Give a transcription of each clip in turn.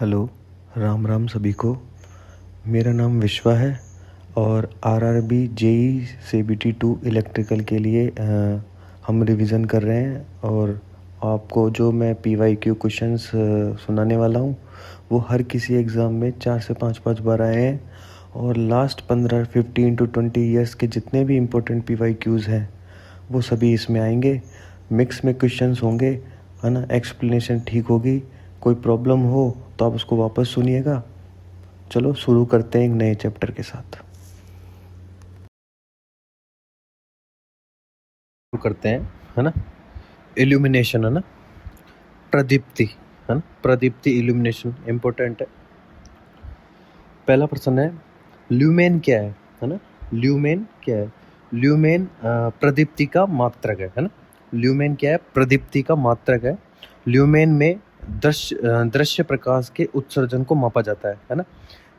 Hello, Ram Ram सभी को। मेरा नाम विश्वा है और आरआरबी जेई सीबीटी 2 इलेक्ट्रिकल के लिए हम रिवीजन कर रहे हैं। और आपको जो मैं पीवाईक्यू क्वेश्चंस सुनाने वाला हूँ वो हर किसी एग्ज़ाम में 4 से 5 बार आए हैं। और लास्ट 15 टू 20 ईयर्स के जितने भी इम्पोर्टेंट पीवाईक्यूज़ हैं वो सभी इसमें आएंगे। मिक्स में क्वेश्चंस होंगे, है ना। एक्सप्लेनेशन ठीक होगी। कोई प्रॉब्लम हो तो आप उसको वापस सुनिएगा। चलो शुरू करते हैं एक नए चैप्टर के साथ। शुरू करते हैं, है ना। इल्यूमिनेशन, है ना, प्रदीप्ति, है ना। प्रदीप्ति इल्यूमिनेशन इम्पोर्टेंट है। पहला प्रश्न है, ल्यूमेन क्या है ना। ल्यूमेन क्या है? ल्यूमेन प्रदीप्ति का मात्रक है ना। ल्यूमेन क्या है? प्रदीप्ति का मात्रक है। ल्यूमेन में दृश्य प्रकाश के उत्सर्जन को मापा जाता है ना।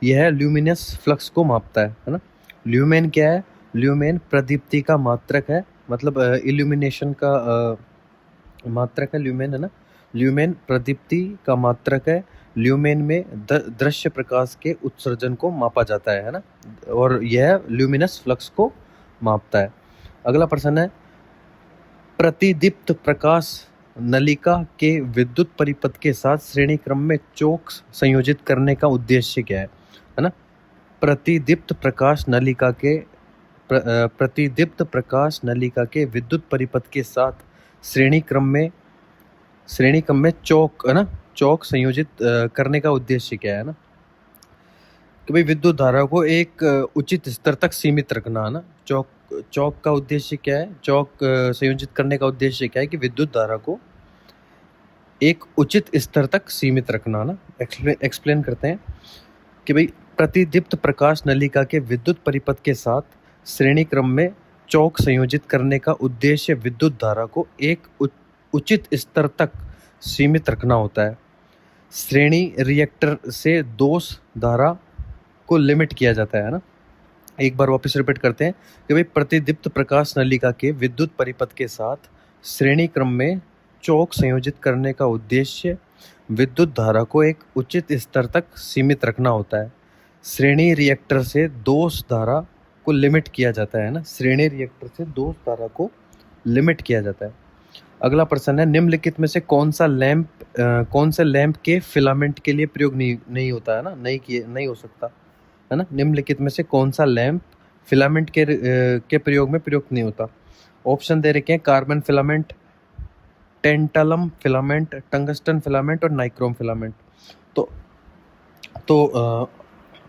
यह ल्यूमिनस फ्लक्स को मापता है ना। ल्यूमेन क्या है? ल्यूमेन प्रदीप्ति का मात्रक है, मतलब इल्यूमिनेशन का मात्रक है ल्यूमेन, है ना। ल्यूमेन प्रदीप्ति का मात्रक है। ल्यूमेन में दृश्य प्रकाश के उत्सर्जन को मापा जाता है ना। और यह ल्यूमिनस फ्लक्स को मापता है। अगला प्रश्न है, प्रतिदीप्त प्रकाश नलिका के विद्युत परिपथ के साथ श्रेणी क्रम में चौक संयोजित करने का उद्देश्य क्या है ना। प्रतिदीप्त प्रकाश नलिका के प्रतिदीप्त प्रकाश नलिका के विद्युत परिपथ के साथ श्रेणी क्रम में चौक, है ना, चौक संयोजित करने का उद्देश्य क्या है ना। कि भाई विद्युत धारा को एक उचित स्तर तक सीमित रखना, है ना। चौक का उद्देश्य क्या है? चौक संयोजित करने का उद्देश्य क्या है? कि विद्युत धारा को एक उचित स्तर तक सीमित रखना, ना। एक्सप्लेन करते हैं कि भाई प्रतिदीप्त प्रकाश नलिका के विद्युत परिपथ के साथ श्रेणी क्रम में चौक संयोजित करने का उद्देश्य विद्युत धारा को एक उचित स्तर तक सीमित रखना होता है। श्रेणी रिएक्टर से दोष धारा को लिमिट किया जाता है ना। एक बार वापस रिपीट करते हैं कि भाई प्रतिदीप्त प्रकाश नलिका के विद्युत परिपथ के साथ श्रेणी क्रम में चौक संयोजित करने का उद्देश्य विद्युत धारा को एक उचित स्तर तक सीमित रखना होता है। श्रेणी रिएक्टर से दोष धारा को लिमिट किया जाता है ना। श्रेणी रिएक्टर से दोष धारा को लिमिट किया जाता है। अगला प्रश्न है, निम्नलिखित में से कौन से लैंप के फिलामेंट के लिए प्रयोग नहीं होता है ना। नहीं हो सकता, है ना। निम्नलिखित में से कौन सा लैंप फिलामेंट के प्रयोग में प्रयुक्त नहीं होता? ऑप्शन दे रखे हैं, carbon filament, tantalum filament, tungsten filament और नाइक्रोम फिलामेंट। तो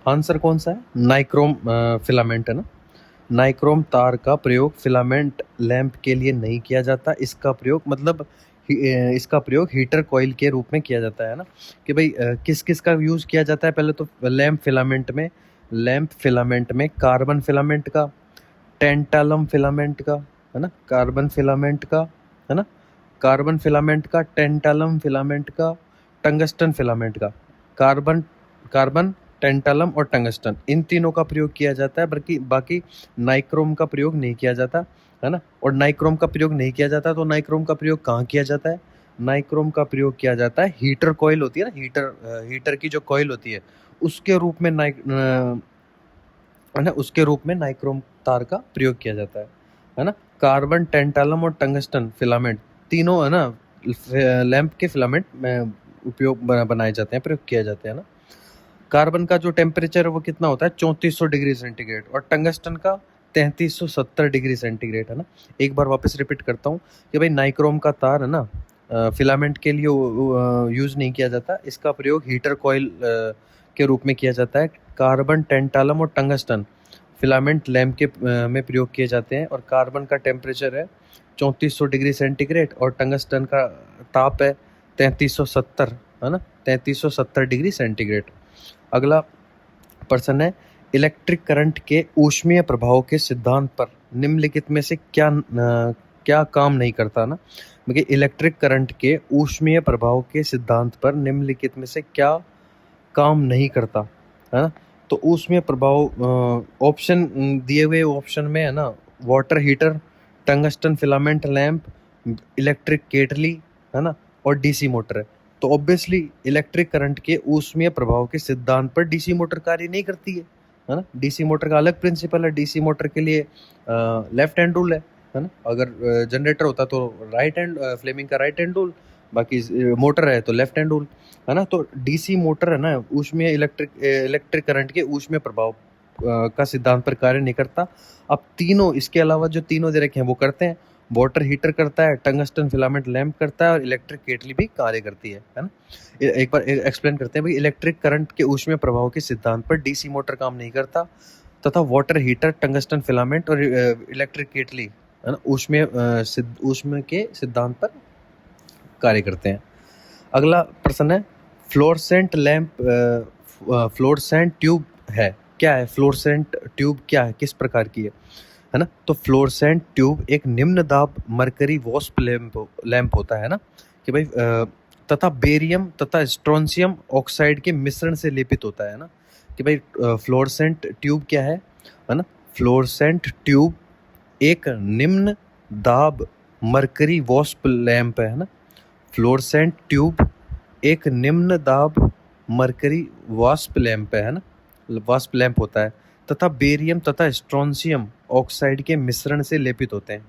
आंसर कौन सा है? नाइक्रोम फिलामेंट, है ना। नाइक्रोम तार का प्रयोग फिलामेंट लैंप के लिए नहीं किया जाता। इसका प्रयोग हीटर कॉइल के रूप में किया जाता है ना। कि भाई किस किस का यूज़ किया जाता है? पहले तो लैंप फिलामेंट में कार्बन फिलामेंट का, टेंटालम फिलामेंट का, है ना, कार्बन फिलामेंट का, है ना, कार्बन फिलामेंट का, टेंटालम फिलामेंट का, टंगस्टन फिलामेंट का। कार्बन टेंटालम और टंगस्टन, इन तीनों का प्रयोग किया जाता है, बल्कि बाकी नाइक्रोम का प्रयोग नहीं किया जाता, है ना। और नाइक्रोम का प्रयोग नहीं किया जाता तो नाइक्रोम का प्रयोग कहाँ किया जाता है? नाइक्रोम का प्रयोग किया जाता है हीटर कॉइल होती है ना, हीटर की जो कॉइल होती है उसके रूप में उसके रूप में नाइक्रोम तार का प्रयोग किया जाता है ना। कार्बन, टेंटालम और टंगस्टन फिलामेंट तीनों, है ना, लैंप के फिलामेंट में उपयोग बनाए जाते हैं, प्रयोग किया जाते हैं ना। कार्बन का जो टेम्परेचर है वो कितना होता है? 3400 डिग्री सेंटीग्रेड। और टंगस्टन का 3370 डिग्री सेंटीग्रेड, है ना। एक बार वापस रिपीट करता हूँ कि भाई नाइक्रोम का तार, है ना, फिलामेंट के लिए यूज़ नहीं किया जाता। इसका प्रयोग हीटर कॉइल के रूप में किया जाता है। कार्बन, टेंटालम और टंगस्टन फिलामेंट लैंप के में प्रयोग किए जाते हैं। और कार्बन का टेम्परेचर है 3400 डिग्री सेंटीग्रेड और टंगस्टन का ताप है 3370, है ना, 3370 डिग्री सेंटीग्रेड। अगला प्रश्न है, इलेक्ट्रिक करंट के ऊष्मीय प्रभाव के सिद्धांत पर निम्नलिखित में से क्या काम नहीं करता ना। देखिए, इलेक्ट्रिक करंट के ऊष्मीय प्रभाव के सिद्धांत पर निम्नलिखित में से क्या काम नहीं करता, है ना। तो ऊष्मीय प्रभाव ऑप्शन दिए हुए ऑप्शन में, है ना, water heater, tungsten filament lamp, electric kettle, है ना, और डीसी मोटर है। तो ऑब्वियसली इलेक्ट्रिक करंट के ऊष्मीय प्रभाव के सिद्धांत पर डीसी मोटर कार्य नहीं करती है ना। डीसी मोटर का अलग प्रिंसिपल है। डीसी मोटर के लिए लेफ्ट हैंड रूल है ना। अगर जनरेटर होता तो राइट हैंड, फ्लेमिंग का राइट हैंड रूल, बाकी मोटर है तो लेफ्ट हैंड रूल, है ना। तो डीसी मोटर है ना, ऊष्मीय इलेक्ट्रिक करंट के ऊष्मीय प्रभाव का सिद्धांत पर कार्य नहीं करता। अब तीनों, इसके अलावा जो तीनों दे रखे हैं वो करते हैं। वाटर हीटर करता है, टंगस्टन फिलामेंट लैंप करता है और इलेक्ट्रिक केटली भी कार्य करती है ना। एक बार एक्सप्लेन करते हैं भाई। इलेक्ट्रिक करंट के ऊष्मीय प्रभाव के सिद्धांत पर डीसी मोटर काम नहीं करता, तथा वाटर हीटर, टंगस्टन फिलामेंट और इलेक्ट्रिक केटली, है ना, ऊष्मीय के सिद्धांत पर कार्य करते हैं। अगला प्रश्न है फ्लोरेसेंट लैंप, फ्लोरेसेंट ट्यूब है क्या है? फ्लोरेसेंट ट्यूब क्या है, किस प्रकार की है ना। तो फ्लोरेसेंट ट्यूब एक निम्न दाब मरकरी वॉस्प लैंप होता है ना, कि भाई तथा बेरियम तथा स्ट्रोंशियम ऑक्साइड के मिश्रण से लेपित होता है ना। कि भाई फ्लोरेसेंट ट्यूब क्या है ना। फ्लोरेसेंट ट्यूब एक निम्न दाब मरकरी वॉस्प लैंप है ना। फ्लोरेसेंट ट्यूब एक निम्न दाब मरकरी वास्प लैंप है ना, वास्प लैंप होता है, तथा बेरियम तथा स्ट्रोंशियम ऑक्साइड के मिश्रण से लेपित होते हैं,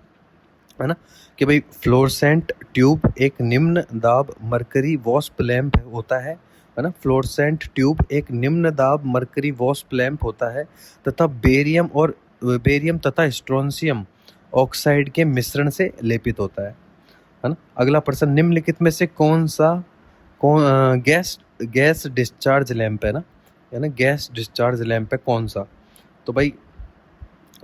है ना। कि भाई फ्लोरेसेंट ट्यूब एक निम्न दाब मरकरी वास्प लैंप होता है ना। फ्लोरेसेंट ट्यूब एक निम्न दाब मरकरी वास्प लैंप होता है तथा बेरियम तथा स्ट्रोंशियम ऑक्साइड के मिश्रण से लेपित होता है ना। अगला प्रश्न, निम्नलिखित में से कौन गैस डिस्चार्ज लैंप है ना, गैस डिस्चार्ज लैंप है कौन सा? तो भाई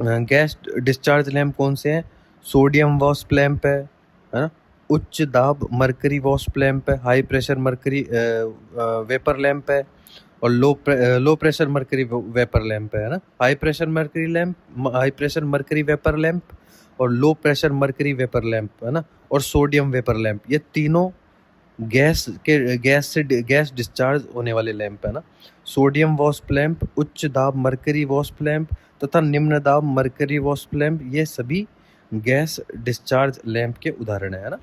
गैस डिस्चार्ज लैंप कौन से हैं? सोडियम वास्प लैंप है ना, उच्च दाब मरकरी वास्प लैंप है, high pressure mercury vapour lamp है, और low pressure mercury vapour lamp है ना। High pressure mercury vapour lamp और low pressure mercury vapour lamp, है ना, और सोडियम वेपर लैंप, ये तीनों गैस डिस्चार्ज होने वाले लैंप है ना। सोडियम वास्प लैंप, उच्च दाब मरकरी वास्प लैंप तथा निम्न दाब मरकरी वास्प लैंप, ये सभी गैस डिस्चार्ज लैंप के उदाहरण है ना।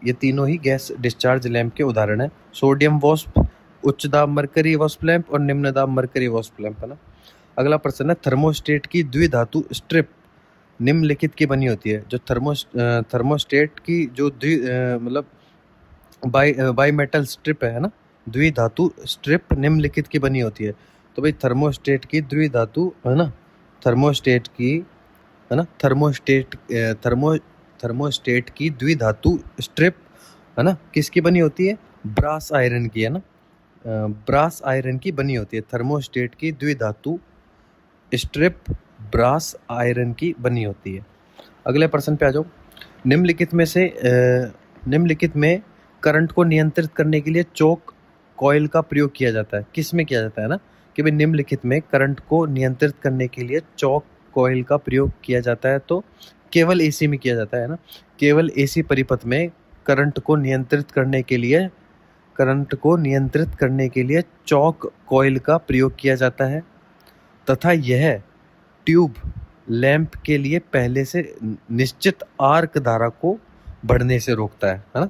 ये तीनों ही गैस डिस्चार्ज लैंप के उदाहरण है। सोडियम वास्प, उच्च दाब मरकरी वास्प लैंप और निम्न दाब मरकरी वास्प लैंप, है ना। अगला प्रश्न है थर्मोस्टेट की द्विधातु स्ट्रिप निम्नलिखित की बनी होती है। जो थर्मोस्टेट की जो मतलब बाई मेटल स्ट्रिप है ना, द्विधातु स्ट्रिप निम्नलिखित की बनी होती है। तो भाई थर्मोस्टेट की द्विधातु, है ना, थर्मोस्टेट की द्विधातु स्ट्रिप, है ना, किसकी बनी होती है? ब्रास आयरन की, है ना, ब्रास आयरन की बनी होती है। थर्मोस्टेट की द्विधातु स्ट्रिप ब्रास आयरन की बनी होती है। अगले प्रश्न पे आ जाओ। निम्नलिखित में करंट को नियंत्रित करने के लिए चौक कॉइल का प्रयोग किया जाता है, किस में किया जाता है ना। कि भाई निम्नलिखित में करंट को नियंत्रित करने के लिए चौक कॉइल का प्रयोग किया जाता है, तो केवल एसी में किया जाता है ना। केवल एसी परिपथ में करंट को नियंत्रित करने के लिए चौक कॉइल का प्रयोग किया जाता है, तथा यह ट्यूब लैंप के लिए पहले से निश्चित आर्क धारा को बढ़ने से रोकता है ना।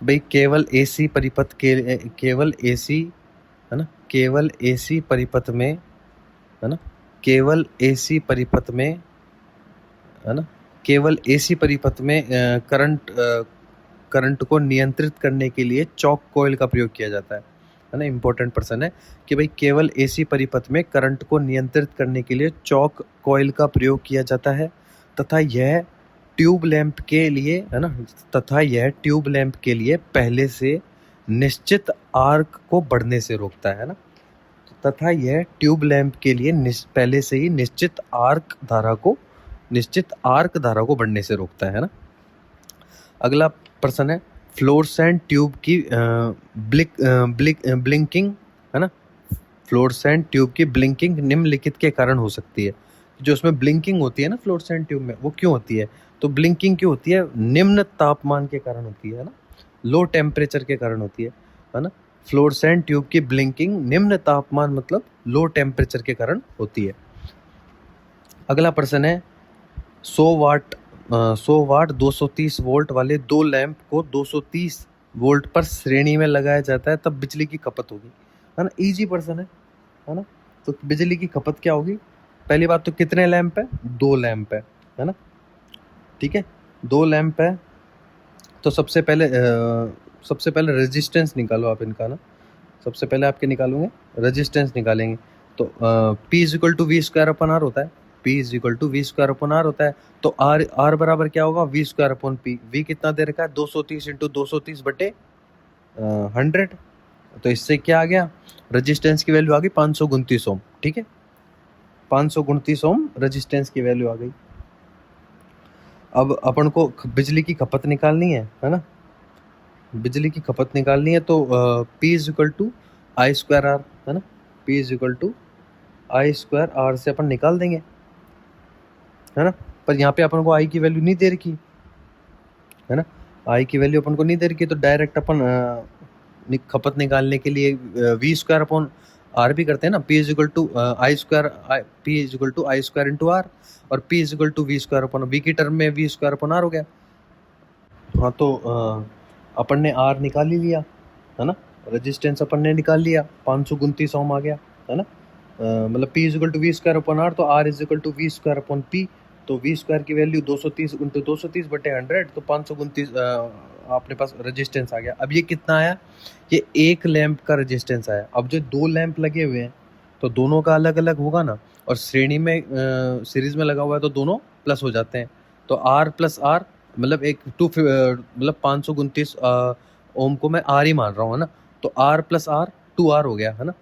भाई केवल एसी परिपथ के, केवल एसी, है ना, केवल एसी परिपथ में, है ना, केवल एसी परिपथ में, है ना, केवल एसी परिपथ में करंट को नियंत्रित करने के लिए चौक कॉइल का प्रयोग किया जाता है ना। इंपॉर्टेंट प्रश्न है कि भाई केवल एसी परिपथ में करंट को नियंत्रित करने के लिए चौक कॉइल का प्रयोग किया जाता है, तथा यह ट्यूब लैंप के लिए, है ना, तथा यह ट्यूब लैंप के लिए पहले से निश्चित आर्क को बढ़ने से रोकता है ना। तथा यह ट्यूब लैंप के लिए पहले से ही निश्चित आर्क धारा को बढ़ने से रोकता है ना। अगला प्रश्न है फ्लोरेसेंट ट्यूब की ब्लिंकिंग, है ना, फ्लोरेसेंट ट्यूब की ब्लिंकिंग निम्नलिखित के कारण हो सकती है। जो उसमें ब्लिंकिंग होती है ना फ्लोरेसेंट ट्यूब में, वो क्यों होती है? तो ब्लिंकिंग क्यों होती है? निम्न तापमान के कारण होती है ना, लो टेम्परेचर के कारण होती है ना। फ्लोरेसेंट ट्यूब की ब्लिंकिंग निम्न तापमान मतलब लो टेम्परेचर के कारण होती है। अगला प्रश्न है 100 वाट 230 वोल्ट वाले दो लैंप को 230 वोल्ट पर श्रेणी में लगाया जाता है तब बिजली की खपत होगी, है ना। इजी प्रश्न है ना। तो बिजली की खपत क्या होगी? पहली बात तो कितने लैंप है? 2 लैंप है ना, ठीक है। 2 लैंप है तो सबसे पहले रेजिस्टेंस निकालो आप इनका ना। सबसे पहले आपके निकालोगे रेजिस्टेंस निकालेंगे तो P is equal to V square upon R होता है। P is equal to V square upon R होता है। तो आर बराबर क्या होगा? V square upon P. V कितना दे रखा है? 230 इंटू 230 बटे 100। तो इससे क्या आ गया? रेजिस्टेंस की वैल्यू आ गई 529 ओम, ठीक है। 529 ओम रेजिस्टेंस की वैल्यू आ गई। अब अपन को बिजली की खपत निकालनी है ना। बिजली की खपत निकालनी है तो P is equal to I square R, है ना। P is equal to I square R से अपन निकाल देंगे, है ना। पर यहाँ पे अपन को आई की वैल्यू नहीं दे रखी, है ना। आई की वैल्यू अपन को नहीं दे रखी तो डायरेक्ट अपन खपत निकालने के लिए वी स्क्वायर अपॉन आर भी करते हैं ना। P is equal to I square, P is equal to I square into R, और P is equal to V square upon V की टर्म में वी स्क्वायर अपॉन आर हो गया। हाँ तो अपन ने आर निकाल ही लिया, है ना। रेजिस्टेंस अपन ने निकाल लिया, 529 ओम आ गया, है ना। मतलब P is equal to V square upon R, तो R is equal to V square upon P। तो वी स्क्वायर की वैल्यू 230 इंटू 230 बटे 100, तो 529 अपने पास रेजिस्टेंस आ गया। अब ये कितना आया? ये एक लैंप का रेजिस्टेंस आया। अब जो 2 लैंप लगे हुए हैं तो दोनों का अलग अलग होगा ना, और श्रेणी में सीरीज में लगा हुआ है तो दोनों प्लस हो जाते हैं। तो आर प्लस आर मतलब मतलब 529 ओम को मैं आर ही मान रहा हूँ, है ना। तो आर प्लस आर 2R हो गया, है ना,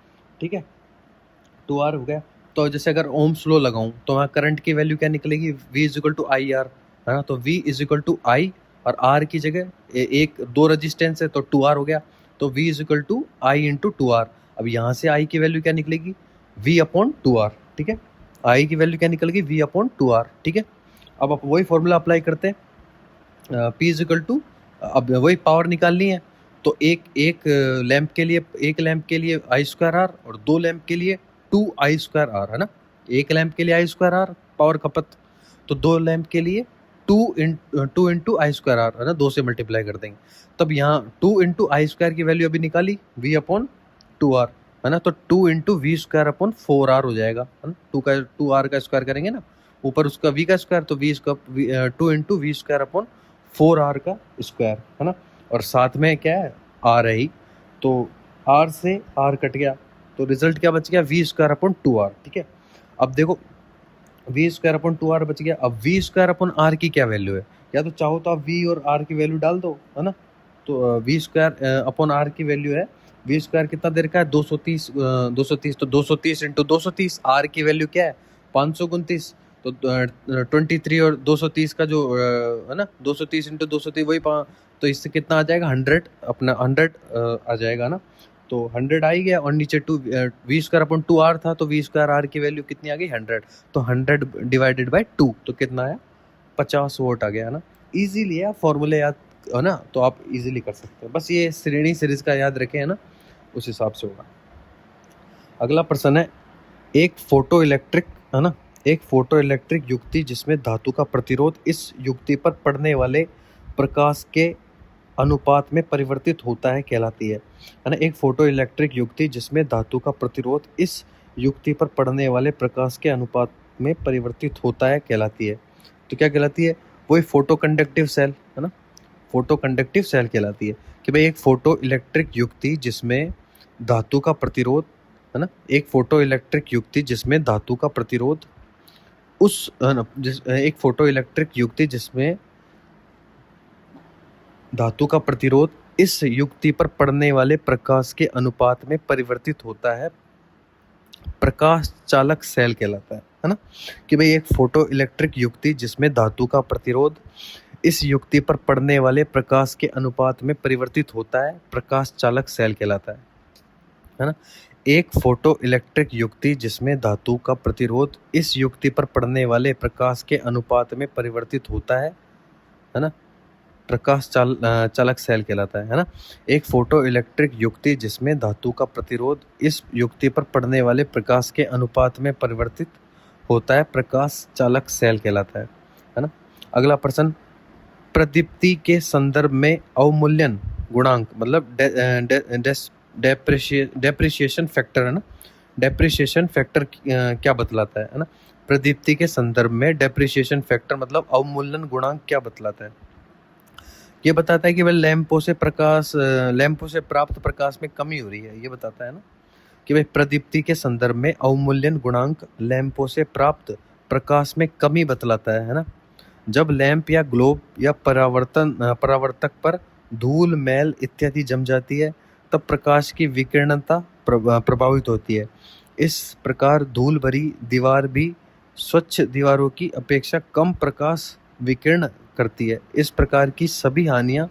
ठीक है। 2R हो गया। तो जैसे अगर ओम्स लॉ लगाऊं तो वहाँ करंट की वैल्यू क्या निकलेगी? V is equal to I R, है ना। तो V is equal to I, और R की जगह एक 2 रजिस्टेंस है तो 2R हो गया। तो V is equal to I into 2R। अब यहाँ से I की वैल्यू क्या निकलेगी? V अपॉन 2R, ठीक है। I की वैल्यू क्या निकलेगी? V अपॉन 2R, ठीक है। अब आप वही फॉर्मूला अप्लाई करते हैं। P इज इक्वल टू, अब वही पावर निकालनी है तो एक लैंप के लिए आई स्क्वायर आर, और 2 लैंप के लिए 2I स्क्वायर आर, है ना। एक लैंप के लिए आई स्क्वायर आर पावर खपत, तो 2 लैंप के लिए 2 इंटू आई स्क्वायर आर, है ना, 2 से मल्टीप्लाई कर देंगे। तब यहाँ 2 इंटू आई स्क्वायर की वैल्यू अभी निकाली, V अपॉन 2R, है ना। तो 2 into we square upon 4R हो जाएगा, है ना। 2R का स्क्वायर करेंगे ना, ऊपर उसका V का स्क्वायर, तो 2 into we square upon 4R का स्क्वायर, है ना। और साथ में क्या है? R है ही, तो R से R कट गया तो रिजल्ट क्या बच गया? V स्क्वायर अपॉन 2R, ठीक है। अब देखो V स्क्वायर अपॉन 2R बच गया। अब V स्क्वायर अपॉन R की क्या वैल्यू है? या तो चाहो तो आप V और R की वैल्यू डाल दो, है ना। तो V स्क्वायर अपॉन R की वैल्यू है, V स्क्वायर कितना दे रखा है? 230, 230 तो 230 इंटू 230, R की वैल्यू क्या है? 529। तो 23 और 230 का जो है ना, 230 इंटू 230 वही तो इससे कितना आ जाएगा? 100, अपना 100 आ जाएगा ना। तो 100 आ ही गया, और नीचे V स्क्वायर अपॉन 2R था, तो V स्क्वायर R की वैल्यू कितनी आ गई? 100। तो 100 डिवाइडेड बाई 2 तो कितना आया? 50 वोट आ गया, है ना। इजीली है, फॉर्मूले याद, है ना, तो आप इजीली कर सकते हैं। बस ये श्रेणी सीरीज का याद रखें, है ना, उस हिसाब से होगा। अगला प्रश्न है, एक फोटो इलेक्ट्रिक, है ना, एक फोटो इलेक्ट्रिक युक्ति जिसमें धातु का प्रतिरोध इस युक्ति पर पड़ने वाले प्रकाश के अनुपात में परिवर्तित होता है कहलाती है ना। एक फोटो इलेक्ट्रिक युक्ति जिसमें धातु का प्रतिरोध इस युक्ति पर पड़ने वाले प्रकाश के अनुपात में परिवर्तित होता है कहलाती है। तो क्या कहलाती है? वही फोटो कंडक्टिव सेल, है ना, फोटो कंडक्टिव सेल कहलाती है। कि भाई एक फोटो इलेक्ट्रिक युक्ति जिसमें धातु का प्रतिरोध, है ना, एक फोटो इलेक्ट्रिक युक्ति जिसमें धातु का प्रतिरोध एक फोटो इलेक्ट्रिक युक्ति जिसमें धातु का प्रतिरोध इस युक्ति पर पड़ने वाले प्रकाश के अनुपात में परिवर्तित होता है, प्रकाश चालक सेल कहलाता है ना। कि भाई एक फोटो इलेक्ट्रिक युक्ति जिसमें धातु का प्रतिरोध इस युक्ति पर पड़ने वाले प्रकाश के अनुपात में परिवर्तित होता है, प्रकाश चालक सेल कहलाता है ना। एक फोटो इलेक्ट्रिक युक्ति जिसमें धातु का प्रतिरोध इस युक्ति पर पड़ने वाले प्रकाश के अनुपात में परिवर्तित होता है ना, प्रकाश चालक सेल कहलाता है ना। एक फोटो इलेक्ट्रिक युक्ति जिसमें धातु का प्रतिरोध इस युक्ति पर पड़ने वाले प्रकाश के अनुपात में परिवर्तित होता है, प्रकाश चालक सेल कहलाता है ना। अगला प्रश्न, प्रदीप्ति के संदर्भ में अवमूल्यन गुणांक मतलब डेप्रिसिएशन फैक्टर है ना, डेप्रिसिएशन फैक्टर क्या बतलाता है ना, प्रदीप्ति के संदर्भ में डेप्रिसिएशन फैक्टर मतलब अवमूल्यन गुणांक क्या बतलाता है? ये बताता है कि भाई लैंपों से प्राप्त प्रकाश में कमी हो रही है, ये बताता है ना कि भाई प्रदीप्ति के संदर्भ में अवमूल्यन गुणांक लैंपों से प्राप्त प्रकाश में कमी बतलाता है ना। जब लैंप या ग्लोब या परावर्तक पर धूल, मैल इत्यादि जम जाती है तब प्रकाश की विकिरणता प्रभावित होती है। इस प्रकार धूल भरी दीवार भी स्वच्छ दीवारों की अपेक्षा कम प्रकाश विकिरण करती है। इस प्रकार की सभी हानियां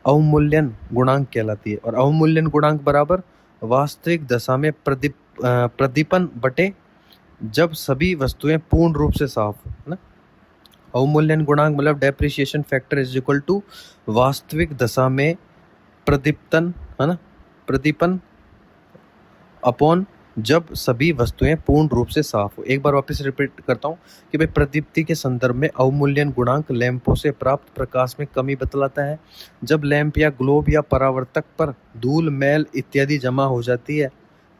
अवमूल्यन गुणांक कहलाती है। और अवमूल्यन गुणांक बराबर वास्तविक दशा में प्रदीपन बटे जब सभी वस्तुएं पूर्ण रूप से साफ हो, है ना। अवमूल्यन गुणांक मतलब depreciation factor is equal to वास्तविक दशा में प्रदीपन, है ना, प्रदीपन अपॉन जब सभी वस्तुएं पूर्ण रूप से साफ हो। एक बार वापस रिपीट करता हूँ कि भाई प्रदीप्ति के संदर्भ में अवमूल्यन गुणांक लैंपों से प्राप्त प्रकाश में कमी बतलाता है। जब लैंप या ग्लोब या परावर्तक पर धूल, मैल इत्यादि जमा हो जाती है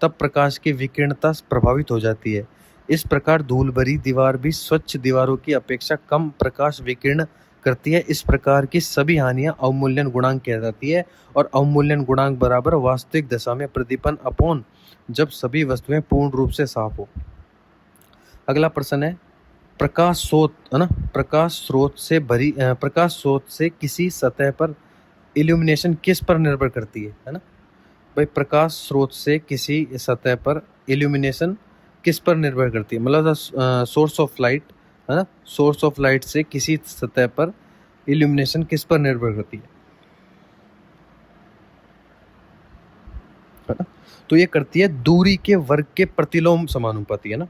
तब प्रकाश की विकिरणता प्रभावित हो जाती है। इस प्रकार धूल भरी दीवार भी स्वच्छ दीवारों की अपेक्षा कम प्रकाश विकिरण करती है। इस प्रकार की सभी हानियां अवमूल्यन गुणांक कहलाती है। और अवमूल्यन गुणांक बराबर वास्तविक दशा में प्रदीपन अपॉन जब सभी वस्तुएं पूर्ण रूप से साफ हो। अगला प्रश्न है प्रकाश स्रोत, है ना, प्रकाश स्रोत से किसी सतह पर इल्यूमिनेशन किस पर निर्भर करती है ना। भाई प्रकाश स्रोत से किसी सतह पर इल्यूमिनेशन किस पर निर्भर करती है, मतलब सोर्स ऑफ लाइट, है ना, सोर्स ऑफ लाइट से किसी सतह पर इल्यूमिनेशन किस पर निर्भर करती है ना। तो ये करती है दूरी के वर्ग के प्रतिलोम समानुपाती, है ना,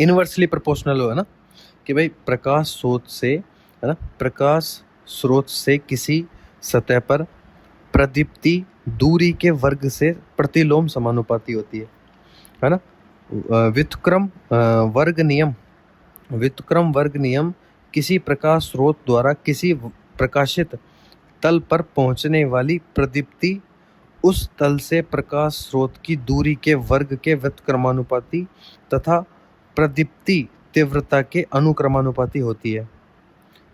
इनवर्सली प्रोपोर्शनल हो, है ना, कि भाई प्रकाश स्रोत से, है ना, प्रकाश स्रोत से किसी सतह पर प्रदीप्ति दूरी के वर्ग से प्रतिलोम समानुपाती होती है ना। व्युत्क्रम वर्ग नियम किसी प्रकाश स्रोत द्वारा किसी प्रकाशित तल पर पहुंचने वाली प्रदीप्ति उस तल से प्रकाश स्रोत की दूरी के वर्ग के व्युत्क्रमानुपाती तथा प्रदीप्ति तीव्रता के अनुक्रमानुपाती होती है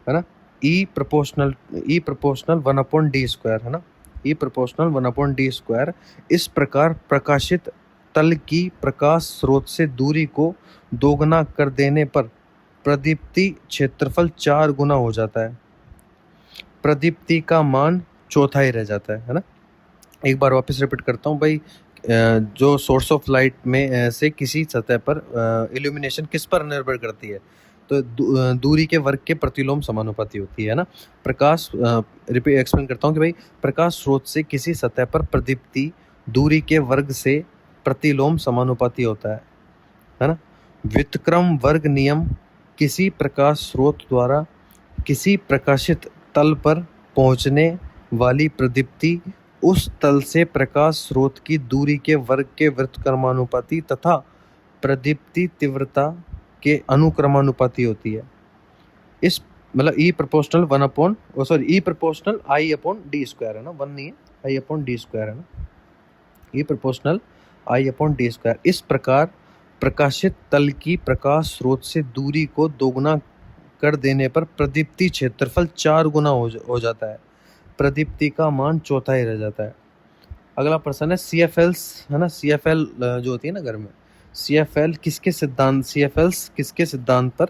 ना। ई प्रोपोर्शनल 1/d², है ना, ई प्रोपोर्शनल 1/d²। इस प्रकार प्रकाशित तल की प्रकाश स्रोत से दूरी को दोगुना कर देने पर प्रदीप्ति क्षेत्रफल 4 गुना हो जाता है। प्रदीप्ति का मान चौथाई रह जाता है ना। एक बार वापस रिपीट करता हूँ भाई, जो सोर्स ऑफ लाइट में से किसी सतह पर इल्यूमिनेशन किस पर निर्भर करती है, तो दूरी के वर्ग के प्रतिलोम समानुपाती होती है ना। प्रकाश एक्सप्लेन करता हूँ कि भाई प्रकाश स्रोत से किसी सतह पर प्रदीप्ति दूरी के वर्ग से प्रतिलोम समानुपाती होता है ना। व्युत्क्रम वर्ग नियम किसी प्रकाश स्रोत द्वारा किसी प्रकाशित तल पर पहुंचने वाली प्रदीप्ति उस तल से प्रकाश स्रोत की दूरी के वर्ग के व्युत्क्रमानुपाती तथा प्रदीप्ति तीव्रता के अनुक्रमानुपाती होती है। इस मतलब ई प्रोपोर्शनल I/d² है ना, 1 नहीं है, I/d² है ना, ई प्रोपोर्शनल I/d²। इस प्रकार प्रकाशित तल की प्रकाश स्रोत से दूरी को दोगुना कर देने पर प्रदीप्ति क्षेत्रफल 4 गुना हो जाता है। प्रदीप्ति का मान चौथाई रह जाता है। अगला प्रश्न है CFLs, है ना, CFL जो होती है ना घर में, CFL किसके सिद्धांत पर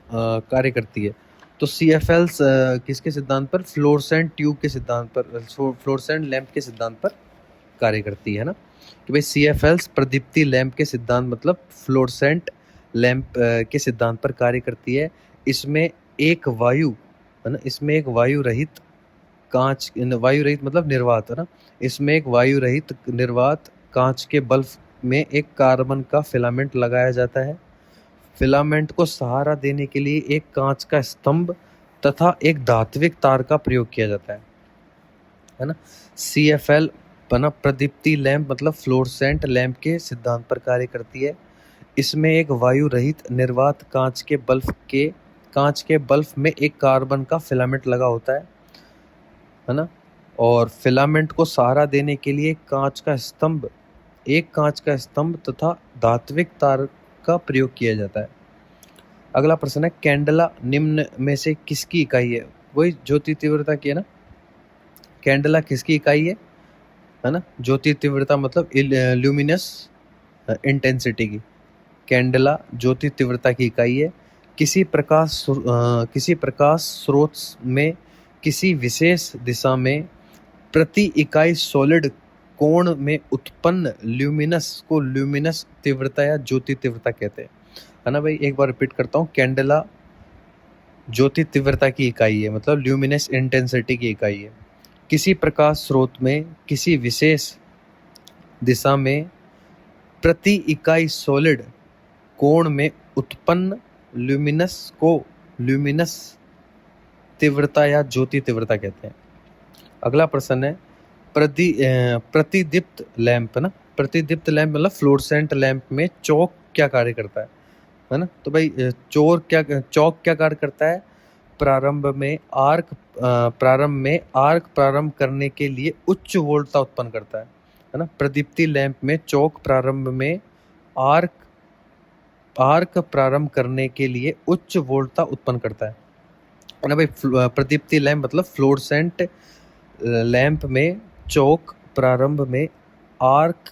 कार्य करती है? तो CFLs किसके सिद्धांत पर? फ्लोरेसेंट ट्यूब के सिद्धांत पर, फ्लोरेसेंट लैंप के सिद्धांत पर कार्य करती है ना। कि भाई CFLs प्रदीप्ति लैंप के सिद्धांत मतलब फ्लोरेसेंट लैंप के सिद्धांत पर कार्य करती है। इसमें एक वायु, है ना, इसमें एक वायु रहित मतलब निर्वात, है ना, इसमें एक वायु रहित निर्वात कांच के बल्ब में एक कार्बन का फिलामेंट लगाया जाता है। फिलामेंट को सहारा देने के लिए एक कांच का स्तंभ तथा एक धात्विक तार का प्रयोग किया जाता है ना। CFL बना प्रदीप्ति लैंप मतलब फ्लोरेसेंट लैंप के सिद्धांत पर कार्य करती है। इसमें एक वायु रहित निर्वात कांच के बल्ब में एक कार्बन का फिलामेंट लगा होता है ना। और फिलामेंट को सहारा देने के लिए एक कांच का स्तंभ तथा धात्विक तार का प्रयोग किया जाता है। अगला प्रश्न है, कैंडला निम्न में से किसकी इकाई है? वही ज्योति तीव्रता की है ना। कैंडला किसकी इकाई है ना? ज्योति तीव्रता मतलब ल्यूमिनस इंटेंसिटी की। कैंडला ज्योति तीव्रता की इकाई है। किसी प्रकाश स्रोत में किसी विशेष दिशा में प्रति इकाई सॉलिड कोण में उत्पन्न ल्यूमिनस को ल्यूमिनस तीव्रता या ज्योति तीव्रता कहते हैं, है ना भाई। एक बार रिपीट करता हूँ, कैंडला ज्योति तीव्रता की इकाई है, मतलब ल्यूमिनस इंटेंसिटी की इकाई है। किसी प्रकाश स्रोत में किसी विशेष दिशा में प्रति इकाई सॉलिड कोण में उत्पन्न ल्यूमिनस को ल्यूमिनस तीव्रता या ज्योति तीव्रता कहते हैं। अगला प्रश्न है, प्रतिदीप्त लैंप ना। प्रतिदीप्त लैंप मतलब फ्लोरेसेंट लैंप में चौक क्या कार्य करता है ना। तो भाई चौक क्या कार्य करता है? प्रारंभ में आर्क प्रारंभ करने के लिए उच्च वोल्टता उत्पन्न करता है ना। प्रदीप्ति लैंप में चौक प्रारंभ में आर्क प्रारंभ करने के लिए उच्च वोल्टता उत्पन्न करता है ना भाई। प्रदीप्ति लैंप मतलब फ्लोरेसेंट लैंप में चौक प्रारंभ में आर्क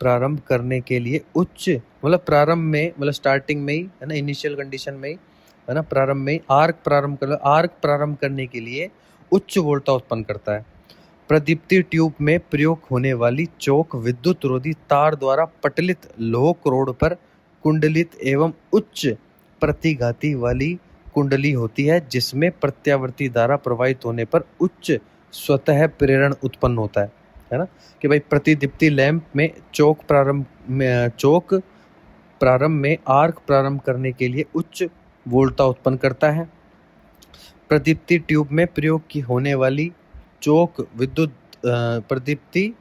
प्रारंभ करने के लिए उच्च मतलब प्रारंभ में मतलब स्टार्टिंग में ही है ना, इनिशियल कंडीशन में ही है ना, प्रारंभ में आर्क प्रारंभ करने के लिए उच्च वोल्टता उत्पन्न करता है। प्रदीप्ति ट्यूब में प्रयोग होने वाली चौक विद्युत रोधी तार द्वारा पटलित लोह करोड़ पर कुंडलित एवं उच्च प्रतिघाती वाली कुंडली होती है, जिसमें प्रत्यावर्ती धारा प्रवाहित होने पर उच्च स्वतः प्रेरण उत्पन्न होता है ना। कि भाई प्रतिदीप्ति लैंप में चौक प्रारंभ में आर्क प्रारंभ करने के लिए उच्च वोल्टता उत्पन्न करता है। प्रदीप्ति ट्यूब में प्रयोग की होने वाली चौक प्रदीप्ति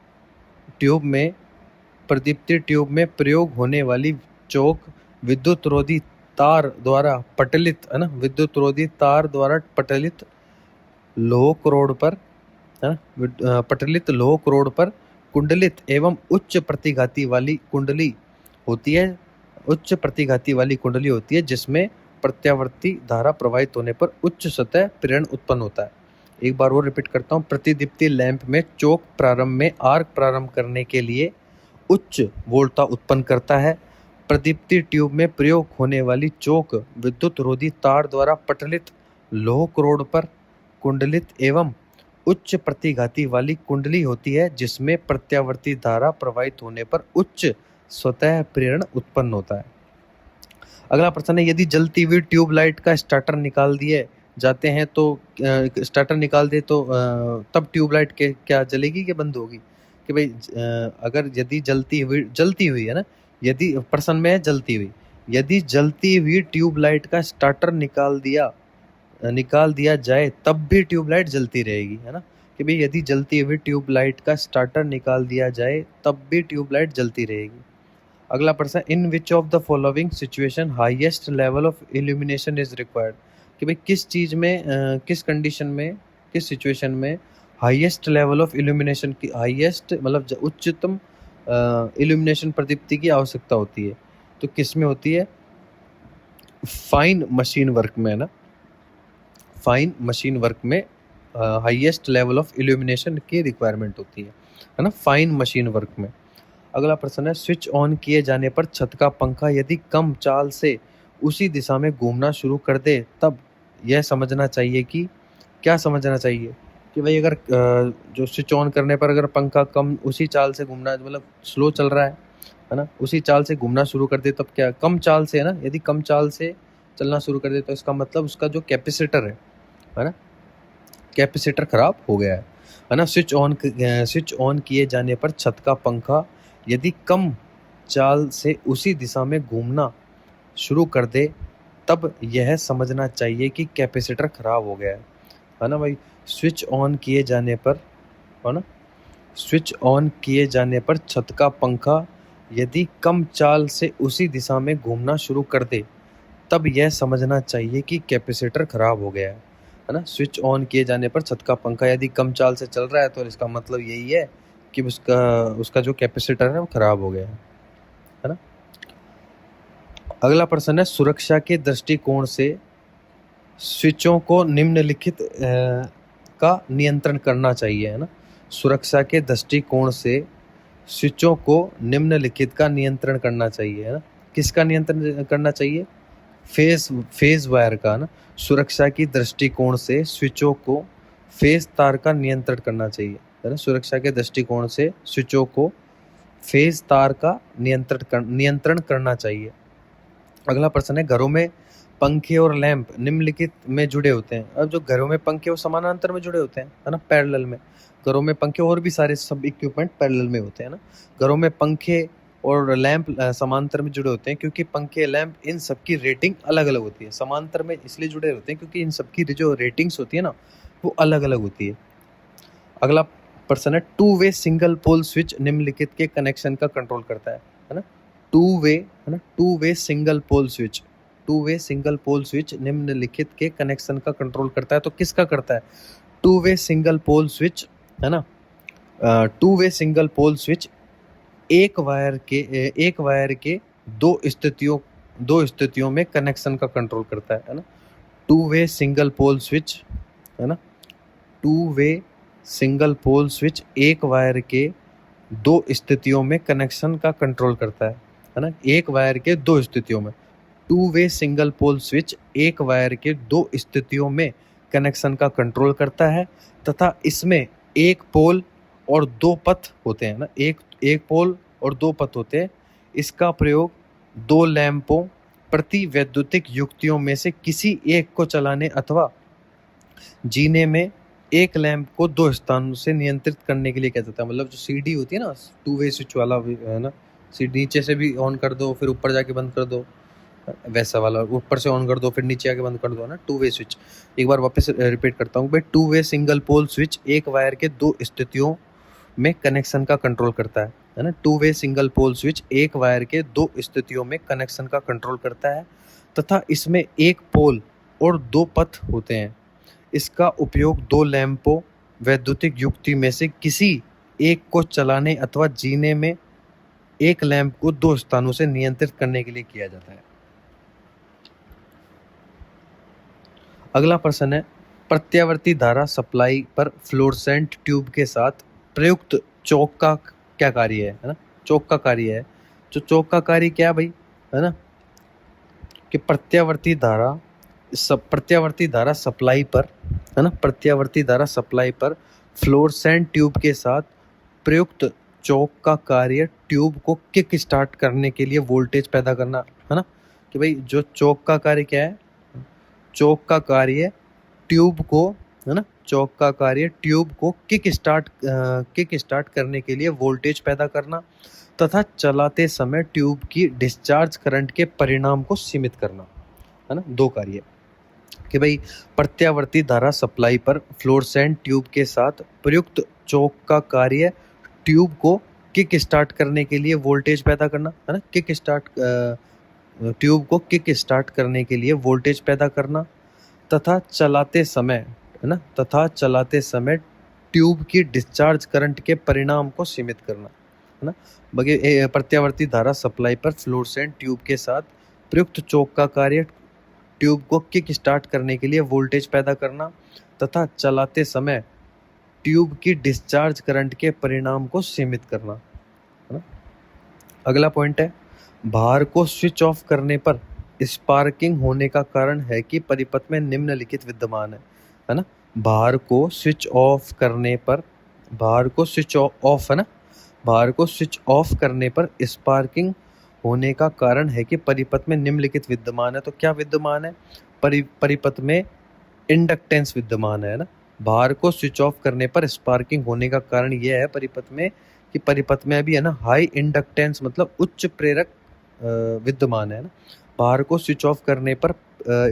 ट्यूब में प्रयोग होने वाली चौक विद्युत रोधी तार द्वारा पटलित है ना, विद्युत रोधी तार द्वारा पटलित लोह करोड़ पर कुंडलित एवं उच्च प्रतिघाती वाली कुंडली होती है, जिसमें प्रत्यावर्ती धारा प्रवाहित होने पर उच्च सतह प्रेरण उत्पन्न होता है। एक बार और रिपीट करता हूँ, प्रतिदीप्ति लैंप में चौक प्रारंभ में आर्क प्रारंभ करने के लिए उच्च वोल्टता उत्पन्न करता है। प्रदीप्ति ट्यूब में प्रयोग होने वाली चौक विद्युत रोधी तार द्वारा पटलित लोह करोड़ पर कुंडलित एवं उच्च प्रतिघाती वाली कुंडली होती है, जिसमें प्रत्यावर्ती धारा प्रवाहित होने पर उच्च स्वतः प्रेरण उत्पन्न होता है। अगला प्रश्न है, यदि जलती हुई ट्यूब लाइट का स्टार्टर निकाल दिए जाते हैं तो तब ट्यूब लाइट क्या जलेगी कि बंद होगी? कि भाई अगर यदि जलती हुई है ना, यदि प्रश्न में जलती हुई, यदि जलती हुई ट्यूब लाइट का स्टार्टर निकाल दिया जाए तब भी ट्यूब लाइट जलती रहेगी, है ना। कि भाई यदि जलती हुई ट्यूब लाइट का स्टार्टर निकाल दिया जाए तब भी ट्यूब लाइट जलती रहेगी। अगला प्रश्न, in which of the following situation highest level of illumination is required? कि भाई किस चीज में किस कंडीशन में किस सिचुएशन में हाईएस्ट लेवल ऑफ इल्यूमिनेशन की हाईएस्ट मतलब उच्चतम इल्यूमिनेशन प्रदीप्ति की आवश्यकता होती है? तो किस में होती है? फाइन मशीन वर्क में, ना। फाइन मशीन वर्क में हाईएस्ट लेवल ऑफ इल्यूमिनेशन की रिक्वायरमेंट होती है ना, फाइन मशीन वर्क में। अगला प्रश्न है, स्विच ऑन किए जाने पर छत का पंखा यदि कम चाल से उसी दिशा में घूमना शुरू कर दे तब यह समझना चाहिए कि क्या समझना चाहिए? कि भाई अगर जो स्विच ऑन करने पर अगर पंखा कम उसी चाल से घूमना मतलब स्लो चल रहा है ना, उसी चाल से घूमना शुरू कर दे तब क्या कम चाल से है ना, यदि कम चाल से चलना शुरू कर दे तो इसका मतलब उसका जो कैपेसिटर है ना, कैपेसिटर खराब हो गया है ना। स्विच ऑन किए जाने पर छत का पंखा यदि कम चाल से उसी दिशा में घूमना शुरू कर दे तब यह समझना चाहिए कि कैपेसिटर खराब हो गया है ना भाई। स्विच ऑन किए जाने पर है ना, स्विच ऑन किए जाने पर छत का पंखा यदि कम चाल से उसी दिशा में घूमना शुरू कर दे तब यह समझना चाहिए कि कैपेसिटर खराब हो गया है है ना। स्विच ऑन किए जाने पर छत का पंखा यदि कम चाल से चल रहा है तो इसका मतलब यही है कि उसका जो कैपेसिटर है वो खराब हो गया है ना। अगला प्रश्न है, सुरक्षा के दृष्टिकोण से स्विचों को निम्नलिखित का नियंत्रण करना चाहिए, है ना। सुरक्षा के दृष्टिकोण से स्विचों को निम्नलिखित का नियंत्रण करना चाहिए, है ना। किसका नियंत्रण करना चाहिए? फेज वायर का, ना। सुरक्षा की दृष्टिकोण से स्विचों को फेज तार का नियंत्रण करना चाहिए, है ना। सुरक्षा के दृष्टिकोण से स्विचों को फेज तार का नियंत्रण करना चाहिए। अगला प्रश्न है, घरों में पंखे और लैंप निम्नलिखित में जुड़े होते हैं। अब जो घरों में पंखे वो समानांतर में जुड़े होते हैं, है ना, पैरेलल में। घरों में पंखे और भी सारे सब इक्विपमेंट पैरेलल में होते हैं ना। घरों में पंखे और लैंप समांतर में जुड़े होते हैं क्योंकि पंखे लैंप इन सबकी रेटिंग अलग अलग होती है। समांतर में इसलिए जुड़े होते हैं क्योंकि इन सबकी जो रेटिंग्स होती है ना वो अलग अलग होती है। अगला प्रश्न है, two way single pole switch निम्नलिखित के कनेक्शन का कंट्रोल करता है ना। टू वे, है ना, two way single pole switch निम्नलिखित के कनेक्शन का कंट्रोल करता है। तो किसका करता है? Two way single pole switch, है ना। Two way single pole switch एक वायर के दो स्थितियों में कनेक्शन का कंट्रोल करता है ना। Two way single pole switch, है ना, two way single pole switch एक वायर के दो स्थितियों में कनेक्शन का कंट्रोल करता है ना। एक वायर के दो स्थितियों में two way single pole switch एक वायर के दो स्थितियों में कनेक्शन का कंट्रोल करता है तथा इसमें एक पोल और दो पथ होते हैं ना। एक पोल और दो पथ होते हैं। इसका प्रयोग दो लैंपों प्रति वैद्युतिक युक्तियों में से किसी एक को चलाने अथवा जीने में एक लैंप को दो स्थानों से नियंत्रित करने के लिए किया जाता है। मतलब जो सीडी होती है ना, टू वे स्विच वाला, है ना, सीडी नीचे से भी ऑन कर दो फिर ऊपर जाके बंद कर दो, वैसा वाला ऊपर से ऑन कर दो फिर नीचे आके बंद कर दो, ना, टू वे स्विच। एक बार वापस रिपीट करता हूँ भाई, two way single pole switch एक वायर के दो स्थितियों में कनेक्शन का कंट्रोल करता है ना। Two way single pole switch एक वायर के दो स्थितियों में कनेक्शन का कंट्रोल करता है तथा इसमें एक पोल और दो पथ होते हैं। इसका उपयोग दो लैंपों वैद्युतिक युक्ति में से किसी एक को चलाने अथवा जीने में एक लैंप को दो स्थानों से नियंत्रित करने के लिए किया जाता है। अगला प्रश्न है, प्रत्यावर्ती धारा सप्लाई पर फ्लोरेसेंट ट्यूब के साथ प्रयुक्त चौक का क्या कार्य है ना। चौक का कार्य है, जो चौक का कार्य क्या है भाई, है ना, कि प्रत्यावर्ती धारा सप्लाई पर, है ना, प्रत्यावर्ती धारा सप्लाई पर फ्लोरेसेंट ट्यूब के साथ प्रयुक्त चौक का कार्य ट्यूब को किक स्टार्ट करने के लिए वोल्टेज पैदा करना, है ना। कि भाई जो चौक का कार्य क्या है? चौक का कार्य ट्यूब को, है ना, चौक का कार्य ट्यूब को किक स्टार्ट करने के लिए वोल्टेज पैदा करना तथा चलाते समय ट्यूब की डिस्चार्ज करंट के परिणाम को सीमित करना, है ना। दो कार्य कि भाई प्रत्यावर्ती धारा सप्लाई पर फ्लोरेसेंट ट्यूब के साथ प्रयुक्त चौक का कार्य ट्यूब को किक स्टार्ट करने के लिए वोल्टेज पैदा करना, है ना। ट्यूब को किक स्टार्ट करने के लिए वोल्टेज पैदा करना तथा चलाते समय, है ना, ट्यूब की डिस्चार्ज करंट के परिणाम को सीमित करना, है ना। बाकी प्रत्यावर्ती धारा सप्लाई पर फ्लोरेसेंट ट्यूब के साथ प्रयुक्त चौक का कार्य ट्यूब को किक स्टार्ट करने के लिए वोल्टेज पैदा करना तथा चलाते समय ट्यूब की डिस्चार्ज करंट के परिणाम को सीमित करना, है ना। अगला पॉइंट है, भार को स्विच ऑफ करने पर स्पार्किंग होने का कारण है कि परिपथ में निम्नलिखित विद्यमान है ना। भार को स्विच ऑफ करने पर स्पार्किंग होने का कारण है कि परिपथ में निम्नलिखित विद्यमान है। तो क्या विद्यमान है? परिपथ में इंडक्टेंस विद्यमान है ना। भार को स्विच ऑफ करने पर स्पार्किंग होने का कारण यह है परिपथ में कि परिपथ में अभी, है ना, हाई इंडक्टेंस मतलब उच्च प्रेरक विद्यमान है ना। भार को स्विच ऑफ करने पर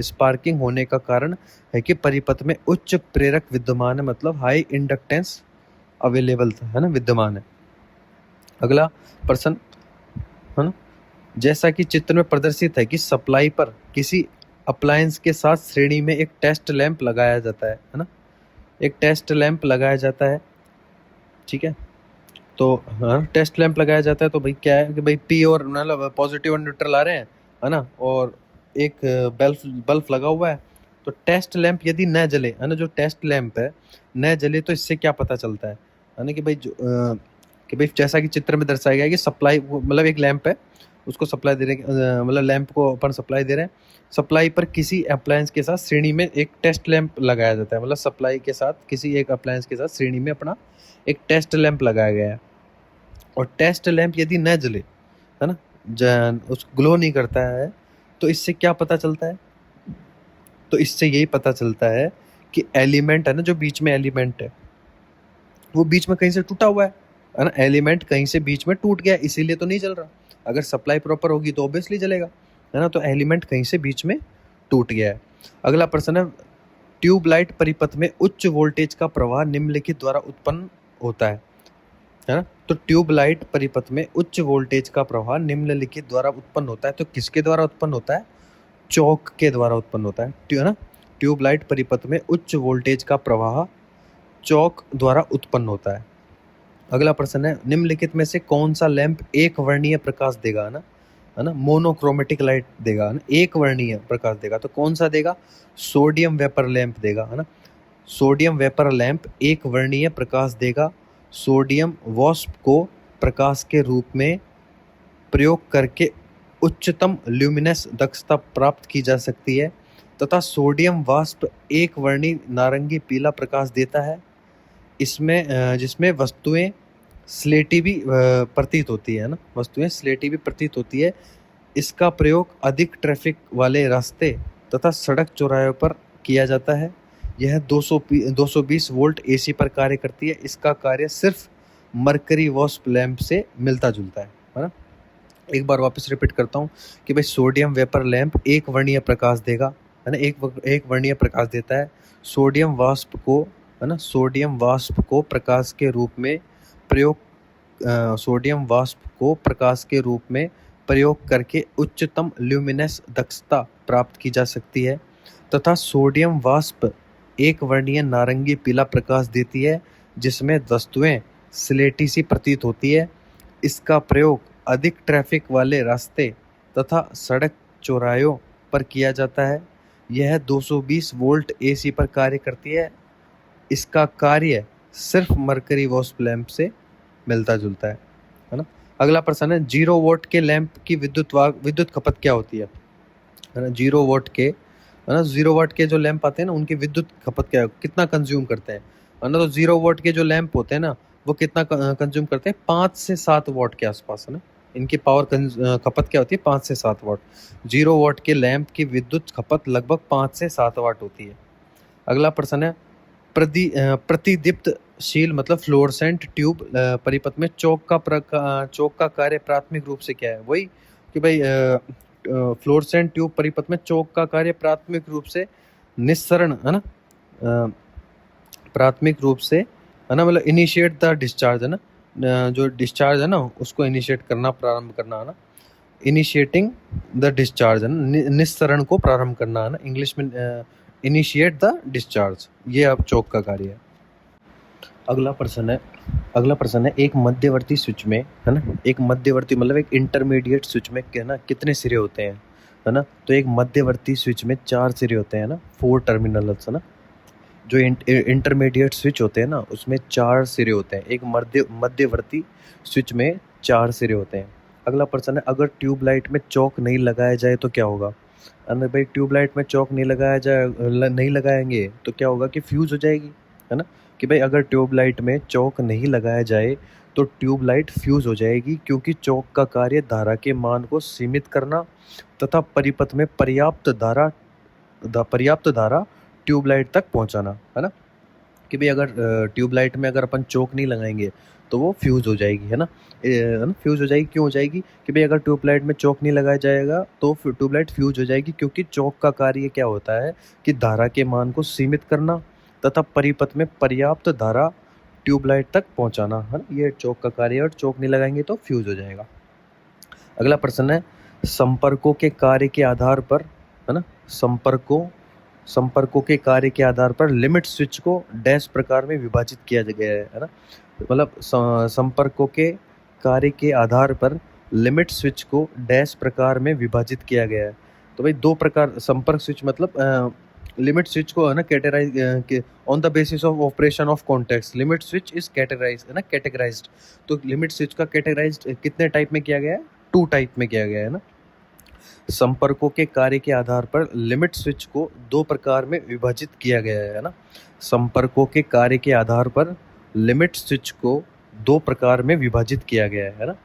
स्पार्किंग होने का कारण है कि परिपथ में उच्च प्रेरक विद्यमान है, मतलब हाई इंडक्टेंस अवेलेबल है ना, विद्यमान है। अगला प्रश्न, है ना, जैसा कि चित्र में प्रदर्शित है कि सप्लाई पर किसी अप्लायंस के साथ श्रेणी में एक टेस्ट लैंप लगाया जाता है ना, एक टेस्ट लैंप लगाया जाता है, ठीक है। तो हाँ, टेस्ट लैंप लगाया जाता है, तो भाई क्या है कि भाई पी और मतलब पॉजिटिव और न्यूट्रल आ रहे हैं, है ना, और एक बल्ब बल्ब लगा हुआ है। तो टेस्ट लैंप यदि न जले, है ना, जो टेस्ट लैंप है न जले, तो इससे क्या पता चलता है ना, कि भाई कि भाई जैसा कि चित्र में दर्शाया गया है कि सप्लाई, मतलब एक लैंप है, उसको सप्लाई दे रहे हैं, मतलब लैंप को अपन सप्लाई दे रहे हैं, सप्लाई पर किसी अप्लायंस के साथ श्रेणी में एक टेस्ट लैंप लगाया जाता है, मतलब सप्लाई के साथ किसी एक अप्लायंस के साथ श्रेणी में अपना एक टेस्ट लैंप लगाया गया है। और टेस्ट लैंप यदि न जले, है ना, उस ग्लो नहीं करता है, तो इससे क्या पता चलता है, तो इससे यही पता चलता है कि एलिमेंट है ना, जो बीच में एलिमेंट है वो बीच में कहीं से टूटा हुआ है ना, एलिमेंट कहीं से बीच में टूट गया, इसीलिए तो नहीं जल रहा। अगर सप्लाई प्रॉपर होगी तो ऑब्वियसली जलेगा, है ना, तो एलिमेंट कहीं से बीच में टूट गया है। अगला प्रश्न है, ट्यूबलाइट परिपथ में उच्च वोल्टेज का प्रवाह निम्नलिखित द्वारा उत्पन्न होता है ना। तो ट्यूबलाइट परिपथ में उच्च वोल्टेज का प्रवाह निम्नलिखित द्वारा उत्पन्न होता है, तो किसके द्वारा उत्पन्न होता है, चौक के द्वारा उत्पन्न होता है ना। ट्यूबलाइट परिपथ में उच्च वोल्टेज का प्रवाह चौक द्वारा उत्पन्न होता है। अगला प्रश्न है, निम्नलिखित में से कौन सा लैंप एक वर्णीय प्रकाश देगा, है ना, मोनोक्रोमेटिक लाइट देगा, है ना, एक वर्णीय प्रकाश देगा, तो कौन सा देगा, सोडियम वेपर लैंप देगा, है ना, सोडियम वेपर लैंप एक वर्णीय प्रकाश देगा। सोडियम वाष्प को प्रकाश के रूप में प्रयोग करके उच्चतम ल्यूमिनस दक्षता प्राप्त की जा सकती है, तथा सोडियम वाष्प एक वर्णीय नारंगी पीला प्रकाश देता है, इसमें जिसमें वस्तुएं स्लेटी भी प्रतीत होती है ना, वस्तुएं स्लेटी भी प्रतीत होती है। इसका प्रयोग अधिक ट्रैफिक वाले रास्ते तथा सड़क चौराहों पर किया जाता है। यह 220 वोल्ट एसी पर कार्य करती है। इसका कार्य सिर्फ मरकरी वाष्प लैंप से मिलता जुलता है ना। एक बार वापस रिपीट करता हूँ कि भाई सोडियम वेपर लैंप एक वर्णीय प्रकाश देगा, है ना, एक वर्णीय प्रकाश देता है। सोडियम वाष्प को, है ना, सोडियम वाष्प को प्रकाश के रूप में प्रयोग सोडियम वाष्प को प्रकाश के रूप में प्रयोग करके उच्चतम ल्यूमिनस दक्षता प्राप्त की जा सकती है, तथा सोडियम वाष्प एक वर्णीय नारंगी पीला प्रकाश देती है, जिसमें वस्तुएं स्लेटी सी प्रतीत होती है। इसका प्रयोग अधिक ट्रैफिक वाले रास्ते तथा सड़क चौराहों पर किया जाता है। यह 220 वोल्ट एसी पर कार्य करती है। इसका कार्य सिर्फ मरकरी वाष्प लैंप से मिलता जुलता है ना। अगला प्रश्न है, 0 वोल्ट के लैंप की विद्युत खपत क्या होती है ना। 0 वोल्ट के, है ना, 0 वोल्ट के जो लैंप आते हैं ना, उनकी विद्युत खपत क्या है, कितना कंज्यूम करते हैं, है ना। तो 0 वोल्ट के जो लैंप होते हैं ना, वो कितना कंज्यूम करते हैं, 5 से 7 वॉट के आसपास, है ना। इनकी पावर खपत क्या होती है, 5 से 7 वॉट। 0 वोल्ट के लैंप की विद्युत खपत लगभग 5 से 7 वाट होती है। अगला प्रश्न है, प्रतिदीप्तशील मतलब फ्लोरेसेंट ट्यूब परिपथ में चौक का कार्य प्राथमिक रूप से क्या है। वही कि भाई फ्लोरेसेंट ट्यूब परिपथ में चौक का कार्य प्राथमिक रूप से निस्सरण, है ना, प्राथमिक रूप से, है ना, मतलब इनिशिएट द डिस्चार्ज, है ना, जो डिस्चार्ज है ना उसको इनिशिएट करना, प्रारंभ करना, है ना, इनिशिएटिंग द डिस्चार्ज, है ना, निस्सरण को प्रारंभ करना, है ना, इंग्लिश में इनिशिएट द डिस्चार्ज, ये अब चौक का कार्य है। अगला प्रश्न है, एक मध्यवर्ती स्विच में, है ना, एक मध्यवर्ती मतलब एक इंटरमीडिएट स्विच में, है ना, कितने सिरे होते हैं, है ना। तो एक मध्यवर्ती स्विच में 4 सिरे होते हैं ना, 4 टर्मिनल्स, है ना। जो इंटरमीडिएट स्विच होते हैं ना, उसमें 4 सिरे होते हैं। एक मध्यवर्ती स्विच में 4 सिरे होते हैं। अगला प्रश्न है, अगर ट्यूबलाइट में चौक नहीं लगाया जाए तो क्या होगा। अगर भाई ट्यूबलाइट में चौक नहीं लगाएंगे तो क्या होगा कि फ्यूज हो जाएगी, है ना। कि भाई अगर ट्यूबलाइट में चौक नहीं लगाया जाए तो ट्यूबलाइट फ्यूज हो जाएगी, क्योंकि चौक का कार्य धारा के मान को सीमित करना तथा परिपथ में पर्याप्त धारा ट्यूबलाइट तक पहुंचाना, है ना। कि भाई अगर ट्यूबलाइट में अगर अपन चौक नहीं लगाएंगे तो वो फ्यूज हो जाएगी, है ना। फ्यूज हो जाएगी, क्यों हो जाएगी कि भाई अगर ट्यूबलाइट में चौक नहीं लगाया जाएगा तो ट्यूबलाइट फ्यूज हो जाएगी, क्योंकि चौक का कार्य क्या होता है कि धारा के मान को सीमित करना तथा परिपथ में पर्याप्त धारा ट्यूबलाइट तक पहुंचाना, है ना, ये चौक का कार्य है, और चौक नहीं लगाएंगे तो फ्यूज हो जाएगा। अगला प्रश्न है, संपर्कों के कार्य के आधार पर, है ना, संपर्कों के कार्य के आधार पर लिमिट स्विच को डैश प्रकार में विभाजित किया गया है ना। मतलब संपर्कों के कार्य के आधार पर लिमिट स्विच को डैश प्रकार में विभाजित किया गया है। तो भाई दो प्रकार संपर्क स्विच मतलब लिमिट स्विच को है ना categorise on the basis of operation of context limit switch is categorise है ना कैटेगराइज्ड। तो लिमिट स्विच का कैटेगराइज्ड कितने टाइप में किया गया है? 2 टाइप में किया गया है ना। संपर्कों के कार्य के आधार पर लिमिट स्विच को 2 प्रकार में विभाजित किया गया है ना। संपर्कों के कार्य के आधार पर लिमिट स्विच को 2 प्रकार में विभाजित किया गया है ना।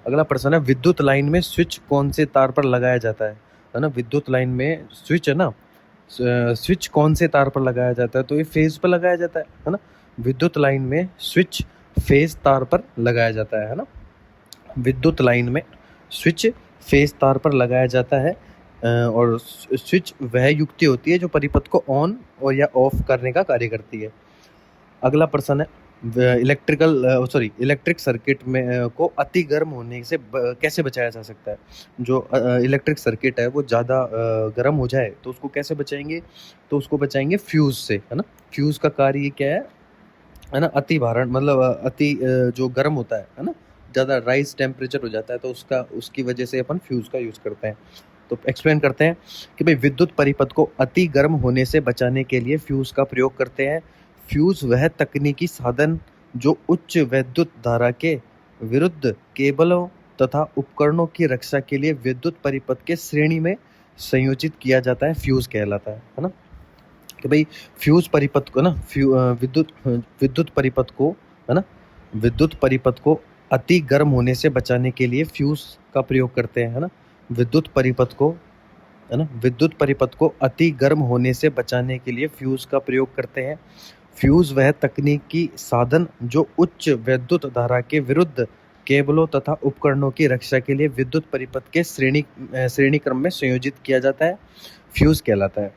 अगला प्रश्न है विद्युत लाइन में स्विच कौन से तार पर लगाया जाता है ना। विद्युत लाइन में स्विच है ना स्विच कौन से तार पर लगाया जाता है? तो ये फेज पर लगाया जाता है ना। विद्युत लाइन में स्विच फेज तार पर लगाया जाता है ना। विद्युत लाइन में स्विच फेज तार पर लगाया जाता है और स्विच वह युक्ति होती है जो परिपथ को ऑन और या ऑफ करने का कार्य करती है। अगला प्रश्न है इलेक्ट्रिक सर्किट में को अति गर्म होने से कैसे बचाया जा सकता है? जो इलेक्ट्रिक सर्किट है वो ज़्यादा गर्म हो जाए तो उसको कैसे बचाएंगे? तो उसको बचाएंगे फ्यूज़ से है ना। फ्यूज़ का कार्य क्या है ना अति भारण मतलब अति जो गर्म होता है ना ज़्यादा राइज टेम्परेचर हो जाता है तो उसकी वजह से अपन फ्यूज़ का यूज़ करते हैं। तो एक्सप्लेन करते हैं कि भाई विद्युत परिपथ को अति गर्म होने से बचाने के लिए फ्यूज़ का प्रयोग करते हैं। फ्यूज़ वह तकनीकी साधन जो उच्च विद्युत धारा के विरुद्ध केबलों तथा उपकरणों की रक्षा के लिए विद्युत परिपथ के श्रेणी में संयोजित किया जाता है फ्यूज़ कहलाता है ना। कि भाई फ्यूज़ परिपथ को ना विद्युत परिपथ को अति गर्म होने से बचाने के लिए फ्यूज़ का प्रयोग करते हैं है ना। विद्युत परिपथ को अति गर्म होने से बचाने के लिए फ्यूज़ का प्रयोग करते हैं। फ्यूज़ वह तकनीकी साधन जो उच्च विद्युत धारा के विरुद्ध केबलों तथा उपकरणों की रक्षा के लिए विद्युत परिपथ के श्रेणी क्रम में संयोजित किया जाता है फ्यूज़ कहलाता है।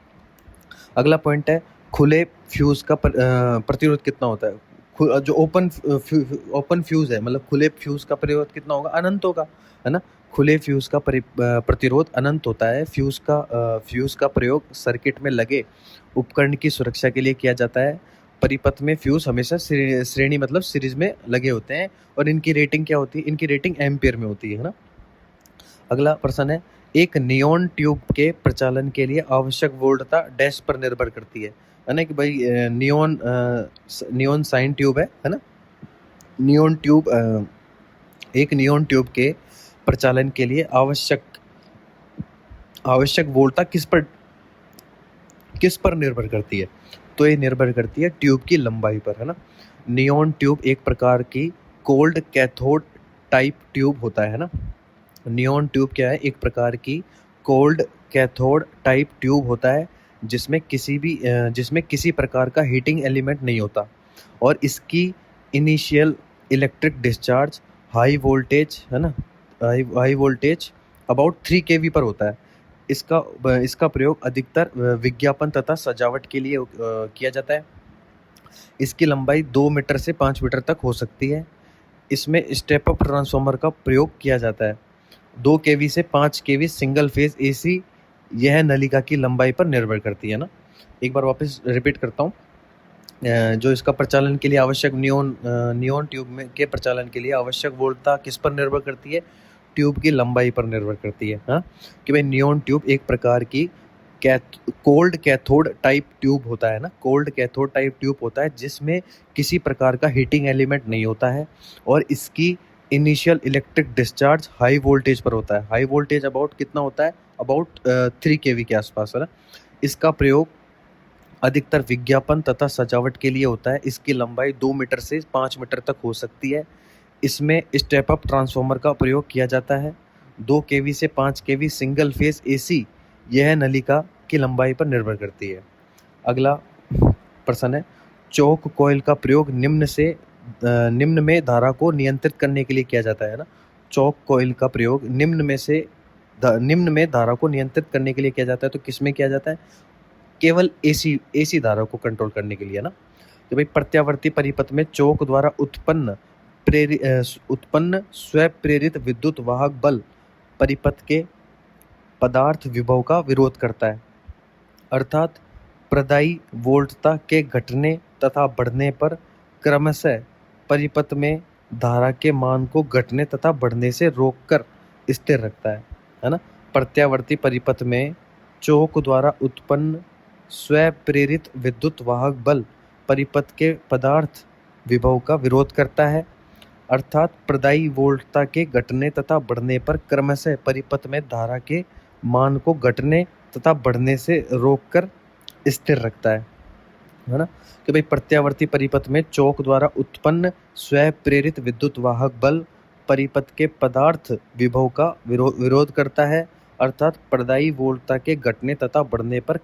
अगला पॉइंट है खुले फ्यूज़ का प्रतिरोध कितना होता है? जो ओपन फ्यूज़ है मतलब खुले फ्यूज़ का प्रतिरोध कितना होगा? अनंत होगा है ना। खुले फ्यूज़ का प्रतिरोध अनंत होता है। फ्यूज़ का प्रयोग सर्किट में लगे उपकरण की सुरक्षा के लिए किया जाता है। परिपथ में फ्यूज़ हमेशा श्रेणी मतलब सीरीज में लगे होते हैं और इनकी रेटिंग क्या होती है? इनकी रेटिंग एम्पियर में होती है ना। अगला प्रश्न है एक नियॉन ट्यूब के प्रचालन के लिए आवश्यक वोल्टता डैश पर निर्भर करती है ना। कि भाई नियॉन साइन ट्यूब है ना। एक नियॉन ट्यूब के प्रचालन के लिए आवश्यक वोल्टता किस पर निर्भर करती है? तो ये निर्भर करती है ट्यूब की लंबाई पर है ना। नियॉन ट्यूब एक प्रकार की कोल्ड कैथोड टाइप ट्यूब होता है ना। नियॉन ट्यूब क्या है? एक प्रकार की कोल्ड कैथोड टाइप ट्यूब होता है जिसमें किसी प्रकार का हीटिंग एलिमेंट नहीं होता और इसकी initial electric discharge high voltage है ना हाई वोल्टेज अबाउट 3 kV पर होता है। इसका प्रयोग अधिकतर विज्ञापन तथा सजावट के लिए किया जाता है। इसकी लंबाई 2 मीटर से 5 मीटर तक हो सकती है। इसमें स्टेप अप ट्रांसफार्मर का प्रयोग किया जाता है। 2 kV से 5 kV सिंगल फेज AC यह नलिका की लंबाई पर निर्भर करती है ना। एक बार वापस रिपीट करता हूँ। जो इसका प्रचालन के लिए आवश्यक नियॉन ट्यूब में के प्रचालन के लिए आवश्यक वोल्टता किस पर निर्भर करती है? ट्यूब की लंबाई पर निर्भर करती है हाँ। कि भाई नियॉन ट्यूब एक प्रकार की कोल्ड कैथोड टाइप ट्यूब होता है ना। कोल्ड कैथोड टाइप ट्यूब होता है जिसमें किसी प्रकार का हीटिंग एलिमेंट नहीं होता है और इसकी initial electric discharge high voltage पर होता है। हाई वोल्टेज अबाउट कितना होता है? अबाउट 3 kV के आसपास है ना। इसका प्रयोग अधिकतर विज्ञापन तथा सजावट के लिए होता है। इसकी लंबाई 2 मीटर से 5 मीटर तक हो सकती है। इसमें स्टेप अप ट्रांसफार्मर का प्रयोग किया जाता है। 2 kV से 5 kV सिंगल फेज AC यह नलिका की लंबाई पर निर्भर करती है। अगला प्रश्न है चौक कॉइल का प्रयोग निम्न में धारा को नियंत्रित करने के लिए किया जाता है ना। चौक कॉइल का प्रयोग निम्न में धारा को नियंत्रित करने के लिए किया जाता है। तो किसमें किया जाता है? केवल AC धारा को कंट्रोल करने के लिए ना। तो भाई प्रत्यावर्ती परिपथ में चौक द्वारा उत्पन्न स्वप्रेरित विद्युत वाहक बल परिपथ के पदार्थ विभव का विरोध करता है अर्थात प्रदायी वोल्टता के घटने तथा बढ़ने पर क्रमशः परिपथ में धारा के मान को घटने तथा बढ़ने से रोककर स्थिर रखता है ना। प्रत्यावर्ती परिपथ में चौक द्वारा उत्पन्न स्वप्रेरित विद्युत वाहक बल परिपथ के पदार्थ विभव का विरोध करता है। अर्थात प्रदायी वोल्टता के घटने तथा बढ़ने पर क्रमशः परिपथ में धारा के मान को घटने तथा बढ़ने से रोककर स्थिर रखता है ना। कि भाई प्रत्यावर्ती परिपथ में चौक द्वारा उत्पन्न स्वप्रेरित विद्युत वाहक बल परिपथ के पदार्थ विभव का विरोध करता है। अर्थात प्रदायी वोल्टता के घटने तथा बढ़ने पर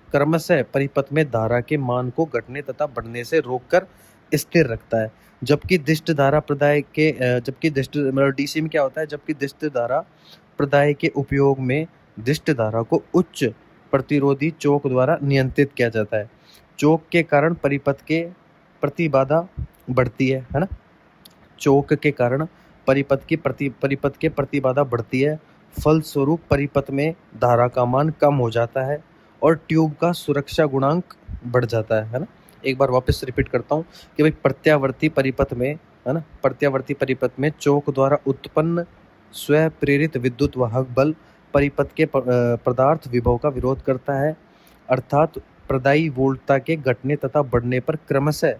क्रमशः परिपथ में धारा के मान को घटने तथा बढ़ने से रोककर स्थिर रखता है। जबकि दिष्ट धारा प्रदाय के जबकि दिष्ट मतलब डीसी में क्या होता है, जबकि दिष्ट धारा प्रदाय के उपयोग में दिष्ट धारा को उच्च प्रतिरोधी चौक द्वारा नियंत्रित किया जाता है। चौक के कारण परिपथ के प्रतिबाधा बढ़ती है ना। चौक के कारण परिपथ के प्रतिबाधा बढ़ती है। फलस्वरूप परिपथ में धारा का मान कम हो जाता है और ट्यूब का सुरक्षा गुणांक बढ़ जाता है ना। एक बार वापस रिपीट करता हूँ कि भाई प्रत्यावर्ती परिपथ में है ना, प्रत्यावर्ती परिपथ में चौक द्वारा उत्पन्न स्वप्रेरित विद्युत वाहक बल परिपथ के पदार्थ विभव का विरोध करता है। अर्थात प्रदायी वोल्टता के घटने तथा बढ़ने पर क्रमशः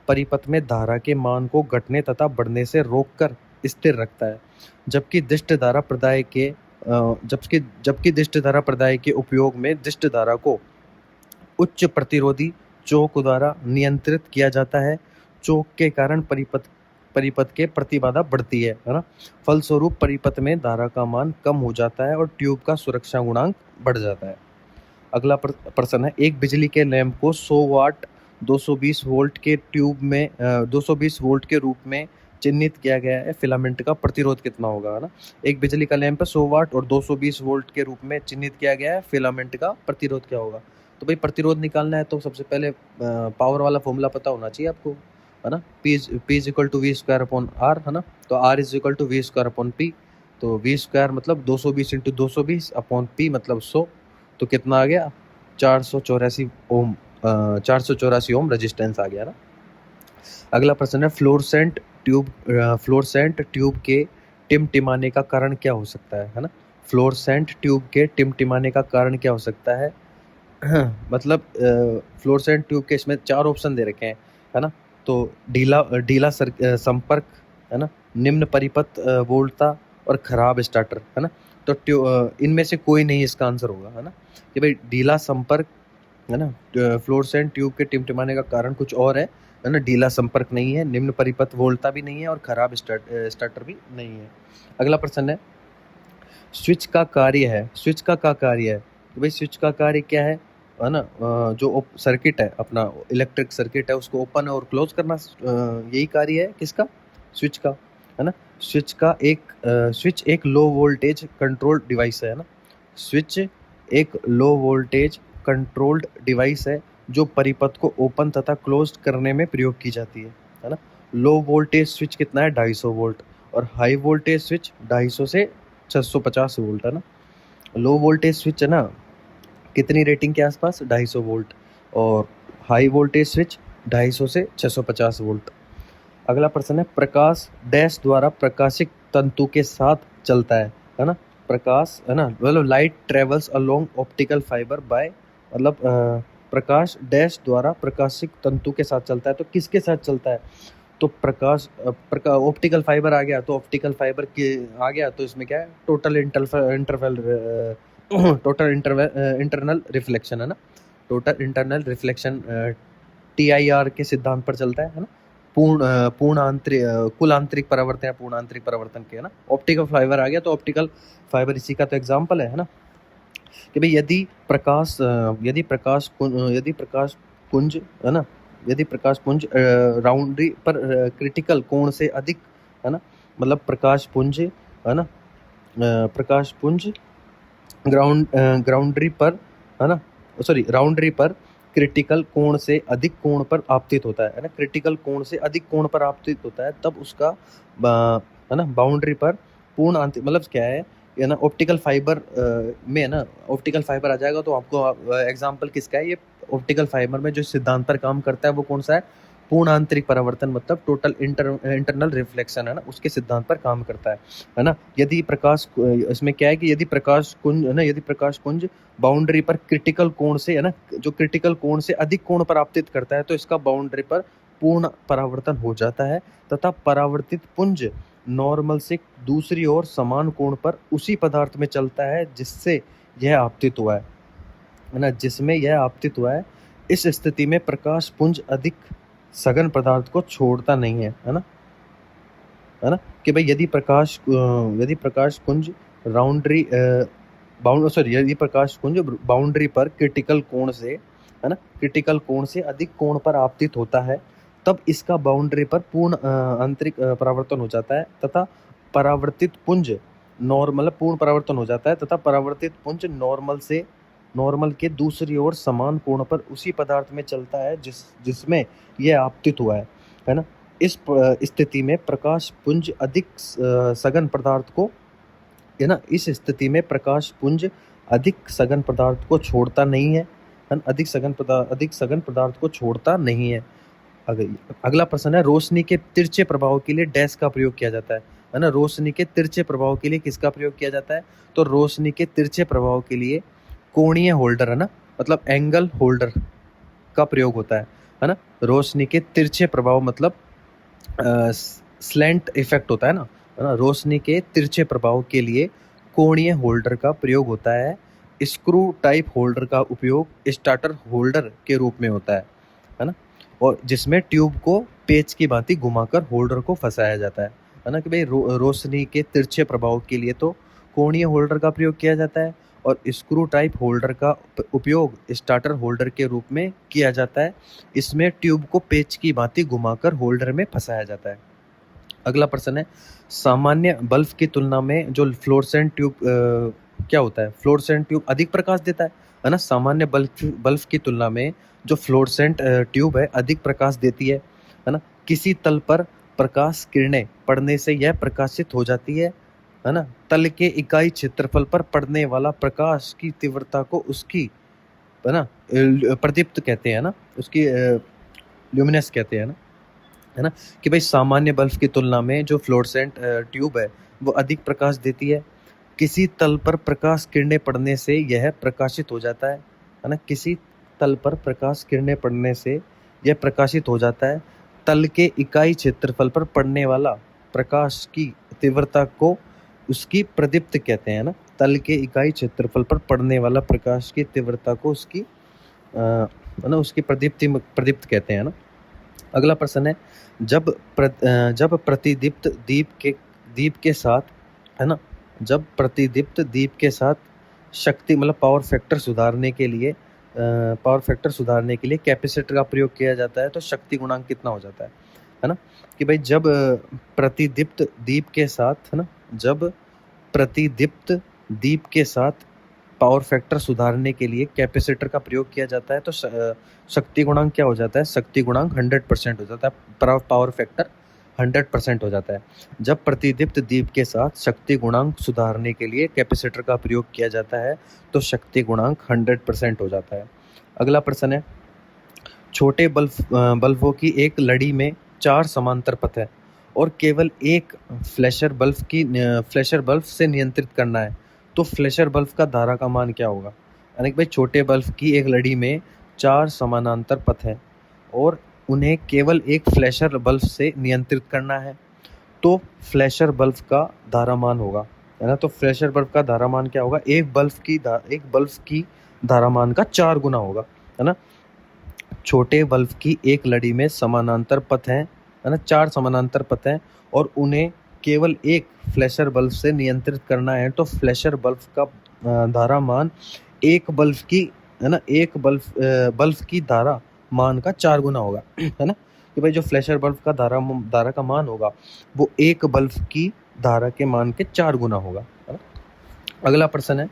परिपथ में धारा के मान को घटने तथा बढ़ने से रोककर स्थिर रखता है। जबकि दिष्ट धारा प्रदाय के उपयोग में दिष्ट धारा को उच्च प्रतिरोधी चौक द्वारा नियंत्रित किया जाता है। चौक के कारण परिपथ के प्रतिबाधा बढ़ती है ना। फलस्वरूप परिपथ में धारा का मान कम हो जाता है और ट्यूब का सुरक्षा गुणांक बढ़ जाता है। अगला प्रश्न है, एक बिजली के लैंप को 100 वाट 220 वोल्ट के ट्यूब में 220 वोल्ट के रूप में चिन्हित किया गया है, फिलामेंट का प्रतिरोध कितना होगा है ना। एक बिजली का लैंप 100 वाट और 220 वोल्ट के रूप में चिन्हित किया गया है, फिलामेंट का प्रतिरोध क्या होगा। तो भाई प्रतिरोध निकालना है तो सबसे पहले पावर वाला फॉर्मूला पता होना चाहिए आपको है ना। P equal to V square upon R है ना। तो R is equal to V square upon P. तो वी स्क्वायर मतलब 220 इंटू 220 अपॉन पी मतलब 100। तो कितना आ गया 484 ओम 484 ओम रेजिस्टेंस आ गया ना। अगला प्रश्न है, फ्लोरेसेंट ट्यूब के टिमटिमाने का कारण क्या हो सकता है ना। फ्लोरेसेंट ट्यूब के टिमटिमाने का कारण क्या हो सकता है मतलब फ्लोरेसेंट ट्यूब के इसमें 4 ऑप्शन दे रखे हैं है ना। तो ढीला संपर्क है ना, निम्न परिपथ वोल्टता और खराब स्टार्टर है ना। तो इनमें से कोई नहीं इसका आंसर होगा है ना। कि भाई ढीला संपर्क है ना, फ्लोरेसेंट ट्यूब के टिमटिमाने का कारण कुछ और है ना। ढीला संपर्क नहीं है, निम्न परिपथ वोल्टता भी नहीं है और खराब स्टार्टर भी नहीं है। अगला प्रश्न है, स्विच का कार्य है। तो भाई स्विच का कार्य क्या है ना। जो सर्किट है अपना इलेक्ट्रिक सर्किट है उसको ओपन और क्लोज करना, यही कार्य है किसका, स्विच का है ना। स्विच एक लो वोल्टेज कंट्रोल डिवाइस है ना। स्विच एक लो वोल्टेज कंट्रोल्ड डिवाइस है जो परिपथ को ओपन तथा क्लोज करने में प्रयोग की जाती है ना। लो वोल्टेज स्विच कितना है 250 वोल्ट और हाई वोल्टेज स्विच 250 से 650 वोल्ट है ना। लो वोल्टेज स्विच है ना कितनी रेटिंग के आसपास 250 वोल्ट और हाई वोल्टेज स्विच 250 से 650 वोल्ट। अगला प्रश्न है, प्रकाश डैश द्वारा प्रकाशिक तंतु के साथ चलता है ना। प्रकाश है ना मतलब light travels along optical fibre by मतलब प्रकाश डैश द्वारा प्रकाशिक तंतु के साथ चलता है। तो किसके साथ चलता है, तो प्रकाश ऑप्टिकल फाइबर आ गया। तो ऑप्टिकल फाइबर के आ गया तो इसमें क्या है टोटल इंटरनल रिफ्लेक्शन है ना। टोटल इंटरनल रिफ्लेक्शन TIR के सिद्धांत पर चलता है ना। पूर्ण आंतरिक कुल आंतरिक परावर्तन या पूर्ण आंतरिक परावर्तन के है ना। ऑप्टिकल फाइबर आ गया तो ऑप्टिकल फाइबर इसी का तो एग्जांपल है ना। कि भाई यदि प्रकाश पुंज है ना, यदि प्रकाश पुंज राउंडरी पर क्रिटिकल कोण से अधिक है ना, मतलब प्रकाश पुंज है ना, प्रकाश पुंज राउंडरी पर है ना, सॉरी राउंडरी पर क्रिटिकल कोण से अधिक कोण पर आपतित होता है ना। क्रिटिकल कोण से अधिक कोण पर आपतित होता है तब उसका है ना बाउंड्री पर पूर्ण आंतरिक मतलब क्या है ये ना ऑप्टिकल फाइबर में है ना, ऑप्टिकल फाइबर आ जाएगा तो आपको एग्जांपल किसका है ये, ऑप्टिकल फाइबर में जो सिद्धांत पर काम करता है वो कौन सा है, पूर्ण आंतरिक परावर्तन, मतलब टोटल इंटरनल रिफ्लेक्शन है ना, उसके सिद्धांत पर काम करता है ना। यदि प्रकाश, इसमें क्या है कि यदि प्रकाश कुंज है ना, यदि प्रकाश कुंज बाउंड्री पर क्रिटिकल कोण से है ना, जो क्रिटिकल कोण से अधिक कोण पर आपतित करता है तो इसका बाउंड्री पर पूर्ण परावर्तन हो जाता है, तथा परावर्तित पुंज नॉर्मल से दूसरी ओर समान कोण पर उसी पदार्थ में चलता है जिससे यह आपतित हुआ है ना, जिसमें यह आपतित हुआ है। इस स्थिति में प्रकाश पुंज अधिक सघन पदार्थ को छोड़ता नहीं है ना, है ना, कि भाई यदि प्रकाश कुंज यदि प्रकाश कुंज बाउंड्री पर क्रिटिकल कोण से है ना, क्रिटिकल कोण से अधिक कोण पर आपतित होता है, तब इसका बाउंड्री पर पूर्ण आंतरिक परावर्तन हो जाता है, तथा परावर्तित पुंज पूर्ण परावर्तन हो जाता है, तथा परावर्तित पुंज नॉर्मल के दूसरी ओर समान कोण पर उसी पदार्थ में चलता है जिसमें यह आपतित हुआ है ना। इस स्थिति में प्रकाश पुंज अधिक सघन पदार्थ को है ना, इस स्थिति में प्रकाश पुंज अधिक सघन पदार्थ को छोड़ता नहीं है, अधिक सघन पदार्थ को छोड़ता नहीं है। अगला प्रश्न है, रोशनी के तिरछे प्रभाव के लिए डैश का प्रयोग किया जाता है ना, रोशनी के तिरछे प्रभाव के लिए किसका प्रयोग किया जाता है, तो रोशनी के तिरछे प्रभाव के लिए कोणीय होल्डर है ना, मतलब एंगल होल्डर का प्रयोग होता है ना। रोशनी के तिरछे प्रभाव मतलब स्लैंट इफेक्ट होता है ना, रोशनी के तिरछे प्रभाव के लिए कोणीय होल्डर का प्रयोग होता है। स्क्रू टाइप होल्डर का उपयोग स्टार्टर होल्डर के रूप में होता है ना, और जिसमें ट्यूब को पेच की भांति घुमाकर होल्डर को फंसाया जाता है ना, कि भाई रोशनी के तिरछे प्रभाव के लिए तो कोणीय होल्डर का प्रयोग किया जाता है, और स्क्रू टाइप होल्डर का उपयोग स्टार्टर होल्डर के रूप में किया जाता है। इसमें ट्यूब को पेच की भांति घुमाकर होल्डर में फंसाया जाता है। अगला प्रश्न है, सामान्य बल्ब की तुलना में जो फ्लोरेसेंट ट्यूब क्या होता है, फ्लोरेसेंट ट्यूब अधिक प्रकाश देता है ना, सामान्य बल्ब की तुलना में जो फ्लोरेसेंट ट्यूब है अधिक प्रकाश देती है ना। किसी तल पर प्रकाश किरणें पड़ने से यह प्रकाशित हो जाती है ना। तल के इकाई क्षेत्रफल पर पड़ने वाला प्रकाश की तीव्रता को उसकी है ना प्रदीप्त कहते हैं ना, उसकी ल्यूमिनेस कहते हैं ना, है ना, कि भाई सामान्य बल्ब की तुलना में जो फ्लोरेसेंट ट्यूब है वो अधिक प्रकाश देती है। किसी तल पर प्रकाश किरणें पड़ने से यह प्रकाशित हो जाता है ना, किसी तल पर प्रकाश किरणें पड़ने से यह प्रकाशित हो जाता है। तल के इकाई क्षेत्रफल पर पड़ने वाला प्रकाश की तीव्रता को उसकी प्रदीप्त कहते हैं ना, तल के इकाई क्षेत्रफल पर पड़ने वाला प्रकाश की तीव्रता को उसकी है ना, उसकी प्रदीप्त कहते हैं ना। अगला प्रश्न है, जब प्रतिदीप्त दीप के साथ है ना, जब प्रतिदीप्त दीप के साथ शक्ति मतलब पावर फैक्टर सुधारने के लिए कैपेसिटर का प्रयोग किया जाता है तो शक्ति गुणांक कितना हो जाता है ना, कि भाई जब प्रतिदीप्त दीप के साथ है ना, जब प्रतिदीप्त दीप के साथ पावर फैक्टर सुधारने के लिए कैपेसिटर का प्रयोग किया जाता है तो शक्ति गुणांक क्या हो जाता है, शक्ति गुणांक 100% हो जाता है, पावर फैक्टर 100% हो जाता है। जब प्रतिदीप्त दीप के साथ शक्ति गुणांक सुधारने के लिए कैपेसिटर का प्रयोग किया जाता है तो शक्ति गुणांक 100% हो जाता है। अगला प्रश्न है, छोटे बल्बों की एक लड़ी में 4 समांतर पथ है और केवल एक फ्लैशर बल्ब से नियंत्रित करना है तो फ्लैशर बल्ब का धारा का मान क्या होगा। यानी कि भाई छोटे बल्ब की एक लड़ी में 4 समानांतर पथ हैं और उन्हें केवल एक फ्लैशर बल्ब से नियंत्रित करना है तो फ्लैशर बल्ब का धारा मान होगा, है ना, तो फ्लैशर बल्ब का धारा मान क्या होगा, एक बल्ब की धारा मान का 4 गुना होगा, है ना। छोटे बल्ब की एक लड़ी में समानांतर पथ हैं, है ना, 4 समानांतर पथ हैं और उन्हें केवल एक फ्लैशर बल्ब से नियंत्रित करना है तो फ्लैशर बल्ब का धारा मान एक बल्ब की है ना, एक बल्ब की धारा मान का 4 गुना होगा, है ना, कि भाई जो फ्लैशर बल्ब का धारा का मान होगा वो एक बल्ब की धारा के मान के 4 गुना होगा, है ना। अगला प्रश्न है,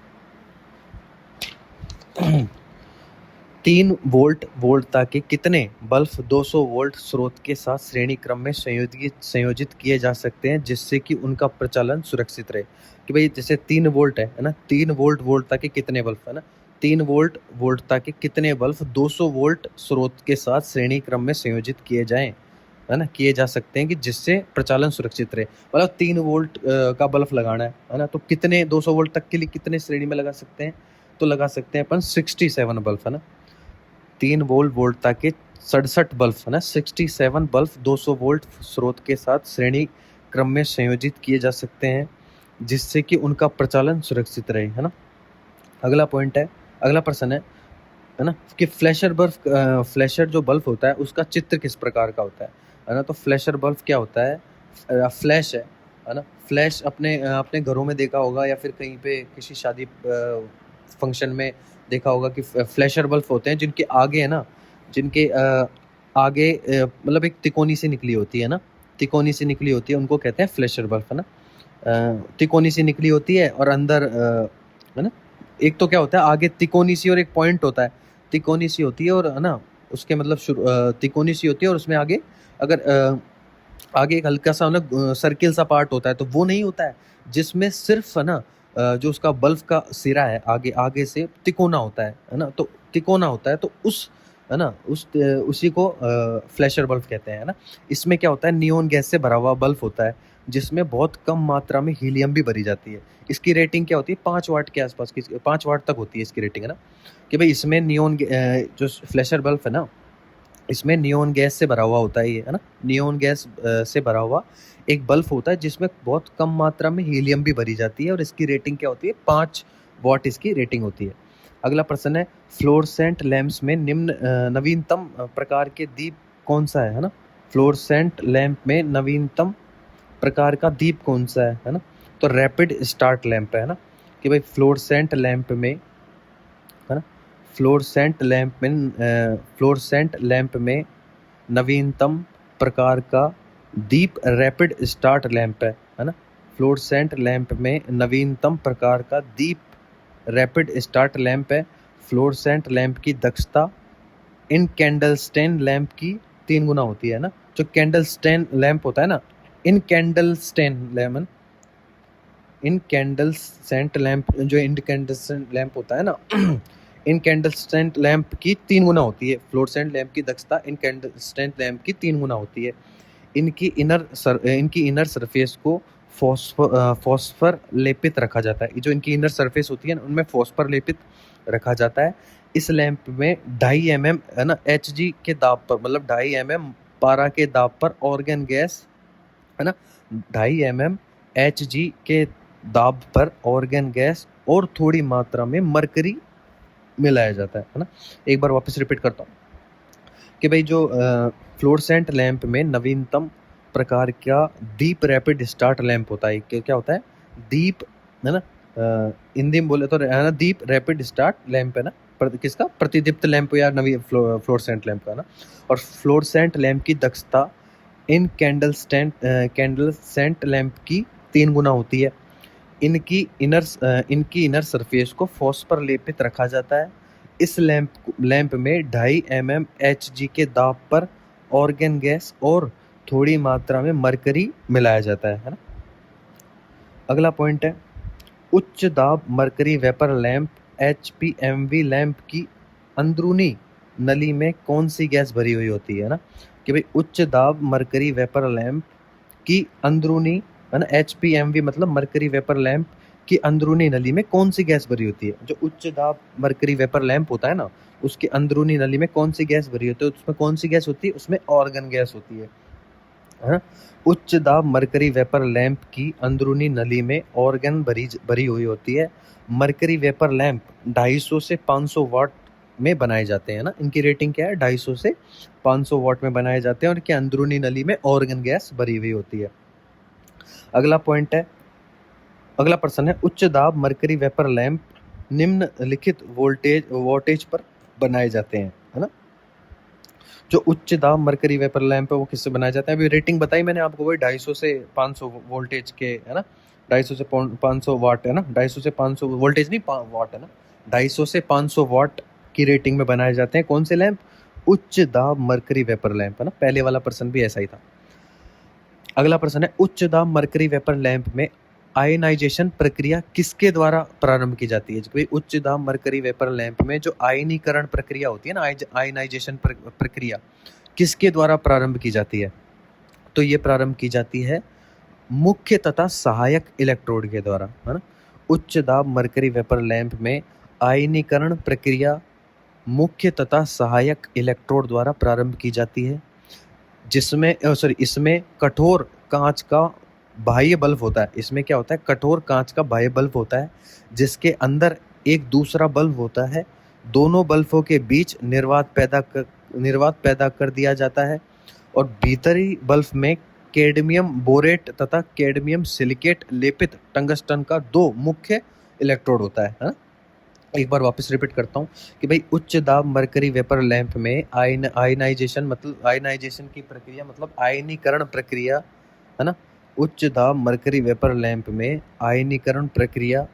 3 वोल्ट वोल्टता के कितने बल्ब 200 वोल्ट स्रोत के साथ श्रेणी क्रम में संयोजित किए जा सकते हैं जिससे कि उनका प्रचालन सुरक्षित रहे? कि भाई जैसे 3 वोल्ट है ना, 3 वोल्ट वोल्टता के कितने बल्ब है ना, 3 वोल्ट वोल्टता के कितने बल्ब 200 वोल्ट स्रोत के साथ श्रेणी क्रम में संयोजित किए जाएं, है ना, किए जा सकते हैं कि जिससे प्रचालन सुरक्षित रहे। मतलब 3 वोल्ट का बल्ब लगाना है ना, तो कितने 200 वोल्ट तक के लिए कितने श्रेणी में लगा सकते हैं? तो लगा सकते हैं अपन 67 बल्ब, है ना। 3 वोल्ट वोल्टता के 67 बल्ब, है ना, 67 बल्ब 200 वोल्ट स्रोत के साथ श्रेणी क्रम में संयोजित किए जा सकते हैं जिससे कि उनका प्रचालन सुरक्षित रहे, है ना। अगला पॉइंट है, अगला प्रश्न है ना, कि फ्लैशर जो बल्ब होता है उसका चित्र किस प्रकार का होता है ना। तो फ्लैशर बल्ब क्या होता है? फ्लैश है ना। फ्लैश अपने घरों में देखा होगा या फिर कहीं पे किसी शादी फंक्शन में देखा होगा कि फ्लैशर बल्ब होते हैं जिनके आगे है ना, जिनके आगे मतलब एक तिकोनी सी निकली होती है ना, तिकोनी सी निकली होती है, उनको कहते हैं फ्लैशर बल्ब, है ना। तिकोनी सी निकली होती है और अंदर है ना, एक तो क्या होता है आगे तिकोनी सी और एक पॉइंट होता है, तिकोनी सी होती है और है ना उसके मतलब तिकोनी सी होती है और उसमें आगे अगर आगे एक हल्का सा मतलब सर्किल सा पार्ट होता है, तो वो नहीं होता है जिसमें सिर्फ है ना जो उसका बल्ब का सिरा है आगे आगे से तिकोना होता है ना, तो तिकोना होता है, तो उस है ना उसी को फ्लैशर बल्ब कहते हैं, है ना। इसमें क्या होता है, नियोन गैस से भरा हुआ बल्ब होता है जिसमें बहुत कम मात्रा में हीलियम भी भरी जाती है। इसकी रेटिंग क्या होती है? 5 वाट के आसपास की, 5 वाट तक होती है इसकी रेटिंग, है ना। कि भाई इसमें जो फ्लैशर बल्ब है ना, इसमें नियोन गैस से भरा हुआ होता है, ये है ना, नियोन गैस से भरा हुआ एक बल्ब होता है जिसमें बहुत कम मात्रा में हीलियम भी भरी जाती है और इसकी रेटिंग क्या होती है? 5 वाट इसकी रेटिंग होती है। अगला प्रश्न है, फ्लोरसेंट लैंप्स में नवीनतम प्रकार के दीप कौन सा है ना। फ्लोरसेंट लैंप में नवीनतम प्रकार का दीप कौन सा है ना। तो रैपिड स्टार्ट लैंप है ना। कि भाई फ्लोरसेंट लैंप में, है ना, फ्लोरसेंट लैंप में नवीनतम प्रकार का दीप रैपिड स्टार्ट लैंप है ना। फ्लोरसेंट लैंप में नवीनतम प्रकार का दीप रैपिड स्टार्ट लैंप है। फ्लोरसेंट लैंप की दक्षता इन कैंडलस्टेन लैंप की 3 गुना होती है ना। जो कैंडलस्टेन लैंप होता है ना, इन कैंडलस्टेन लैंप, इनकैंडलसेंट लैंप जो इनकैंडलसेंट लैंप होता है ना इनकैंडलसेंट लैंप की 3 गुना होती है। फ्लोरसेंट लैंप की दक्षता इनकैंडलसेंट लैंप की 3 गुना होती है। इनकी इनर सरफेस को फॉस्फर लेपित रखा जाता है। जो इनकी इनर सरफेस होती है ना, उनमें फॉस्फर लेपित रखा जाता है। इस लैंप में 2.5 mm है ना Hg के दाब पर, मतलब 2.5 mm पारा के दाब पर ऑर्गन गैस, है ना, 2.5 mm Hg के दाब पर ऑर्गन गैस और थोड़ी मात्रा में मरकरी मिलाया जाता है ना। एक बार वापस रिपीट करता हूँ कि भाई जो फ्लोरसेंट लैंप में नवीनतम प्रकार का दीप रैपिड स्टार्ट लैंप होता है। क्या होता है? दीप, है ना, हिंदी में बोले तो है ना दीप रैपिड स्टार्ट लैंप, है ना, किसका? प्रतिदीप्त लैंप या नवी फ्लोरसेंट लैंप का ना। और फ्लोरसेंट लैंप की दक्षता इन कैंडलसेंट लैंप की 3 गुना होती है। इनकी इनर सरफेस को फॉस्फर लेपित रखा जाता है। इस लैंप में 2.5 mm Hg के दाब पर ऑर्गन गैस और थोड़ी मात्रा में मरकरी मिलाया जाता है ना। अगला पॉइंट है, उच्च दाब mercury vapour lamp HPMV lamp की अंदरूनी नली में कौन सी गैस भरी हुई होती है ना। कि भाई उच्च दाब मरकरी वेपर लैंप की अंदरूनी, है ना, HPMV मतलब मरकरी वेपर लैंप की अंदरूनी नली में कौन सी गैस भरी होती है? जो उच्च दाब मरकरी वेपर लैंप होता है ना, उसकी अंदरूनी नली में कौन सी गैस भरी होती है? उसमें कौन सी गैस होती है? उसमें ऑर्गन गैस होती है। उच्च दाब मरकरी वेपर लैंप की अंदरूनी नली में ऑर्गन भरी हुई होती है। मरकरी वेपर लैंप 250 से 500 वाट में बनाए जाते हैं ना। इनकी रेटिंग क्या है? 250 से 500 वाट में बनाए जाते हैं और इनके अंदरूनी नली में ऑर्गन गैस भरी हुई होती है। अगला पॉइंट है, अगला प्रश्न है, उच्च दाब मरकरी वेपर लैंप निम्नलिखित वोल्टेज पर बनाए जाते हैं, है ना। जो उच्च दाब मरकरी वेपर लैंप है वो किससे बनाए जाते हैं? अभी रेटिंग बताई मैंने आपको, वही 250 से 500 वोल्टेज के, है ना, 250 से 500 वाट, है ना, 250 से 500 वोल्टेज नहीं वाट, है ना, 250 से 500 वाट की रेटिंग में बनाए जाते हैं। कौन से लैंप? उच्च दाब मरकरी वेपर लैंप, है ना। पहले वाला प्रश्न भी ऐसा ही था। अगला प्रश्न है, उच्च दाब मरकरी वेपर लैंप में आयनाइजेशन प्रक्रिया किसके द्वारा प्रारंभ की जाती है? भाई उच्च दाब मरकरी वेपर लैंप में जो आयनीकरण प्रक्रिया होती है ना, आयनाइजेशन प्रक्रिया किसके द्वारा प्रारंभ की जाती है? तो ये प्रारंभ की जाती है मुख्य तथा सहायक इलेक्ट्रोड के द्वारा, है ना। उच्च दाब मरकरी वेपर लैंप में आयनीकरण प्रक्रिया मुख्य तथा सहायक इलेक्ट्रोड द्वारा प्रारंभ की जाती है, जिसमें इसमें कठोर कांच का बाह्य बल्ब होता है। इसमें क्या होता है? कठोर कांच का बाह्य बल्ब होता है, जिसके अंदर एक दूसरा बल्ब होता है। दोनों बल्बों के बीच निर्वात पैदा कर दिया जाता है, और भीतरी बल्ब में कैडमियम बोरेट तथा कैडमियम सिलिकेट लेपित टंगस्टन का 2 मुख्य इलेक्ट्रोड होता है ना। एक बार वापस रिपीट करता हूँ कि भाई उच्च दाब मरकरी वेपर लैंप में आयनाइजेशन की प्रक्रिया मतलब आयनीकरण प्रक्रिया, है ना। उच्च दाब मरकरी वेपर लैंप में आयनीकरण प्रक्रिया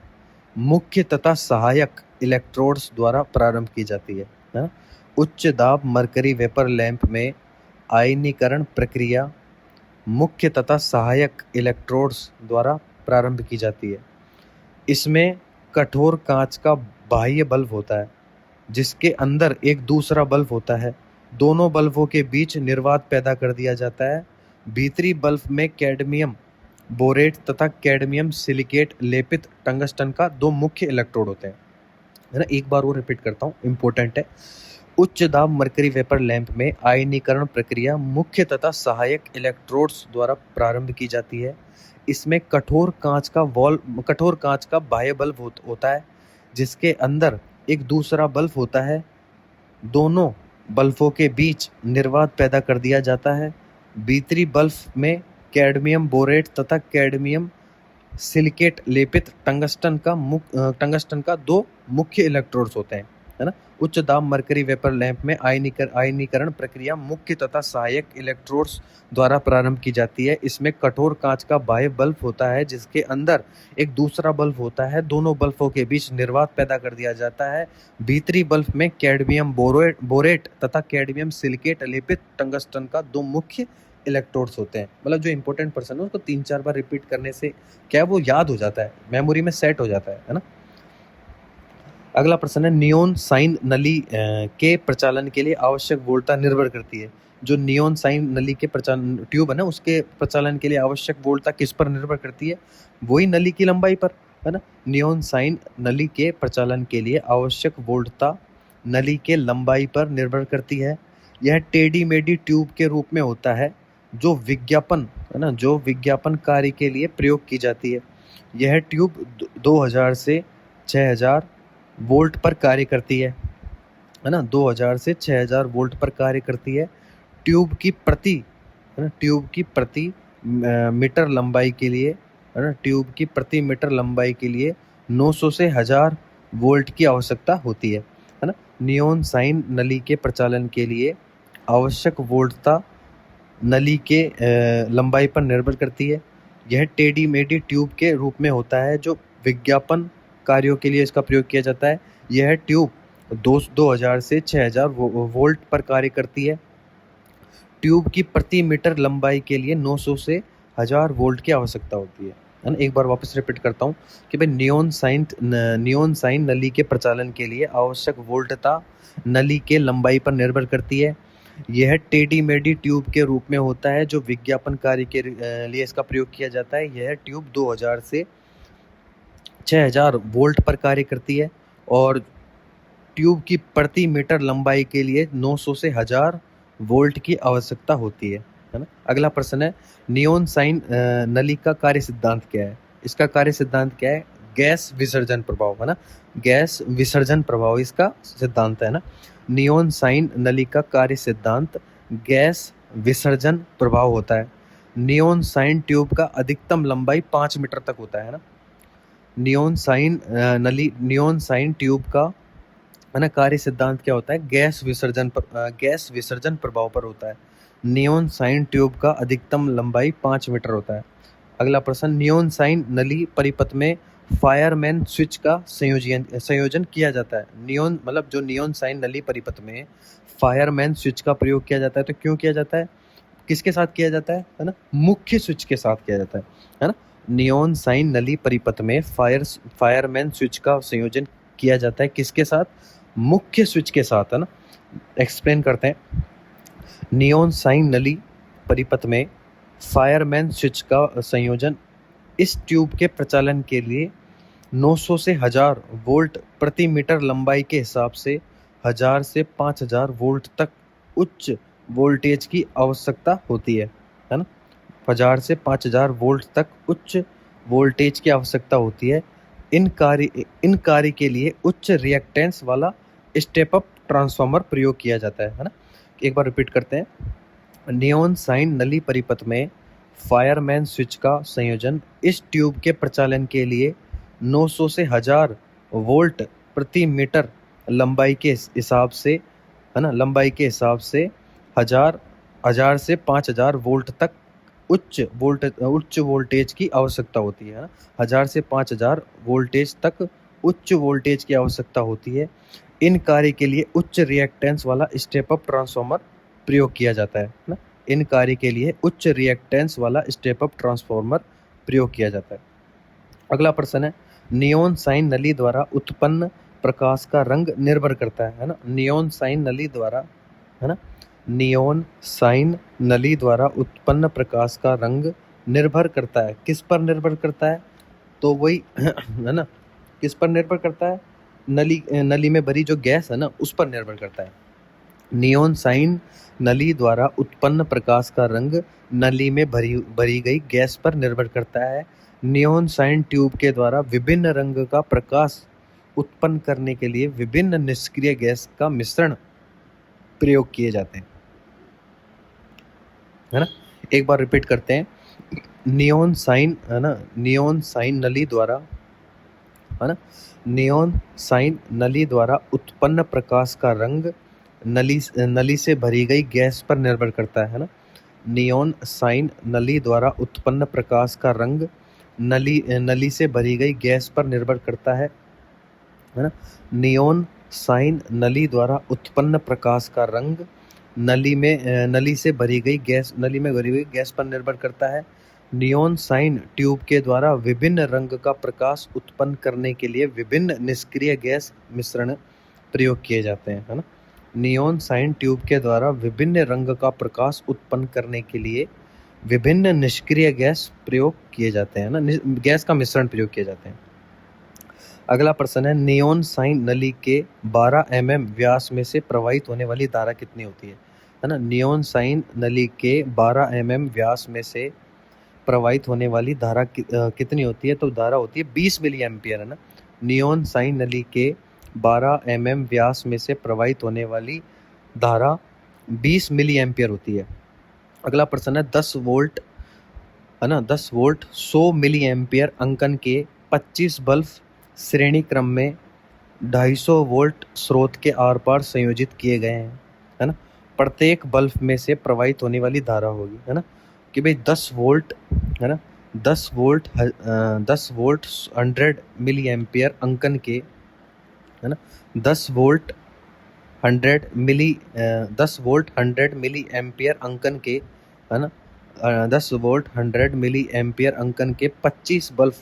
मुख्य तथा सहायक इलेक्ट्रोड्स द्वारा प्रारंभ की जाती है ना। उच्च दाब मरकरी वेपर लैंप में आयनीकरण प्रक्रिया मुख्य तथा सहायक इलेक्ट्रोड्स द्वारा प्रारंभ की जाती है। इसमें कठोर कांच का बाह्य बल्ब होता है, जिसके अंदर एक दूसरा बल्ब होता है। दोनों बल्बों के बीच निर्वात पैदा कर दिया जाता है। भीतरी बल्ब में कैडमियम बोरेट तथा कैडमियम सिलिकेट लेपित टंगस्टन का 2 मुख्य इलेक्ट्रोड होते हैं, है ना। एक बार वो रिपीट करता हूँ, इंपॉर्टेंट है। उच्च दाब मरकरी वेपर लैंप में आयनीकरण प्रक्रिया मुख्य तथा सहायक इलेक्ट्रोड्स द्वारा प्रारंभ की जाती है। इसमें कठोर कांच का बाह्य बल्ब होता है, जिसके अंदर एक दूसरा बल्ब होता है। दोनों बल्बों के बीच निर्वात पैदा कर दिया जाता है। भीतरी बल्ब में कैडमियम बोरेट तथा कैडमियम सिलिकेट लेपित टंगस्टन का 2 मुख्य इलेक्ट्रोड्स होते हैं, है ना। उच्च दाब मरकरी वेपर लैंप में आयनीकरण प्रक्रिया मुख्य तथा सहायक इलेक्ट्रोड्स द्वारा प्रारंभ की जाती है। इसमें कठोर कांच का बाह्य बल्ब होता है, जिसके अंदर एक दूसरा बल्ब होता है। दोनों बल्बों के बीच निर्वात पैदा कर दिया जाता है। भीतरी बल्ब में कैडमियम बोरेट तथा कैडमियम सिलिकेट लेपित टंगस्टन का 2 मुख्य इलेक्ट्रोड्स होते हैं। मतलब जो इंपॉर्टेंट पर्सन है उसको 3-4 बार रिपीट करने से क्या वो याद हो जाता है, मेमोरी में सेट हो जाता है ना। अगला प्रश्न है, नियोन साइन नली के प्रचालन के लिए आवश्यक वोल्टता निर्भर करती है। जो नियोन साइन नली के प्रचालन ट्यूब है ना, उसके प्रचालन के लिए आवश्यक वोल्टता किस पर निर्भर करती है? वही नली की लंबाई पर, है ना। नियोन साइन नली के प्रचालन के लिए आवश्यक वोल्टता नली के लंबाई पर निर्भर करती है। यह टेढ़ी मेढ़ी ट्यूब के रूप में होता है, जो विज्ञापन कार्य के लिए प्रयोग की जाती है। यह ट्यूब 2000 से 6000 वोल्ट पर कार्य करती है ना। 2000 से 6000 वोल्ट पर कार्य करती है। ट्यूब की प्रति मीटर लंबाई के लिए, है ना, ट्यूब की प्रति मीटर लंबाई के लिए 900 से 1000 वोल्ट की आवश्यकता होती है ना। नियोन साइन नली के प्रचालन के लिए आवश्यक वोल्टता नली के लंबाई पर निर्भर करती है। यह टेढ़ी मेढ़ी ट्यूब के रूप में होता है, जो विज्ञापन कार्यों के लिए इसका प्रयोग किया जाता है। यह ट्यूब 2000 से 6000 वोल्ट पर कार्य करती है। ट्यूब की प्रति मीटर लंबाई के लिए 900 से 1000 वोल्ट की आवश्यकता होती है ना। एक बार वापस रिपीट करता हूँ कि भाई नियोन साइन नली के प्रचालन के लिए आवश्यक वोल्टता नली के लंबाई पर निर्भर करती है। यह टेढ़ी मेढ़ी ट्यूब के रूप में होता है, जो विज्ञापन कार्य के लिए इसका प्रयोग किया जाता है। यह ट्यूब 2000 से 6000 वोल्ट पर कार्य करती है, और ट्यूब की प्रति मीटर लंबाई के लिए 900 से 1000 वोल्ट की आवश्यकता होती है ना। अगला प्रश्न है, नियोन साइन नली का कार्य सिद्धांत क्या है? इसका कार्य सिद्धांत क्या है? गैस विसर्जन प्रभाव, है ना। गैस विसर्जन प्रभाव इसका सिद्धांत है ना। नियोन साइन नली का कार्य सिद्धांत गैस विसर्जन प्रभाव होता है। नियोन साइन ट्यूब का अधिकतम लंबाई 5 मीटर तक होता है ना। नियोन साइन ट्यूब का, है ना, कार्य सिद्धांत क्या होता है? गैस विसर्जन प्रभाव पर होता है। नियोन साइन ट्यूब का अधिकतम लंबाई 5 मीटर होता है। अगला प्रश्न, नियोन साइन नली परिपथ में फायरमैन स्विच का संयोजन किया जाता है। नियॉन मतलब जो नियॉन साइन नली परिपथ में फायरमैन स्विच का प्रयोग किया जाता है, तो क्यों किया जाता है, किसके साथ किया जाता है ना, मुख्य स्विच के साथ किया जाता है ना। नियॉन साइन नली परिपथ में फायरमैन स्विच का संयोजन किया जाता है, किसके साथ, मुख्य स्विच के साथ, है ना। एक्सप्लेन करते हैं। नियॉन साइन नली परिपथ में फायरमैन स्विच का संयोजन इस ट्यूब के प्रचालन के लिए 900 से 1000 वोल्ट प्रति मीटर लंबाई के हिसाब से 1000 से 5000 वोल्ट तक उच्च वोल्टेज की आवश्यकता होती है ना। 1000 से 5000 वोल्ट तक उच्च वोल्टेज की आवश्यकता होती है। इन कार्य के लिए उच्च रिएक्टेंस वाला स्टेप अप ट्रांसफार्मर प्रयोग किया जाता है ना। एक बार रिपीट करते हैं। नियॉन साइन नली परिपथ में फायरमैन स्विच का संयोजन इस ट्यूब के प्रचालन के लिए 900 से 1000 वोल्ट प्रति मीटर लंबाई के हिसाब से, है ना, लंबाई के हिसाब से 1000 से 5000 वोल्ट तक उच्च वोल्टेज की आवश्यकता होती है ना। 1000 से 5000 वोल्टेज तक उच्च वोल्टेज की आवश्यकता होती है। इन कार्य के लिए उच्च रिएक्टेंस वाला स्टेप अप ट्रांसफार्मर प्रयोग किया जाता है ना। इन कार्य के लिए उच्च रिएक्टेंस वाला स्टेप अप ट्रांसफार्मर प्रयोग किया जाता है। अगला प्रश्न है, नियॉन साइन नली द्वारा उत्पन्न प्रकाश का रंग निर्भर करता है ना। नियॉन साइन नली द्वारा, है ना, नियॉन साइन नली द्वारा उत्पन्न प्रकाश का रंग निर्भर करता है, किस पर निर्भर करता है, तो वही है ना, किस पर निर्भर करता है, नली में भरी जो गैस है ना उस पर निर्भर करता है। नियॉन साइन नली द्वारा उत्पन्न प्रकाश का रंग नली में भरी गई गैस पर निर्भर करता है। नियॉन साइन ट्यूब के द्वारा विभिन्न रंग का प्रकाश उत्पन्न करने के लिए विभिन्न निष्क्रिय गैस का मिश्रण प्रयोग किए जाते हैं, है ना। एक बार रिपीट करते हैं। नियॉन साइन, है ना, नियॉन साइन नली द्वारा, है ना, नियॉन साइन नली द्वारा उत्पन्न प्रकाश का रंग नली से भरी गई गैस पर निर्भर करता है ना। नियॉन साइन नली द्वारा उत्पन्न प्रकाश का रंग नली से भरी गई गैस पर निर्भर करता है ना। नियॉन साइन नली द्वारा उत्पन्न प्रकाश का रंग नली से भरी गई गैस पर निर्भर करता है। नियॉन साइन ट्यूब के द्वारा विभिन्न रंग का प्रकाश उत्पन्न करने के लिए विभिन्न निष्क्रिय गैस मिश्रण प्रयोग किए जाते हैं, है ना। नियॉन साइन ट्यूब के द्वारा विभिन्न रंग का प्रकाश उत्पन्न करने के लिए विभिन्न निष्क्रिय गैस प्रयोग किए जाते हैं ना, गैस का मिश्रण प्रयोग किए जाते हैं। अगला प्रश्न है, नियॉन साइन नली के 12 mm व्यास में से प्रवाहित होने वाली धारा कितनी होती है ना। नियॉन साइन नली के 12 mm व्यास में से प्रवाहित होने वाली धारा कितनी होती है, तो धारा होती है 20 मिली एम्पियर, है ना। नियॉन साइन नली के 12 mm व्यास में से प्रवाहित होने वाली धारा 20 मिली एम्पियर होती है। अगला प्रश्न है, 10 वोल्ट, है ना, 10 वोल्ट 100 मिली एम्पियर अंकन के 25 बल्ब श्रेणी क्रम में 250 वोल्ट स्रोत के आर पार संयोजित किए गए हैं, है ना। प्रत्येक बल्ब में से प्रवाहित होने वाली धारा होगी, है ना, कि भाई 10 वोल्ट, है ना, 10 वोल्ट 100 मिली एम्पियर अंकन के, है ना, 10 वोल्ट 100 मिली एम्पियर अंकन के, है ना, 10 वोल्ट 100 मिली एम्पियर अंकन के 25 बल्ब,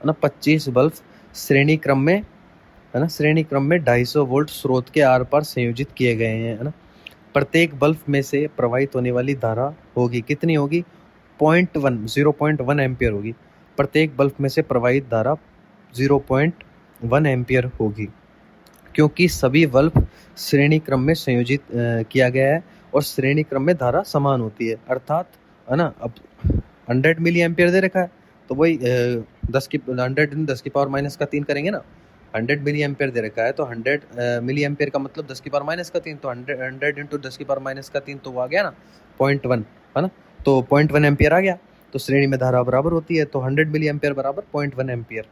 है ना, 25 बल्ब श्रेणी क्रम में, है ना, श्रेणी क्रम में 250 वोल्ट स्रोत के आर पार संयोजित किए गए हैं, है ना। प्रत्येक बल्ब में से प्रवाहित होने वाली धारा होगी, कितनी होगी, 0.1 एम्पियर होगी। प्रत्येक बल्ब में से प्रवाहित धारा 0.1 एम्पियर होगी, क्योंकि सभी बल्ब श्रेणी क्रम में संयोजित किया गया है और श्रेणी क्रम में धारा समान होती है, अर्थात, है ना। अब 100 मिली एम्पियर दे रखा है, तो वही 100 × 10⁻³ करेंगे ना। 100 मिली एम्पियर दे रखा है, तो 100 मिली एम्पियर का मतलब 10⁻³ तो 100 × 10⁻³ तो वो आ गया ना 0.1, है ना। तो 0.1 एम्पियर आ गया, तो श्रेणी में धारा बराबर होती है, तो 100 मिली एम्पियर बराबर 0.1 एम्पियर,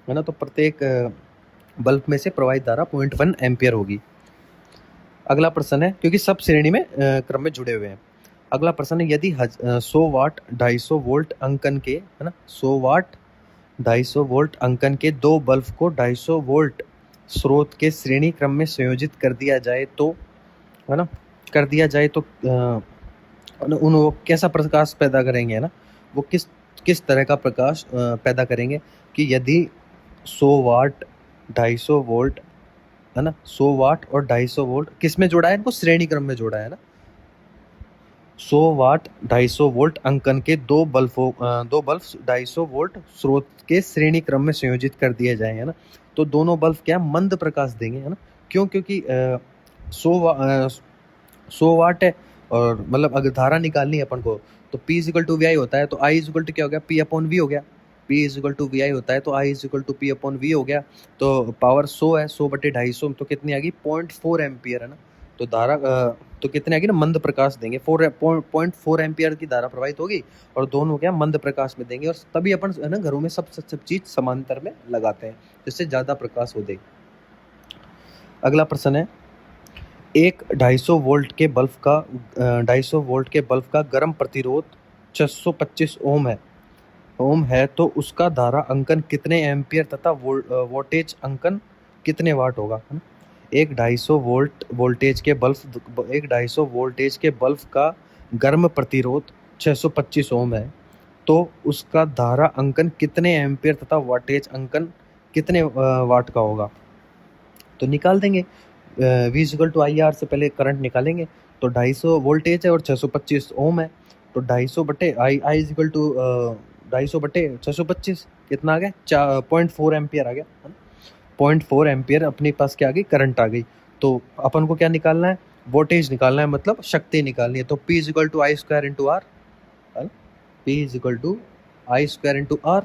है ना। तो प्रत्येक बल्ब में से प्रवाहित धारा 0.1 एम्पियर होगी। अगला प्रश्न है, क्योंकि सब श्रेणी में क्रम में जुड़े हुए हैं। अगला प्रश्न है, यदि 100 वाट 250 वोल्ट अंकन के, है ना, 100 वाट 250 वोल्ट अंकन के दो बल्ब को 250 वोल्ट स्रोत के श्रेणी क्रम में संयोजित कर दिया जाए तो, है ना, कर दिया जाए तो उन वो कैसा प्रकाश पैदा करेंगे, है ना, वो किस किस तरह का प्रकाश पैदा करेंगे कि यदि 100 वाट 250 वोल्ट, है ना, 100 वाट और 250 वोल्ट किस में जोड़ा है, इनको श्रेणी क्रम में जोड़ा है ना। 100 वाट 250 वोल्ट अंकन के दो बल्ब 250 वोल्ट स्रोत के श्रेणी क्रम में संयोजित कर दिए जाए, है ना। तो दोनों बल्ब क्या मंद प्रकाश देंगे, है ना। क्यों? क्योंकि 100 वाट है और मतलब अगर धारा निकालनी है अपन को तो P इजिकल टू VI होता है, तो I इजिकल टू क्या हो गया, P अपॉन V हो गया। P इजिकल टू VI होता है तो I is equal to P upon V हो गया। तो पावर 100 है, 100/250 तो कितनी आ गई, 0.4 एम्पियर, है ना। तो धारा तो कितने आ गई ना, मंद प्रकाश देंगे, 0.4 एम्पियर की धारा प्रवाहित होगी और दोनों क्या मंद प्रकाश में देंगे। और तभी अपन, है ना, घरों में सब चीज समांतर में लगाते हैं जिससे ज्यादा प्रकाश हो देगी। अगला प्रश्न है, एक 250 वोल्ट के बल्ब का 250 वोल्ट के बल्ब का गर्म प्रतिरोध 625 ओम है तो उसका धारा अंकन कितने एम्पियर तथा वोल्टेज अंकन कितने वाट होगा, है ना। एक 250 वोल्टेज के बल्ब का गर्म प्रतिरोध 625 ओम है तो उसका धारा अंकन कितने एम्पियर तथा वोल्टेज अंकन कितने वाट का होगा। तो निकाल देंगे, V is equal to I R से पहले करंट निकालेंगे। तो 250 वोल्टेज है और 625 ओम है, तो 250 बटे आई इजिकल टू 250 बटे 625 कितना आ गया, 0.4 एम्पियर आ गया, है ना। 0.4 एम्पियर अपने पास क्या आ गई, करंट आ गई। तो अपन को क्या निकालना है, वोल्टेज निकालना है, मतलब शक्ति निकालनी है। तो P is equal to I square into R, P is equal to I square into R.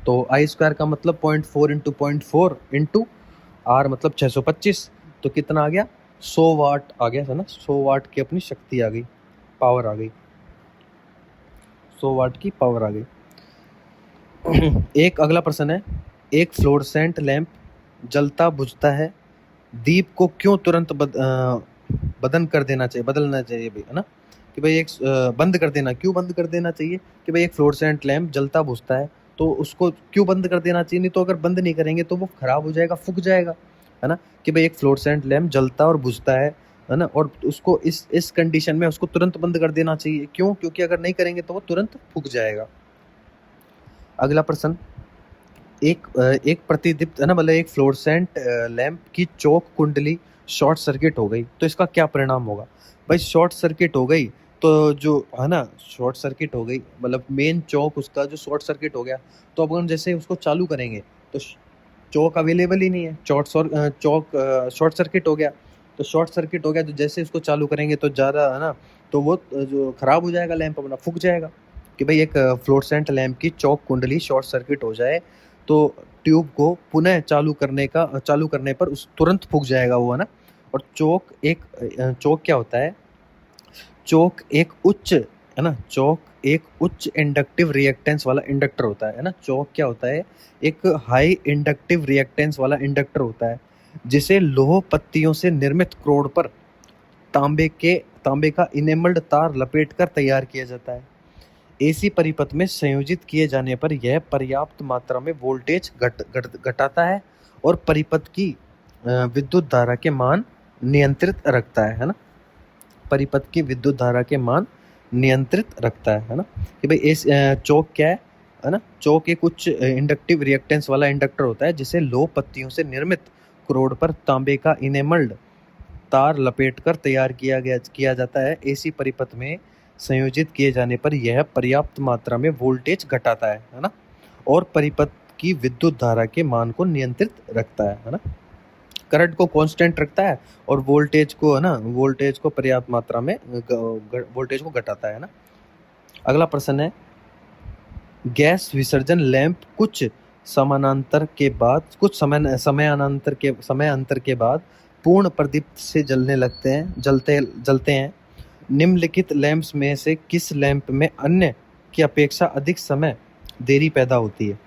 तो आई स्क्वायर का मतलब 0.4 इंटू 0.4 इंटू आर मतलब 625, तो कितना आ गया, 100 वाट आ गया, है ना। 100 वाट की अपनी शक्ति आ गई, पावर आ गई, 100 वाट की पावर आ गई। एक अगला प्रश्न है, एक फ्लोरेसेंट लैंप जलता बुझता है, दीप को क्यों तुरंत बदलना चाहिए भाई, है ना, कि भाई एक बंद कर देना, क्यों बंद कर देना चाहिए कि भाई एक फ्लोरेसेंट लैंप जलता बुझता है तो उसको क्यों बंद कर देना चाहिए, नहीं तो अगर बंद नहीं करेंगे तो वो खराब हो जाएगा, फूक जाएगा, है ना। कि भाई एक फ्लोरेसेंट लैंप जलता और बुझता है ना, और उसको इस कंडीशन में उसको तुरंत बंद कर देना चाहिए। क्यों? क्योंकि अगर नहीं करेंगे तो वो तुरंत फूक जाएगा। अगला प्रश्न, एक प्रतिदीप्त, है ना, मतलब एक फ्लोरेसेंट लैंप की चौक कुंडली शॉर्ट सर्किट हो गई तो इसका क्या परिणाम होगा। भाई शॉर्ट सर्किट हो गई तो जो, है ना, शॉर्ट सर्किट हो गई मतलब मेन चौक उसका जो शॉर्ट सर्किट हो गया, तो अब हम जैसे उसको चालू करेंगे तो चौक अवेलेबल ही नहीं है, चौक शॉर्ट सर्किट हो गया। तो शॉर्ट सर्किट हो गया तो जैसे उसको चालू करेंगे तो ज़्यादा, है ना, तो वो जो खराब हो जाएगा लैंप अपना, फूक जाएगा। कि भाई एक फ्लोरेसेंट लैंप की चौक कुंडली शॉर्ट सर्किट हो जाए तो ट्यूब को पुनः चालू करने पर उस तुरंत फूक जाएगा वो, है ना। और चौक क्या होता है, चौक एक उच्च, है ना, चौक एक उच्च इंडक्टिव रिएक्टेंस वाला इंडक्टर होता है ना। चौक क्या होता है, एक हाई इंडक्टिव रिएक्टेंस वाला इंडक्टर होता है जिसे लोह पत्तियों से निर्मित क्रोड पर तांबे का इनेमल्ड तार लपेटकर तैयार किया जाता है। एसी परिपथ में संयोजित किए जाने पर यह पर्याप्त मात्रा में वोल्टेज घटाता है और परिपथ की विद्युत धारा के मान नियंत्रित रखता है ना। परिपथ की विद्युत धारा के मान नियंत्रित रखता है ना। कि भाई इस चौक क्या है ना, चौक एक उच्च इंडक्टिव रिएक्टेंस वाला इंडक्टर होता है जिसे लो पत्तियों से निर्मित क्रोड पर तांबे का इनेमल्ड तार लपेटकर तैयार किया जाता है। एसी परिपथ में संयोजित किए जाने पर यह पर्याप्त मात्रा में वोल्टेज घटाता है ना, और परिपथ की विद्युत धारा के मान को नियंत्रित रखता है ना। करंट को कांस्टेंट रखता है और वोल्टेज को, है ना, वोल्टेज को पर्याप्त मात्रा में वोल्टेज को घटाता है ना। अगला प्रश्न है, गैस विसर्जन लैंप कुछ समानांतर के बाद पूर्ण प्रदीप्त से जलते हैं। निम्नलिखित लैंप्स में से किस लैंप में अन्य की अपेक्षा अधिक समय देरी पैदा होती है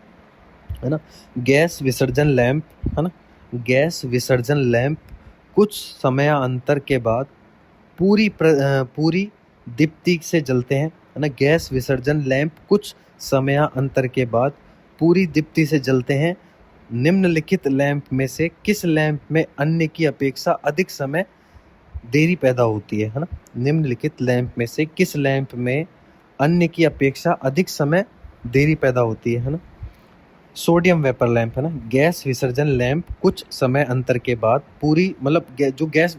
ना। गैस विसर्जन लैंप, है ना, गैस विसर्जन लैंप कुछ समयांतर के बाद पूरी दीप्ति से जलते हैं, है ना। गैस विसर्जन लैंप कुछ समयांतर के बाद पूरी दीप्ति से जलते हैं। निम्नलिखित लैंप में से किस लैंप में अन्य की अपेक्षा अधिक समय देरी पैदा होती है ना? निम्नलिखित लैंप में से किस लैंप में अन्य की अपेक्षा अधिक समय देरी पैदा होती है ना? सोडियम वेपर लैंप है ना। गैस विसर्जन लैंप कुछ समय अंतर के बाद पूरी जो गैस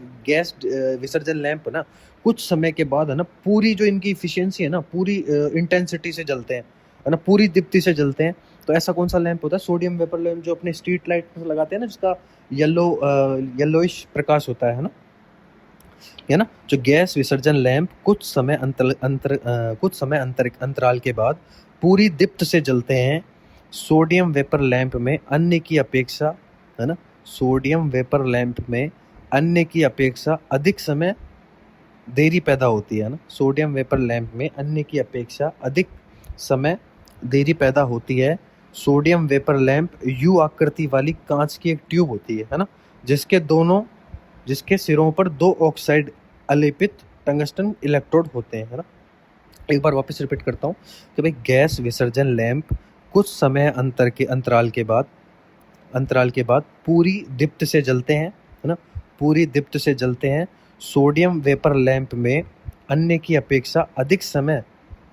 विसर्जन लैंप है ना, कुछ समय के बाद है ना, पूरी जो इनकी इफिशियंसी है ना, पूरी इंटेंसिटी से जलते हैं है ना, पूरी दीप्ति से जलते हैं। तो ऐसा कौन सा लैंप होता है? सोडियम वेपर लैंप, जो अपने स्ट्रीट लाइट में लगाते हैं ना, जिसका येलोइश प्रकाश होता है ना। जो गैस विसर्जन लैंप कुछ समय अंतराल के बाद पूरी दीप्त से जलते हैं। सोडियम वेपर लैंप में अन्य की अपेक्षा है ना, सोडियम वेपर लैंप में अन्य की अपेक्षा अधिक समय देरी पैदा होती है ना। सोडियम वेपर लैंप में अन्य की अपेक्षा अधिक समय देरी पैदा होती है। सोडियम वेपर लैंप यू आकृति वाली कांच की एक ट्यूब होती है ना, जिसके सिरों पर 2 ऑक्साइड अलेपित टंगस्टन इलेक्ट्रोड होते हैं है ना। एक बार वापस रिपीट करता हूँ कि भाई, गैस विसर्जन लैंप कुछ समय अंतराल के बाद पूरी दीप्त से जलते हैं है ना, पूरी दीप्त से जलते हैं। सोडियम वेपर लैंप में अन्य की अपेक्षा अधिक समय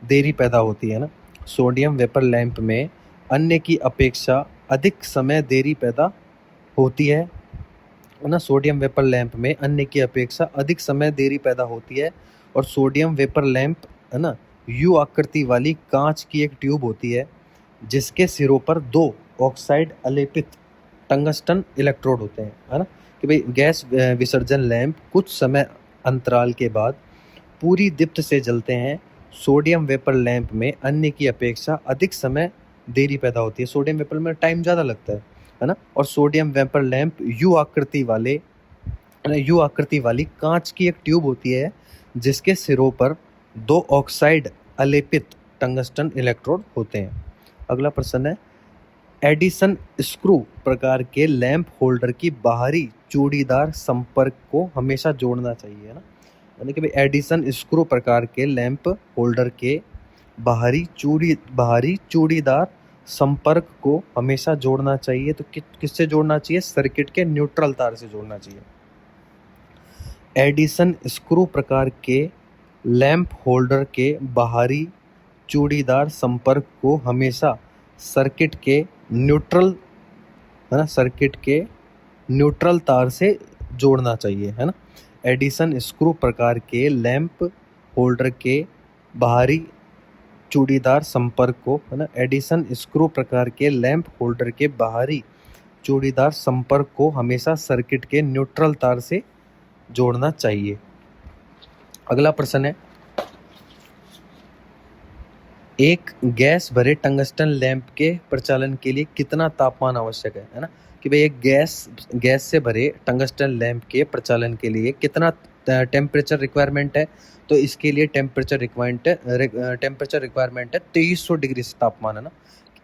देरी पैदा होती है ना। सोडियम वेपर लैंप में अन्य की अपेक्षा अधिक समय देरी पैदा होती है ना। सोडियम वेपर लैंप में अन्य की अपेक्षा अधिक समय देरी पैदा होती है। और सोडियम वेपर लैंप है ना, यू आकृति वाली कांच की एक ट्यूब होती है, जिसके सिरों पर 2 ऑक्साइड अलेपित टंगस्टन इलेक्ट्रोड होते हैं है ना। कि भाई, गैस विसर्जन लैंप कुछ समय अंतराल के बाद पूरी दीप्त से जलते हैं। सोडियम वेपर लैंप में अन्य की अपेक्षा अधिक समय देरी पैदा होती है। सोडियम वेपर में टाइम ज़्यादा लगता है ना। और सोडियम वेपर लैंप यू आकृति वाली कांच की एक ट्यूब होती है, जिसके सिरों पर 2 ऑक्साइड अलेपित टंगस्टन इलेक्ट्रोड होते हैं। अगला प्रश्न है, एडिसन स्क्रू प्रकार के लैंप होल्डर की बाहरी चूड़ीदार संपर्क को हमेशा जोड़ना चाहिए ना। यानी कि भाई, एडिसन स्क्रू प्रकार के लैंप होल्डर के बाहरी चूड़ीदार संपर्क को हमेशा जोड़ना चाहिए। तो किससे जोड़ना चाहिए? सर्किट के न्यूट्रल तार से जोड़ना चाहिए। एडिसन स्क्रू प्रकार के लैंप होल्डर के बाहरी चूड़ीदार संपर्क को हमेशा सर्किट के न्यूट्रल तार से जोड़ना चाहिए है ना। एडिसन स्क्रू प्रकार के लैंप होल्डर के बाहरी चूड़ीदार संपर्क को है ना, एडिसन स्क्रू प्रकार के लैंप होल्डर के बाहरी चूड़ीदार संपर्क को हमेशा सर्किट के न्यूट्रल तार से जोड़ना चाहिए। अगला प्रश्न है, एक गैस भरे टंगस्टन लैंप के प्रचालन के लिए कितना तापमान आवश्यक है ना। कि भाई, एक गैस से भरे टंगस्टन लैंप के प्रचालन के लिए कितना टेम्परेचर रिक्वायरमेंट है? तो इसके लिए टेम्परेचर रिक्वायरमेंट है 2300 डिग्री तापमान है ना।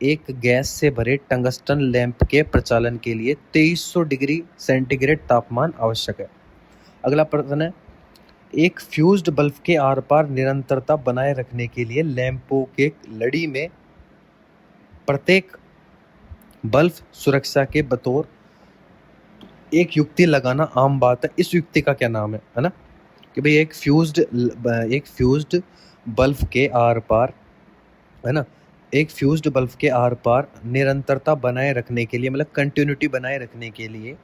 एक गैस से भरे टंगस्टन लैंप के प्रचालन के लिए 2300 डिग्री सेंटीग्रेड तापमान आवश्यक है। अगला प्रश्न है, एक फ्यूज्ड बल्ब के आर पार निरंतरता बनाए रखने के लिए लैंपों के लड़ी में प्रत्येक बल्ब सुरक्षा के बतौर एक युक्ति लगाना आम बात है। इस युक्ति का क्या नाम है ना। कि भाई, एक फ्यूज्ड बल्ब के आर पार है ना, एक फ्यूज्ड बल्ब के आर पार निरंतरता बनाए रखने के लिए, मतलब कंटिन्यूटी बनाए रखने के लिए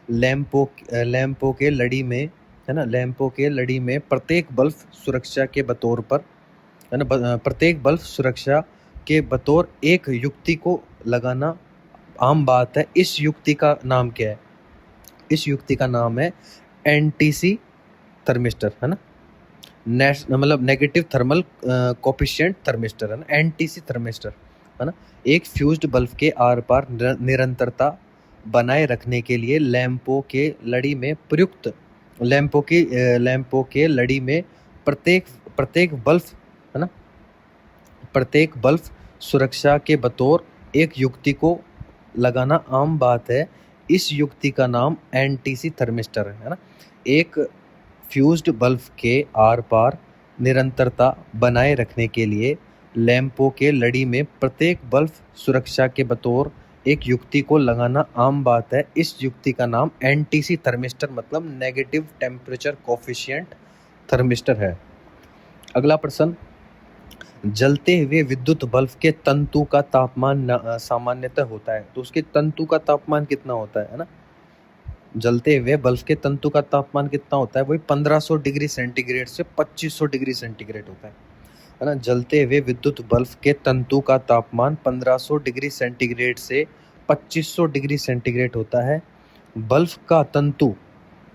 लैंपों के लड़ी में है ना, लैंपों के लड़ी में प्रत्येक बल्ब सुरक्षा के बतौर पर है ना, प्रत्येक बल्ब सुरक्षा के बतौर एक युक्ति को लगाना आम बात है। इस युक्ति का नाम क्या है? इस युक्ति का नाम है एनटीसी थर्मिस्टर है ना, मतलब नेगेटिव थर्मल कोफिशिएंट थर्मिस्टर है ना, एनटीसी थर्मिस्टर है ना। एक फ्यूज्ड बल्ब के आर पार निरंतरता बनाए रखने के लिए लैंपों के लड़ी में प्रयुक्त लैंपों के लड़ी में प्रत्येक बल्ब है ना, प्रत्येक बल्ब सुरक्षा के बतौर एक युक्ति को लगाना आम बात है। इस युक्ति का नाम एनटीसी थर्मिस्टर है ना। एक फ्यूज्ड बल्ब के आर पार निरंतरता बनाए रखने के लिए लैंपों के लड़ी में प्रत्येक बल्ब सुरक्षा के बतौर एक युक्ति को लगाना आम बात है। इस युक्ति का नाम एनटीसी थर्मिस्टर मतलब नेगेटिव टेम्परेचर कोफिशिएंट थर्मिस्टर है। अगला प्रश्न, जलते हुए विद्युत बल्ब के तंतु का तापमान सामान्यतः होता है, तो उसके तंतु का तापमान कितना होता है ना? जलते हुए बल्ब के तंतु का तापमान कितना होता है? वही 1500 डिग्री सेंटीग्रेड से 2500 डिग्री सेंटीग्रेड होता है ना? जलते हुए विद्युत बल्ब के तंतु का तापमान 1500 डिग्री सेंटीग्रेड से 2500 डिग्री सेंटीग्रेड होता है। बल्ब का तंतु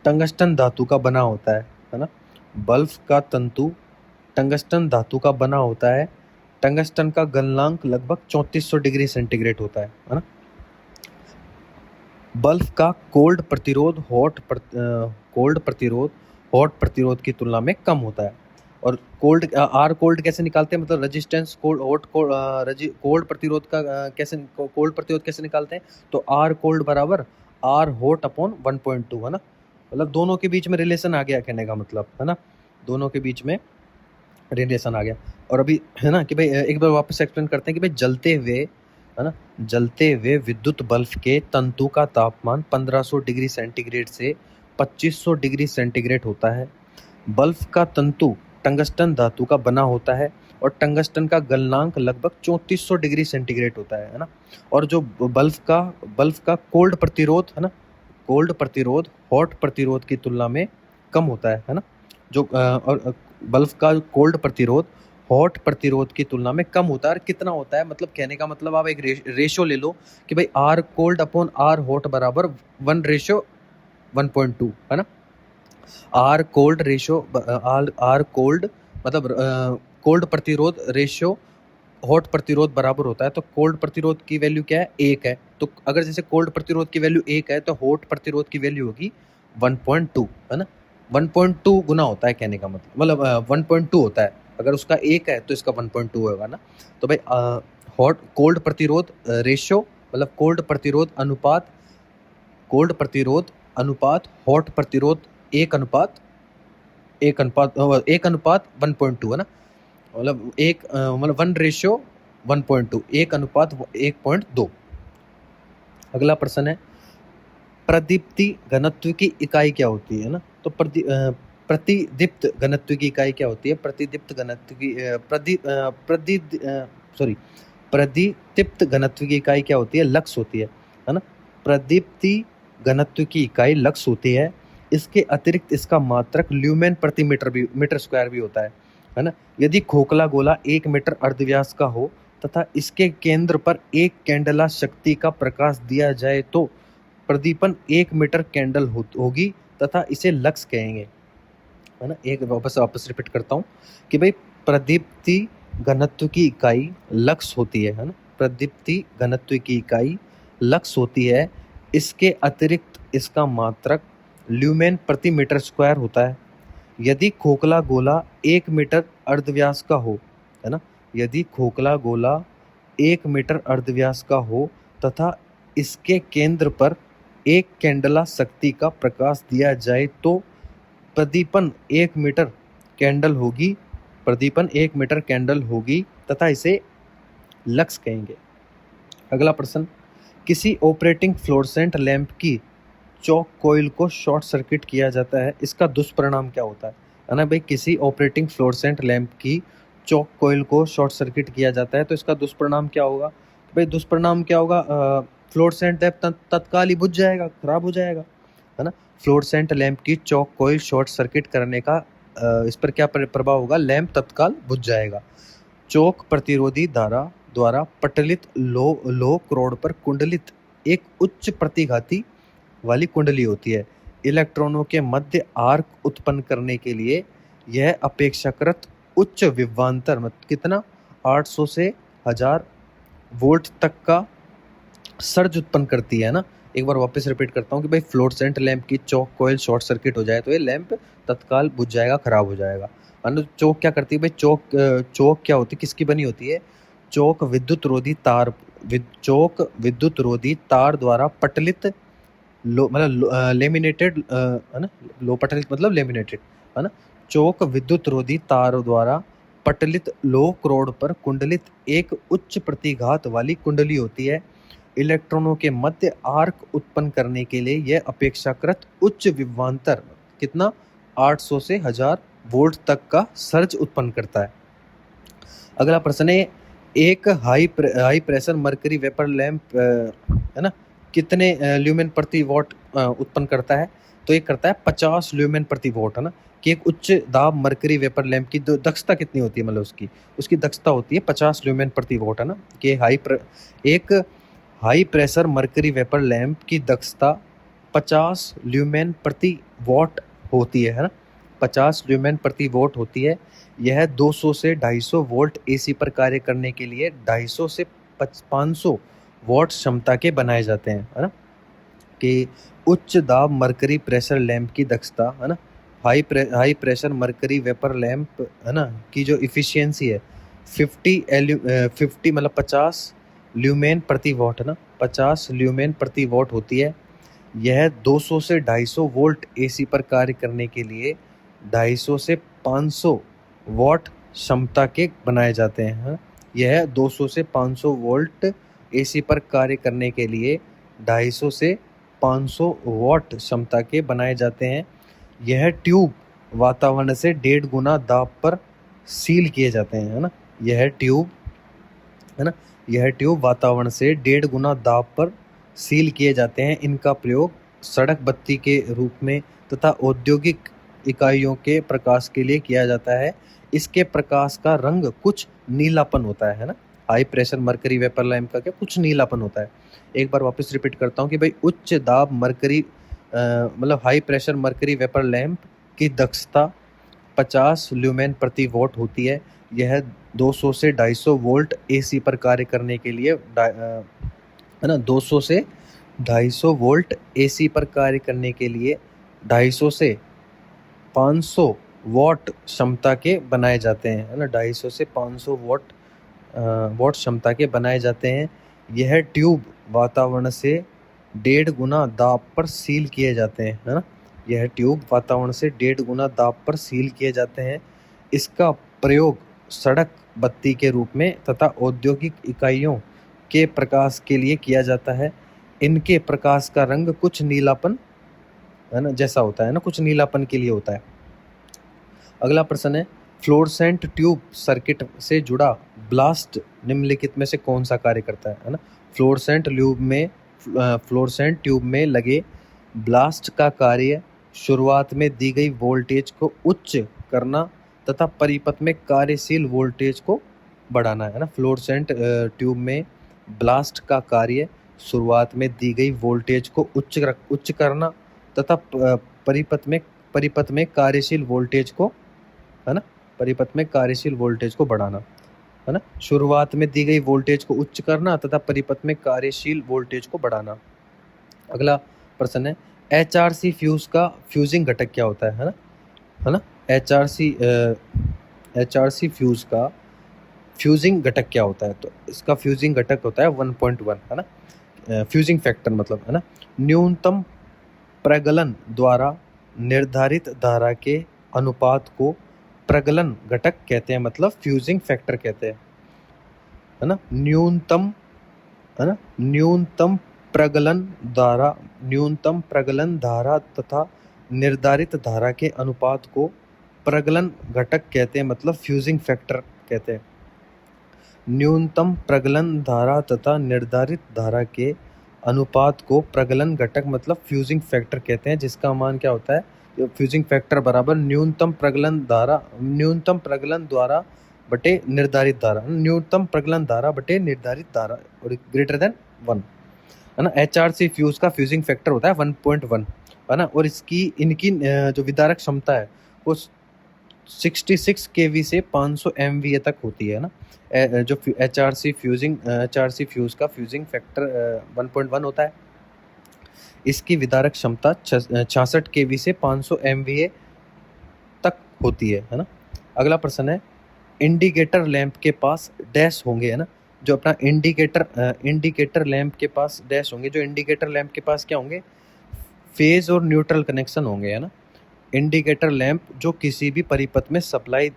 टंगस्टन धातु का बना होता है ना? बल्ब का तंतु टंगस्टन धातु का बना होता है। टंगस्टन का गलनांक लगभग 3400 डिग्री सेंटीग्रेड होता है ना? बल्ब का कोल्ड प्रतिरोध हॉट प्रतिरोध की तुलना में कम होता है। और आर कोल्ड कैसे निकालते हैं, मतलब रेजिस्टेंस कोल्ड प्रतिरोध कैसे निकालते हैं? तो आर कोल्ड बराबर आर हॉट अपॉन 1.2 है ना? मतलब दोनों के बीच में रिलेशन आ गया कहने का मतलब है ना? दोनों के बीच में रिलेशन आ गया। और अभी है ना कि भाई एक बार वापस एक्सप्लेन करते हैं कि भाई जलते हुए है ना, जलते हुए विद्युत बल्ब के तंतु का तापमान 1500 डिग्री सेंटीग्रेड से 2500 डिग्री सेंटीग्रेड होता है। बल्ब का तंतु टंगस्टन धातु का बना होता है और टंगस्टन का गलनांक लगभग 3400 डिग्री सेंटीग्रेड होता है ना? और जो बल्ब का कोल्ड प्रतिरोध है ना, कोल्ड प्रतिरोध हॉट प्रतिरोध की तुलना में कम होता है ना? जो और बल्ब का कोल्ड प्रतिरोध हॉट प्रतिरोध की तुलना में कम होता है। और कितना होता है, मतलब कहने का मतलब आप एक रेशो ले लो कि भाई R cold upon R hot बराबर 1:1.2 है ना? आर कोल्ड मतलब कोल्ड प्रतिरोध रेशियो हॉट प्रतिरोध बराबर होता है। तो कोल्ड प्रतिरोध की वैल्यू क्या है? 1 है। तो अगर जैसे कोल्ड प्रतिरोध की वैल्यू 1 है तो हॉट प्रतिरोध की वैल्यू होगी 1.2 है ना? 1.2 गुना होता है कहने का मतलब 1.2 होता है। अगर उसका 1 है तो इसका 1.2 होगा ना? तो भाई कोल्ड प्रतिरोध रेशियो मतलब कोल्ड प्रतिरोध अनुपात हॉट प्रतिरोध 1:1.2 है ना? मतलब 1:1.2 1:1.2। अगला प्रश्न है, प्रदीप्ति घनत्व की इकाई क्या होती है ना? तो प्रतिदीप्त घनत्व की इकाई क्या होती है? प्रदीप्त घनत्व की इकाई क्या होती है? लक्स होती है ना? प्रदीप्ति घनत्व की इकाई लक्स होती है। इसके अतिरिक्त इसका मात्रक ल्यूमेन प्रति मीटर स्क्वायर भी होता है ना? यदि खोखला गोला 1 मीटर अर्धव्यास का हो तथा इसके केंद्र पर एक कैंडला शक्ति का प्रकाश दिया जाए तो प्रदीपन 1 मीटर कैंडल होगी तथा इसे लक्स कहेंगे है ना? एक वापस रिपीट करता हूँ कि भाई प्रदीप्ति घनत्व की इकाई लक्स होती है ना? प्रदीप्ति घनत्व की इकाई लक्स होती है। इसके अतिरिक्त इसका मात्रक ल्यूमेन प्रति मीटर स्क्वायर होता है। यदि खोखला गोला 1 मीटर अर्धव्यास का हो है ना? यदि खोखला गोला 1 मीटर अर्धव्यास का हो तथा इसके केंद्र पर एक कैंडला शक्ति का प्रकाश दिया जाए तो प्रदीपन 1 मीटर कैंडल होगी तथा इसे लक्स कहेंगे। अगला प्रश्न, किसी ऑपरेटिंग फ्लोरेसेंट लैंप की चौक कॉइल को शॉर्ट सर्किट किया जाता है, इसका दुष्परिणाम क्या होता है ना? भाई किसी ऑपरेटिंग फ्लोरेसेंट लैंप की चौक कॉइल को शॉर्ट सर्किट किया जाता है तो इसका दुष्परिणाम क्या होगा? भाई दुष्परिणाम क्या होगा? फ्लोरेसेंट लैंप तत्काल ही बुझ जाएगा, खराब हो जाएगा है ना? फ्लोरेसेंट लैंप की चौक कॉइल शॉर्ट सर्किट करने का इस पर क्या प्रभाव होगा? लैंप तत्काल बुझ जाएगा। चौक प्रतिरोधी धारा द्वारा पटलित लो क्रोड पर कुंडलित एक उच्च प्रतिघाती वाली कुंडली होती है। इलेक्ट्रॉनों के मध्य आर्क उत्पन्न करने के लिए यह अपेक्षाकृत उच्च विभवांतर कितना 800 से 1000 वोल्ट तक का सर्ज उत्पन्न करती है ना? एक बार वापस रिपीट करता हूँ कि भाई फ्लोरेसेंट लैंप की चौक कॉइल शॉर्ट सर्किट हो जाए तो ये लैंप तत्काल बुझ जाएगा, खराब हो जाएगा। चौक क्या करती है भाई? चौक क्या होती है, किसकी बनी होती है? चौक विद्युत रोधी तार द्वारा पटलित लेमिनेटेड है ना? लो पटलित मतलब लेमिनेटेड है ना? चौक विद्युत रोधी तार द्वारा पटलित लोह क्रोड पर कुंडलित एक उच्च प्रतिघात वाली कुंडली होती है। इलेक्ट्रॉनों के मध्य आर्क उत्पन्न करने के लिए यह अपेक्षाकृत उच्च विभवांतर कितना 800 से 1000 वोल्ट तक का सर्ज उत्पन्न करता है। अगला प्रश्न है, एक high pressure mercury vapour lamp है ना कितने ल्यूमेन प्रति वॉट उत्पन्न करता है? तो ये करता है 50 ल्यूमेन प्रति वॉट, है ना। कि एक उच्च दाब मरकरी वेपर लैंप की दक्षता कितनी होती है, मतलब उसकी दक्षता होती है 50 ल्यूमेन प्रति वॉट, है ना। कि एक high pressure mercury vapour lamp की दक्षता 50 ल्यूमेन प्रति वॉट होती है ना। 50 ल्यूमेन प्रति वॉट होती है। यह 200 से 250 वोल्ट एसी पर कार्य करने के लिए 250 से 500 वॉट क्षमता के बनाए जाते हैं, है ना। कि उच्च दाब मरकरी प्रेशर लैंप की दक्षता, है ना, high pressure mercury vapour lamp, है ना, की जो इफिशियंसी है 50 मतलब 50 ल्यूमेन प्रति वॉट, है ना, 50 ल्यूमेन प्रति वॉट होती है। यह 200 से 250 वोल्ट एसी पर कार्य करने के लिए 250 से 500 वॉट क्षमता के बनाए जाते हैं। यह 200 से 500 वोल्ट एसी पर कार्य करने के लिए 250 से 500 वॉट क्षमता के बनाए जाते हैं। यह ट्यूब वातावरण से 1.5 गुना दाब पर सील किए जाते हैं, है ना। यह ट्यूब वातावरण से 1.5 गुना दाब पर सील किए जाते हैं। इनका प्रयोग सड़क बत्ती के रूप में तथा औद्योगिक इकाइयों के प्रकाश के लिए किया जाता है। इसके प्रकाश का रंग कुछ नीलापन होता है ना। High pressure mercury vapour lamp का क्या कुछ नीलापन होता है। एक बार वापस रिपीट करता हूँ कि भाई उच्च दाब मरकरी मतलब high pressure mercury vapour lamp की दक्षता 50 ल्यूमेन प्रति वॉट होती है। यह 200 से 250 वोल्ट एसी पर कार्य करने के लिए है ना 200 से 250 वोल्ट एसी पर कार्य करने के लिए 250 से 500 वॉट क्षमता के बनाए जाते हैं, है ना। 250 से 500 वॉट क्षमता के बनाए जाते हैं। यह ट्यूब वातावरण से 1.5 गुना दाब पर सील किए जाते हैं, है ना। यह ट्यूब वातावरण से 1.5 गुना दाब पर सील किए जाते हैं। इसका प्रयोग सड़क बत्ती के रूप में तथा औद्योगिक इकाइयों के प्रकाश के लिए किया जाता है। इनके प्रकाश का रंग कुछ नीलापन, है ना, जैसा होता है ना, कुछ नीलापन के लिए होता है। अगला प्रश्न है, फ्लोरेसेंट ट्यूब सर्किट से जुड़ा ब्लास्ट निम्नलिखित में से कौन सा कार्य करता है ना। फ्लोरेसेंट ट्यूब में लगे ब्लास्ट का कार्य शुरुआत में दी गई वोल्टेज को उच्च करना तथा परिपथ में कार्यशील वोल्टेज को बढ़ाना, है ना। फ्लोरेसेंट ट्यूब में ब्लास्ट का कार्य शुरुआत में दी गई वोल्टेज को उच्च करना तथा परिपथ में कार्यशील वोल्टेज को, है ना, परिपथ में कार्यशील वोल्टेज को बढ़ाना, है ना। शुरुआत में दी गई वोल्टेज को उच्च करना तथा परिपथ में कार्यशील वोल्टेज को बढ़ाना। अगला प्रश्न है, एचआरसी फ्यूज का फ्यूजिंग घटक क्या होता है ना। एचआरसी फ्यूज का फ्यूजिंग घटक क्या होता है? तो इसका फ्यूजिंग घटक होता है 1.1, है ना। फ्यूजिंग फैक्टर मतलब, है ना, न्यूनतम प्रगलन द्वारा निर्धारित धारा के अनुपात को प्रगलन घटक कहते हैं, मतलब फ्यूजिंग फैक्टर कहते हैं, है ना। न्यूनतम प्रगलन धारा तथा निर्धारित धारा के अनुपात को प्रगलन घटक कहते हैं, मतलब फ्यूजिंग फैक्टर कहते हैं। न्यूनतम प्रगलन धारा तथा निर्धारित धारा के अनुपात को प्रगलन घटक मतलब फ्यूजिंग फैक्टर कहते हैं, जिसका मान क्या होता है? फ्यूजिंग फैक्टर बराबर न्यूनतम प्रगलन द्वारा बटे निर्धारित धारा, न्यूनतम प्रगलन धारा बटे निर्धारित धारा और ग्रेटर देन 1, है ना। एचआरसी फ्यूज का फ्यूजिंग फैक्टर होता है 1.1, है ना। और इनकी जो विदारक क्षमता है वो 66 kV से 500 MVA तक होती है ना। जो एचआरसी फ्यूज का फ्यूजिंग फैक्टर 1.1 होता है। इसकी विदारक क्षमता 66 kV से 500 MVA तक होती है ना। अगला प्रश्न है, इंडिकेटर लैंप के पास डैश होंगे, है ना। जो अपना इंडिकेटर लैंप के पास डैश होंगे, जो इंडिकेटर लैंप के पास क्या होंगे? फेज और न्यूट्रल कनेक्शन होंगे, है ना। इंडिकेटर लैंप जो किसी भी परिपथ में सप्लाई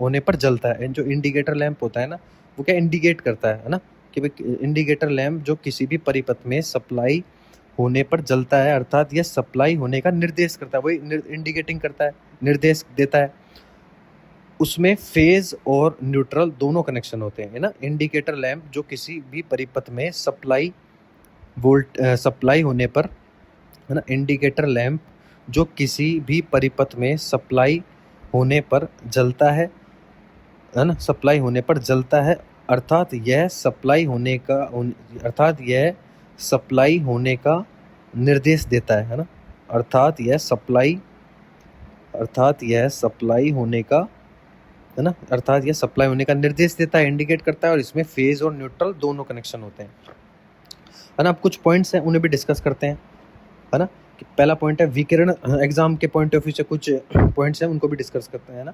होने पर जलता है। जो इंडिकेटर लैंप होता है ना, वो क्या इंडिकेट करता है ना, कि भाई इंडिकेटर लैंप जो किसी भी परिपथ में सप्लाई होने पर जलता है, अर्थात यह सप्लाई होने का निर्देश करता है, वही इंडिकेटिंग करता है, निर्देश देता है। उसमें फेज और न्यूट्रल दोनों कनेक्शन होते हैं, है ना। इंडिकेटर लैंप जो किसी भी परिपथ में सप्लाई होने पर, है ना, इंडिकेटर लैंप जो किसी भी परिपथ में सप्लाई होने पर जलता है ना, सप्लाई होने पर जलता है, अर्थात यह सप्लाई होने का निर्देश देता है ना, अर्थात यह सप्लाई होने का, है ना, अर्थात यह सप्लाई होने का निर्देश देता है, इंडिकेट करता है। और इसमें फेज और न्यूट्रल दोनों कनेक्शन होते हैं, है ना। अब कुछ पॉइंट्स हैं, उन्हें भी डिस्कस करते हैं, है ना। पहला पॉइंट है विकिरण। एग्जाम के पॉइंट ऑफ व्यू से कुछ पॉइंट्स हैं, उनको भी डिस्कस करते हैं ना।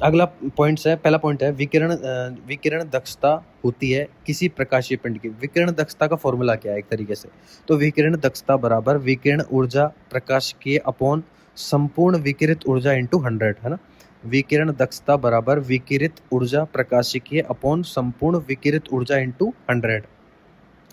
अगला पॉइंट्स है, पहला पॉइंट है विकिरण दक्षता होती है किसी प्रकाशीय पिंड की। विकिरण दक्षता का फॉर्मूला क्या है एक तरीके से, तो विकिरण दक्षता बराबर विकिरण ऊर्जा प्रकाशिकीय अपॉन संपूर्ण विकिरित ऊर्जा इंटू 100, है ना। विकिरण दक्षता बराबर विकिरित ऊर्जा प्रकाशिकीय अपॉन संपूर्ण विकिरित ऊर्जा इंटू 100।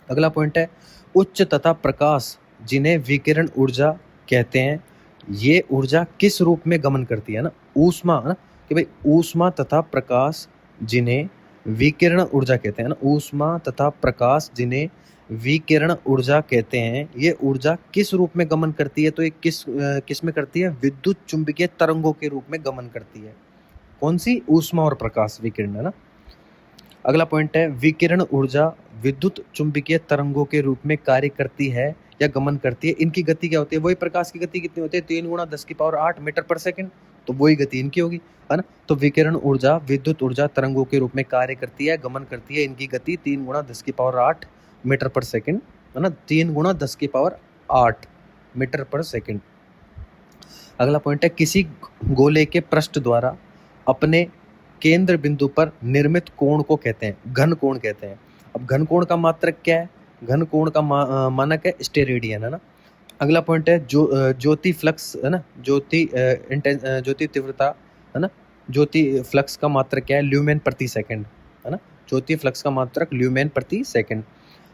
अगला पॉइंट है उच्च तथा प्रकाश जिन्हें विकिरण ऊर्जा कहते हैं, ये ऊर्जा किस रूप में गमन करती है ना, ऊष्मा, है ना, कि भाई ऊष्मा तथा प्रकाश जिन्हें विकिरण ऊर्जा कहते हैं ना, ऊष्मा तथा प्रकाश जिन्हें विकिरण ऊर्जा कहते हैं, ये ऊर्जा किस रूप में गमन करती है, तो ये किस में करती है, विद्युत चुंबकीय तरंगों के रूप में गमन करती है। कौन सी, ऊष्मा और प्रकाश, विकिरण, है ना। अगला पॉइंट है विकिरण ऊर्जा विद्युत चुंबकीय तरंगों के रूप में कार्य करती है या गमन करती है, इनकी गति क्या होती है, वही प्रकाश की गति कितनी होती है, 3 × 10⁸ मीटर पर सेकंड, तो वही गति इनकी होगी, है ना। तो विकिरण ऊर्जा विद्युत ऊर्जा तरंगों के रूप में कार्य करती है, गमन करती है, इनकी गति 3 × 10⁸ मीटर पर सेकंड, है ना, 3 × 10⁸ मीटर पर सेकंड। अगला पॉइंट है किसी गोले के पृष्ठ द्वारा अपने केंद्र बिंदु पर निर्मित कोण को कहते हैं घन कोण कहते हैं। अब घन कोण का मात्रक क्या है, घन कोण का मानक है स्टेरेडियन, है ना। अगला पॉइंट है ज्योति फ्लक्स, है ना, ज्योति तीव्रता, है ना, ज्योति फ्लक्स का मात्रक क्या है, ल्यूमेन प्रति सेकंड, है ना, ज्योति फ्लक्स का मात्रक ल्यूमेन प्रति सेकंड।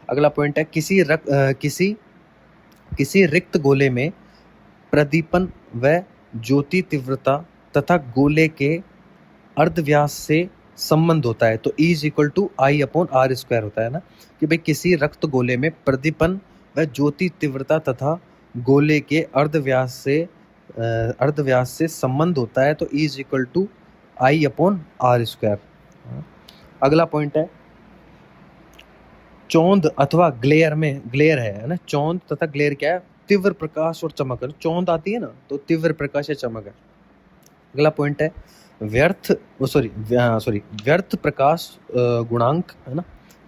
अगला पॉइंट है किसी रिक्त गोले में प्रदीपन व ज्योति तीव्रता तथा गोले के अर्धव्यास से संबंध होता है, तो E = I/R² होता है ना, कि भाई किसी रक्त गोले में प्रदीपन व ज्योति तीव्रता तथा गोले के अर्धव्यास से संबंध होता है, तो E = I/R²। अगला पॉइंट है चौंध अथवा ग्लेयर है ना, चौंध तथा ग्लेयर क्या है, तीव्र प्रकाश और चमक, है। चौंध आती है ना, तो तीव्र प्रकाश या चमक है। अगला पॉइंट है व्यर्थ प्रकाश गुणांक, है ना,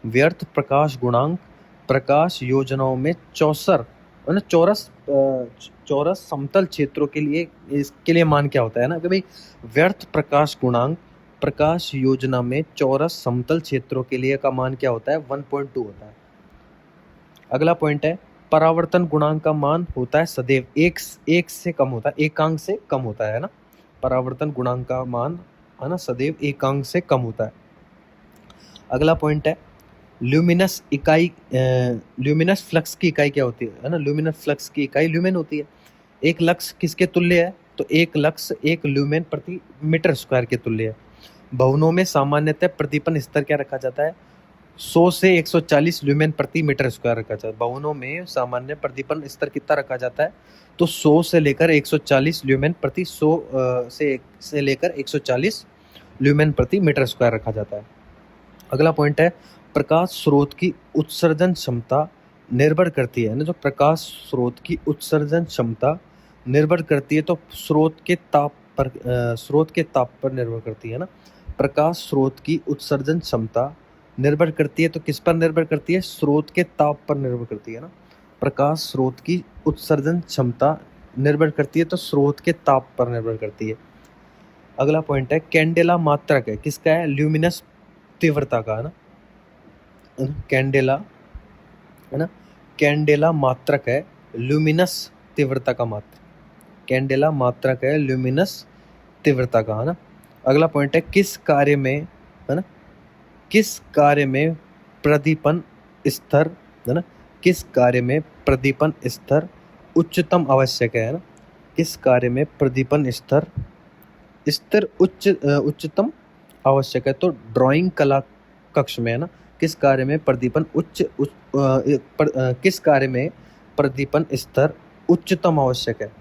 व्यर्थ प्रकाश गुणांक प्रकाश योजनाओं में चौरस समतल क्षेत्रों के लिए, इसके लिए मान क्या होता है ना, कि भाई व्यर्थ प्रकाश गुणांक प्रकाश योजना में चौरस समतल क्षेत्रों के लिए का मान क्या होता है, 1.2 होता है। अगला पॉइंट है परावर्तन गुणांक का मान होता है सदैव एक से कम होता है, एकांक से कम होता है ना, परावर्तन गुणांक का मान, है ना, सदैव एकांक से कम होता है। अगला पॉइंट है ल्यूमिनस फ्लक्स की इकाई क्या होती है ना, ल्यूमिनस फ्लक्स की इकाई ल्यूमेन होती है। एक लक्स किसके तुल्य है, तो एक लक्स 1 ल्यूमेन प्रति मीटर स्क्वायर के तुल्य है। भवनों में सामान्यतः प्रदीपन स्तर क्या रखा जाता है, 100 से 140 ल्यूमेन प्रति मीटर स्क्वायर रखा जाता है। भवनों में सामान्य प्रदीपन स्तर कितना रखा जाता है, तो 100 से लेकर 140 ल्यूमेन प्रति 100 से लेकर 140 ल्यूमेन प्रति मीटर स्क्वायर रखा जाता है। अगला पॉइंट है प्रकाश स्रोत की उत्सर्जन क्षमता निर्भर करती है ना, जो प्रकाश स्रोत की उत्सर्जन क्षमता निर्भर करती है, तो स्रोत के ताप पर निर्भर करती है ना। प्रकाश स्रोत की उत्सर्जन क्षमता निर्भर करती है, तो किस पर निर्भर करती है, स्रोत के ताप पर निर्भर करती है ना। प्रकाश स्रोत की उत्सर्जन क्षमता निर्भर करती है, तो स्रोत के ताप पर निर्भर करती है। अगला पॉइंट है कैंडेला मात्रक है किसका है, ल्यूमिनस तीव्रता का, है ना, कैंडेला, है ना, कैंडेला मात्रक है ल्यूमिनस तीव्रता का मात्रक, कैंडेला मात्रक है ल्यूमिनस तीव्रता का, है ना। अगला पॉइंट है किस कार्य में, है ना, किस कार्य में प्रदीपन स्तर, है ना, किस कार्य में प्रदीपन स्तर उच्चतम आवश्यक है ना, किस कार्य में प्रदीपन स्तर स्तर उच्चतम आवश्यक है। तो ड्राइंग कला कक्ष में, है ना, किस कार्य में प्रदीपन किस कार्य में प्रदीपन स्तर उच्चतम आवश्यक है।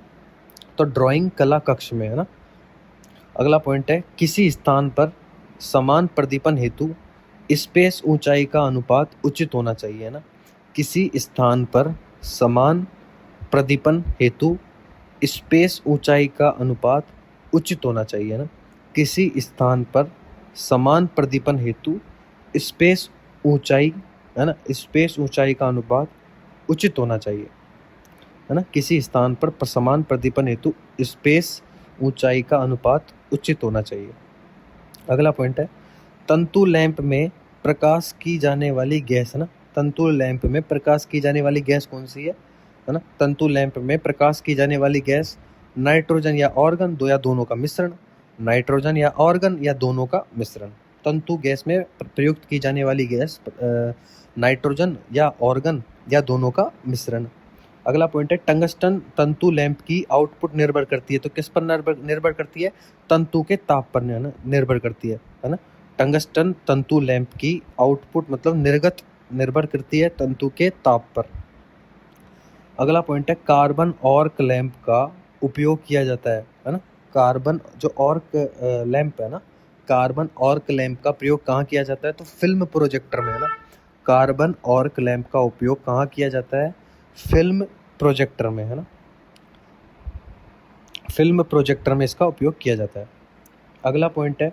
तो ड्राइंग कला कक्ष में, है ना। अगला पॉइंट है किसी स्थान पर समान प्रदीपन हेतु स्पेस ऊंचाई का अनुपात उचित होना चाहिए, है ना। किसी स्थान पर समान प्रदीपन हेतु स्पेस ऊंचाई का अनुपात उचित होना चाहिए, है ना। किसी स्थान पर समान प्रदीपन हेतु स्पेस ऊंचाई, है ना, स्पेस ऊंचाई का अनुपात उचित होना चाहिए, है ना। किसी स्थान पर समान प्रदीपन हेतु स्पेस ऊंचाई का अनुपात उचित होना चाहिए। अगला पॉइंट है तंतु लैंप में प्रकाश की जाने वाली गैस, है ना। तंतु लैंप में प्रकाश की जाने वाली गैस कौन सी है ना। तंतु लैंप में प्रकाश की जाने वाली गैस नाइट्रोजन या ऑर्गन, दो या दोनों का मिश्रण। नाइट्रोजन या ऑर्गन या दोनों का मिश्रण। तंतु गैस में प्रयुक्त की जाने वाली गैस नाइट्रोजन या ऑर्गन या दोनों का मिश्रण। अगला पॉइंट है टंगस्टन तंतु लैंप की आउटपुट निर्भर करती है। तो किस पर निर्भर करती है? तंतु के ताप पर निर्भर करती है ना। टंगस्टन तंतु लैंप की आउटपुट मतलब निर्गत निर्भर करती है तंतु के ताप पर। अगला पॉइंट है कार्बन ऑर्क लैंप का उपयोग किया जाता है ना। कार्बन जो ऑर्क लैंप है ना, कार्बन ऑर्क लैंप का प्रयोग कहाँ किया जाता है? तो फिल्म प्रोजेक्टर में, है ना। कार्बन ऑर्क लैंप का उपयोग कहाँ किया जाता है? फिल्म प्रोजेक्टर में, है ना। फिल्म प्रोजेक्टर में इसका उपयोग किया जाता है। अगला पॉइंट है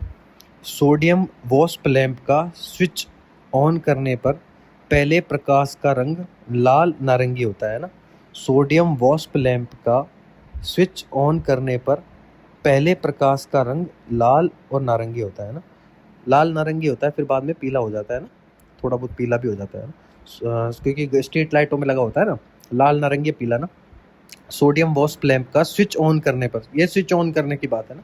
सोडियम वॉस्प लैंप का स्विच ऑन करने पर पहले प्रकाश का रंग लाल नारंगी होता है ना। सोडियम वॉस्प लैंप का स्विच ऑन करने पर पहले प्रकाश का रंग लाल और नारंगी होता है ना। लाल नारंगी होता है, फिर बाद में पीला हो जाता है ना, थोड़ा बहुत पीला भी हो जाता है ना, क्योंकि स्ट्रीट लाइटों में लगा होता है ना, लाल नारंगी पीला ना। सोडियम वॉस्प लैंप का स्विच ऑन करने पर, ये स्विच ऑन करने की बात है ना,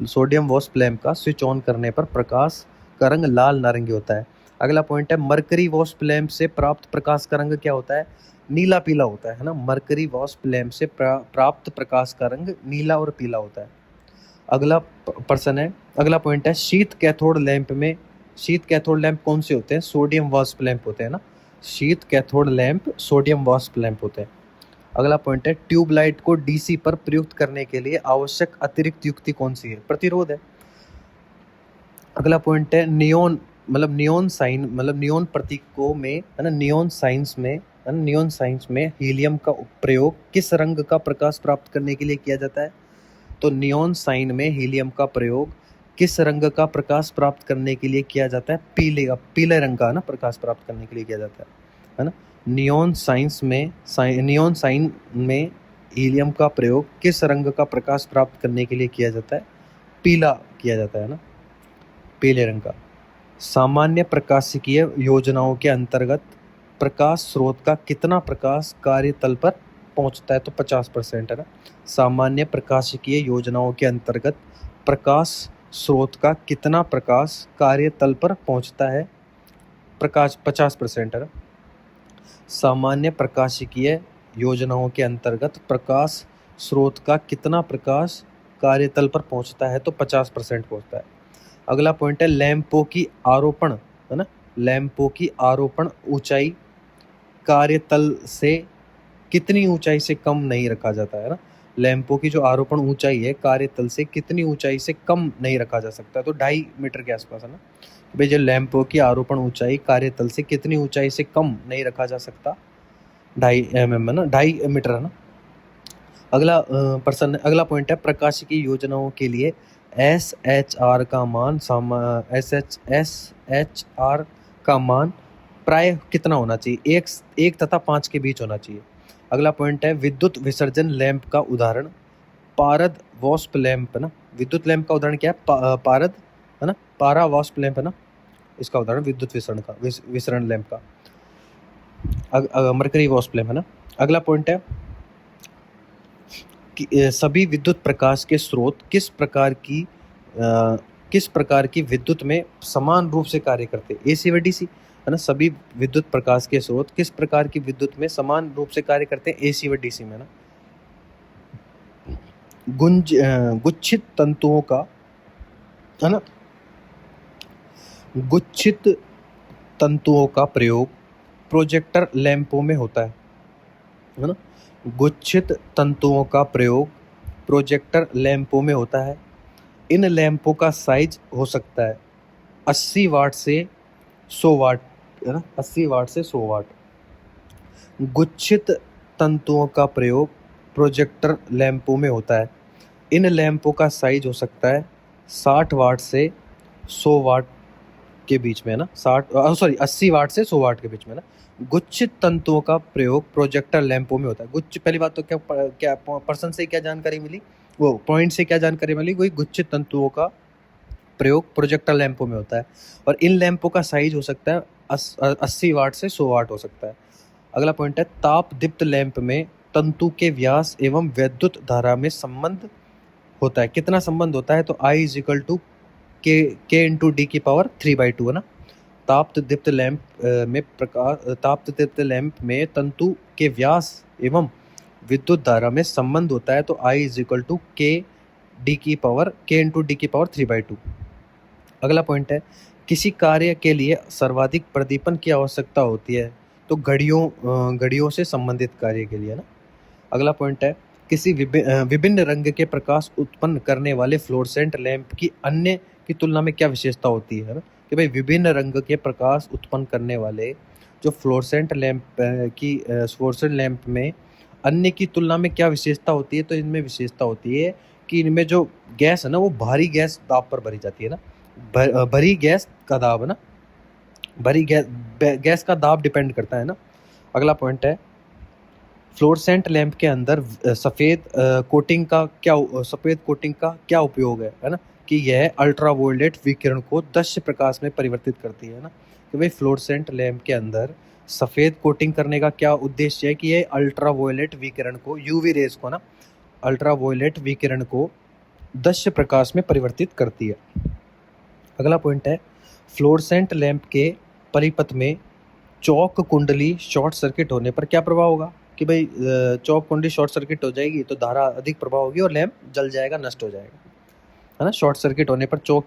सोडियम वॉस्प लैंप का स्विच ऑन करने पर प्रकाश का रंग लाल नारंगी होता है। अगला पॉइंट है मरकरी वॉस्प लैंप से प्राप्त प्रकाश का रंग क्या होता है? नीला पीला होता है ना। मरकरी वॉस्प लैंप से प्राप्त प्रकाश का रंग नीला और पीला होता है। अगला प्रश्न है, अगला पॉइंट है शीत कैथोड लैंप में, शीत कैथोड लैंप कौन से होते हैं? सोडियम वॉस्प लैंप होते हैं ना। शीत cathode lamp sodium wasp lamp होते हैं। अगला पॉइंट है ट्यूबलाइट को डीसी पर प्रयुक्त करने के लिए आवश्यक अतिरिक्त युक्ति कौन सी है? प्रतिरोध है। अगला पॉइंट है नियोन मतलब नियोन साइन मतलब नियोन प्रतीकों में, है ना, नियोन साइंस में, है ना, नियोन साइंस में हीलियम का प्रयोग किस रंग का प्रकाश प्राप्त करने के लिए किया जाता है? तो नियोन साइन में हीलियम का प्रयोग किस रंग का प्रकाश प्राप्त करने के लिए किया जाता है? पीले रंग का ना प्रकाश प्राप्त करने के लिए किया जाता है ना। नियोन साइन में हीलियम का प्रयोग किस रंग का प्रकाश प्राप्त करने के लिए किया जाता है? पीला किया जाता है ना, पीले रंग का। सामान्य प्रकाशिकीय योजनाओं के अंतर्गत प्रकाश स्रोत का कितना प्रकाश कार्यतल पर पहुंचता है? तो 50% है ना। सामान्य प्रकाशिकीय योजनाओं के अंतर्गत प्रकाश स्रोत का कितना प्रकाश कार्यतल पर पहुंचता है? प्रकाश 50% है ना। सामान्य प्रकाशिकीय योजनाओं के अंतर्गत प्रकाश स्रोत का कितना प्रकाश कार्यतल पर पहुंचता है? तो 50% पहुंचता है। अगला पॉइंट है लैंपों की आरोपण, है ना। लैंपों की आरोपण ऊंचाई कार्यतल से कितनी ऊंचाई से कम नहीं रखा जाता है ना। लैंपों की जो आरोपण ऊंचाई है कार्यतल से कितनी ऊंचाई से कम नहीं रखा जा सकता? तो 2.5 मीटर के आसपास, है ना। भाई जो लैंपों की आरोपण ऊंचाई कार्यतल से कितनी ऊंचाई से कम नहीं रखा जा सकता? 2.5 mm है ना, 2.5 मीटर है ना। अगला प्रश्न, अगला पॉइंट है प्रकाशिकी योजनाओं के लिए SHR का मान SHR का मान प्राय कितना होना चाहिए? 1 तथा 5 के बीच होना चाहिए। अगला पॉइंट है विद्युत विसर्जन लैंप का उदाहरण पारद वॉस्प लैंप, है ना। विद्युत लैंप का उदाहरण क्या है? पारद, है ना, पारा वॉस्प लैंप, है ना, इसका उदाहरण विद्युत विसरण लैंप का। मरकरी वॉस्प लैंप, है ना। अगला पॉइंट है कि सभी विद्युत प्रकाश के स्रोत किस प्रकार की किस प्रकार की विद्युत में समान रूप से कार्य करते हैं? एसी व डीसी, है ना। सभी विद्युत प्रकाश के स्रोत किस प्रकार की विद्युत में समान रूप से कार्य करते हैं? एसी व डीसी में ना। गुच्छित तंतुओं का, है ना, गुच्छित तंतुओं का प्रयोग प्रोजेक्टर लैंपों में होता है ना। गुच्छित तंतुओं का प्रयोग प्रोजेक्टर लैंपों में होता है। इन लैंपों का साइज हो सकता है 80 वाट से 100 वाट, है ना, 80 वाट से 100 वाट। गुच्छित तंतुओं का प्रयोग प्रोजेक्टर लैंपों में होता है। इन लैंपों का साइज हो सकता है 60 वाट से 100 वाट के बीच में, है ना। 80 वाट से 100 वाट के बीच में ना। गुच्छित तंतुओं का प्रयोग प्रोजेक्टर लैंपों में होता है। गुच्छ, पहली बात तो क्या पर्सन से क्या जानकारी मिली, वो पॉइंट से क्या जानकारी मिली, वही गुच्छित तंतुओं का प्रयोग प्रोजेक्टर लैंपों में होता है। और इन लैंपों का साइज हो सकता है 80 वाट से 100 वाट हो सकता है। अगला पॉइंट है, ताप दीप्त लैंप में तंतु के व्यास एवं विद्युत धारा में संबंध होता है। कितना संबंध होता है? तो I इज इक्वल टू के इंटू डी की पावर 3/2, है ना। ताप दीप्त लैंप में तंतु के व्यास एवं विद्युत धारा में संबंध होता है, तो I इज इक्वल टू के इंटू डी की पावर 3/2। अगला पॉइंट है, किसी कार्य के लिए सर्वाधिक प्रदीपन की आवश्यकता होती है, तो घड़ियों से संबंधित कार्य के लिए ना। अगला पॉइंट है, किसी विभिन्न रंग के प्रकाश उत्पन्न करने वाले फ्लोरेसेंट लैंप की अन्य की तुलना में क्या विशेषता होती है ना। कि भाई विभिन्न रंग के प्रकाश उत्पन्न करने वाले जो फ्लोरेसेंट लैंप में अन्य की तुलना में क्या विशेषता होती है? तो इनमें विशेषता होती है कि इनमें जो गैस है ना, वो भारी गैस दाब पर भरी जाती है ना। भरी गैस का दाब, है ना, भरी गैस का दाब डिपेंड करता है ना। अगला पॉइंट है, फ्लोरेसेंट लैंप के अंदर सफ़ेद कोटिंग का क्या उपयोग है ना। कि यह अल्ट्रावायलेट विकिरण को दृश्य प्रकाश में परिवर्तित करती है ना। कि भाई फ्लोरेसेंट लैंप के अंदर सफ़ेद कोटिंग करने का क्या उद्देश्य है? कि यह अल्ट्रावायलेट विकिरण को, यूवी रेज को ना, अल्ट्रावायलेट विकिरण को दृश्य प्रकाश में परिवर्तित करती है। अगला पॉइंट है, फ्लोरेसेंट लैंप के परिपथ में चौक कुंडली शॉर्ट सर्किट होने पर क्या प्रभाव होगा? कि भाई चौक कुंडली शॉर्ट सर्किट हो जाएगी तो धारा अधिक प्रभाव होगी और लैंप जल जाएगा, नष्ट हो जाएगा, है ना। शॉर्ट सर्किट होने पर चौक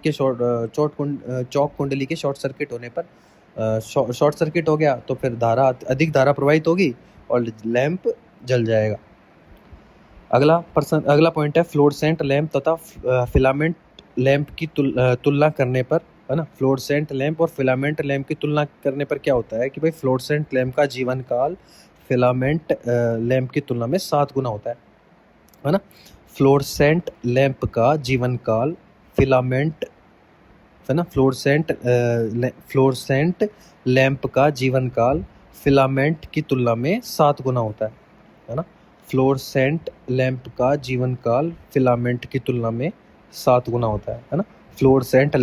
कुंडली के शॉर्ट सर्किट होने पर शॉर्ट सर्किट हो गया तो फिर अधिक धारा प्रवाहित होगी और लैंप जल जाएगा। अगला पॉइंट है, फ्लोरेसेंट लैंप तथा फिलामेंट लैंप की तुलना करने पर, है ना। फ्लोरेसेंट लैंप और फिलामेंट लैंप की तुलना करने पर क्या होता है? कि भाई फ्लोरेसेंट लैंप का जीवन काल फिलामेंट लैंप की तुलना में 7 गुना होता है ना। फ्लोरेसेंट लैंप का जीवन काल फिलामेंट, है ना, फ्लोरेसेंट लैंप का जीवन काल फिलामेंट की तुलना में 7 गुना होता है ना। फ्लोरेसेंट लैंप का जीवन काल फिलामेंट की तुलना में 7 गुना होता है ना। फ्लोरेसेंट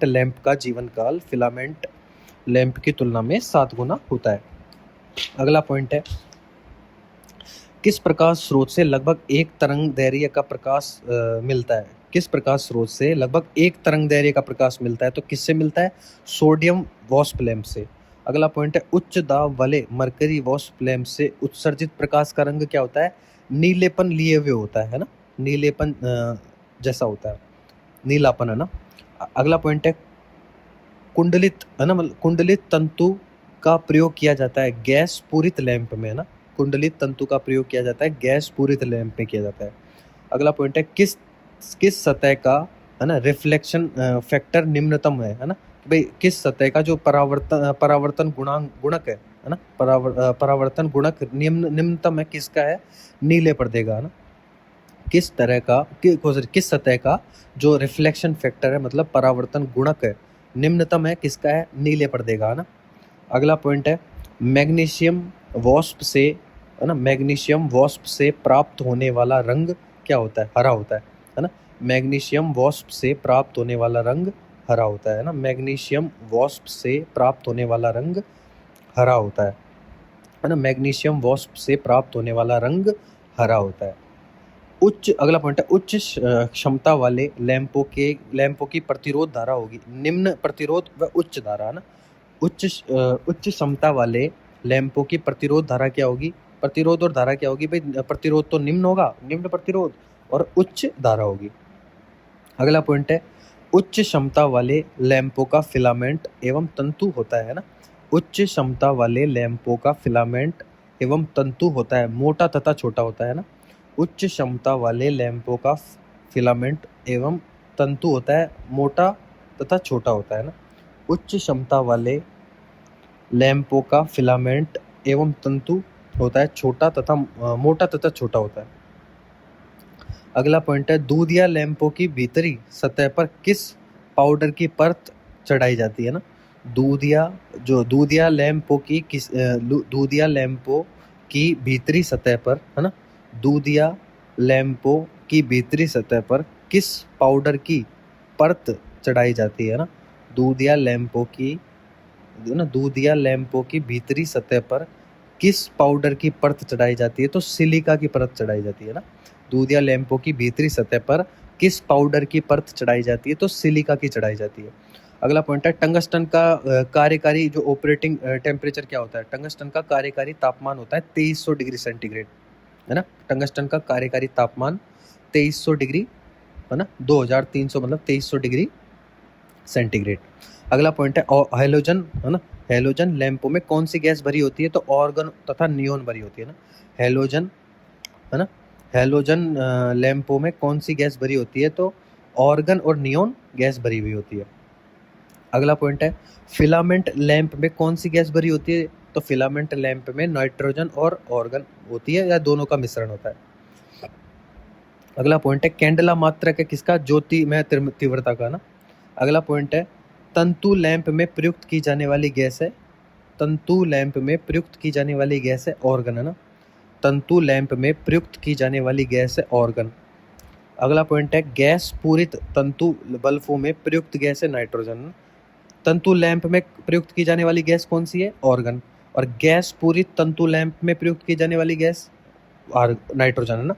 लैंप का जीवन काल फिलामेंट लैंप की तुलना में 7 गुना होता है। अगला पॉइंट है, किस प्रकाश स्रोत से लगभग एक तरंग दैर्घ्य का प्रकाश मिलता है? किस प्रकाश स्रोत से लगभग एक तरंग दैर्घ्य का प्रकाश मिलता है? तो किससे मिलता है? सोडियम वाष्प लैंप से। अगला पॉइंट है, उच्च दाब वाले मरकरी वाष्प लैंप से उत्सर्जित प्रकाश का रंग क्या होता है? नीलेपन लिए हुए होता है ना। नीलेपन जैसा होता है, नीलापन, है ना। अगला पॉइंट है, कुंडलित, है ना, कुंडलित तंतु का प्रयोग किया जाता है गैस पूरित लैंप में, है ना। कुंडलित तंतु का प्रयोग किया जाता है गैस पूरित लैंप में किया जाता है। अगला पॉइंट है, किस सतह का, है ना, रिफ्लेक्शन फैक्टर निम्नतम है ना। भाई किस सतह का जो परावर्तन गुणक है ना, परावर्तन गुणक निम्नतम है, किसका है? नीले पर्दे का, है ना। किस सतह का जो रिफ्लेक्शन फैक्टर है, मतलब परावर्तन गुणक है, निम्नतम है, किसका है? नीले पर्दे का, है ना। अगला पॉइंट है, मैग्नीशियम वाष्प से, है ना, मैग्नीशियम वाष्प से प्राप्त होने वाला रंग क्या होता है? हरा होता है ना। मैग्नीशियम वाष्प से प्राप्त होने वाला रंग हरा होता है ना। मैग्नीशियम वाष्प से प्राप्त होने वाला रंग हरा होता है ना। मैग्नीशियम वाष्प से प्राप्त होने वाला रंग हरा होता है। अगला पॉइंट है उच्च क्षमता वाले लैंपों की प्रतिरोध धारा होगी निम्न प्रतिरोध व उच्च धारा, है ना। उच्च क्षमता वाले लैंपों की प्रतिरोध धारा क्या होगी, प्रतिरोध और धारा क्या होगी भाई, प्रतिरोध तो निम्न होगा, निम्न प्रतिरोध, और उच्च धारा होगी। अगला पॉइंट है उच्च क्षमता वाले लैंपों का फिलामेंट एवं तंतु होता है ना। उच्च क्षमता वाले लैंपों का फिलामेंट एवं तंतु होता है, मोटा तथा छोटा होता है ना। उच्च क्षमता वाले लैंपों का फिलामेंट एवं तंतु होता है, मोटा तथा छोटा होता है ना। उच्च क्षमता वाले लैंपों का फिलामेंट एवं तंतु होता है छोटा तथा मोटा तथा छोटा होता है। अगला पॉइंट है दूध या लैंपों की भीतरी सतह पर किस पाउडर की परत चढ़ाई जाती है ना। दूध या लैंपों की भीतरी सतह पर, है ना, दूध या लैंपों की भीतरी सतह पर किस पाउडर की परत चढ़ाई जाती है ना। दूध या लैंपों की भीतरी सतह पर किस पाउडर की परत चढ़ाई जाती है, तो सिलिका की परत चढ़ाई जाती है ना। दूध या लैंपों की भीतरी सतह पर किस पाउडर की परत चढ़ाई जाती है, तो सिलिका की चढ़ाई जाती है। अगला पॉइंट है टंगस्टन का कार्यकारी जो ऑपरेटिंग टेम्परेचर क्या होता है। टंगस्टन का कार्यकारी तापमान होता है 2300 डिग्री सेंटीग्रेड, है ना। टंगस्टन का कार्यकारी तापमान 2300 डिग्री, है ना, 2300 मतलब 2300 डिग्री सेंटीग्रेड। अगला पॉइंट है हैलोजन, है ना। हैलोजन लैंपों में कौन सी गैस भरी होती है, तो ऑर्गन तथा नियोन भरी होती है ना। हैलोजन, है ना, हैलोजन लैंपों में कौन सी गैस भरी होती है, तो ऑर्गन और नियोन गैस भरी हुई होती है। अगला पॉइंट है फिलामेंट लैंप में कौन सी गैस भरी होती है, तो फिलामेंट लैंप में नाइट्रोजन और ऑर्गन होती है, या दोनों का मिश्रण होता है। अगला पॉइंट है कैंडला मात्रक है किसका, ज्योतिमय तीव्रता का ना। अगला पॉइंट है तंतु लैंप में प्रयुक्त की जाने वाली गैस है, तंतु लैंप में प्रयुक्त की जाने वाली गैस है ऑर्गन, है ना। तंतु लैंप में प्रयुक्त की जाने वाली गैस है ऑर्गन। अगला पॉइंट है गैस पूरित तंतु बल्बों में प्रयुक्त गैस है नाइट्रोजन। तंतु लैंप में प्रयुक्त की जाने वाली गैस कौन सी है, ऑर्गन, और गैस पूरित तंतु लैंप में प्रयुक्त की जाने वाली गैस नाइट्रोजन, है ना।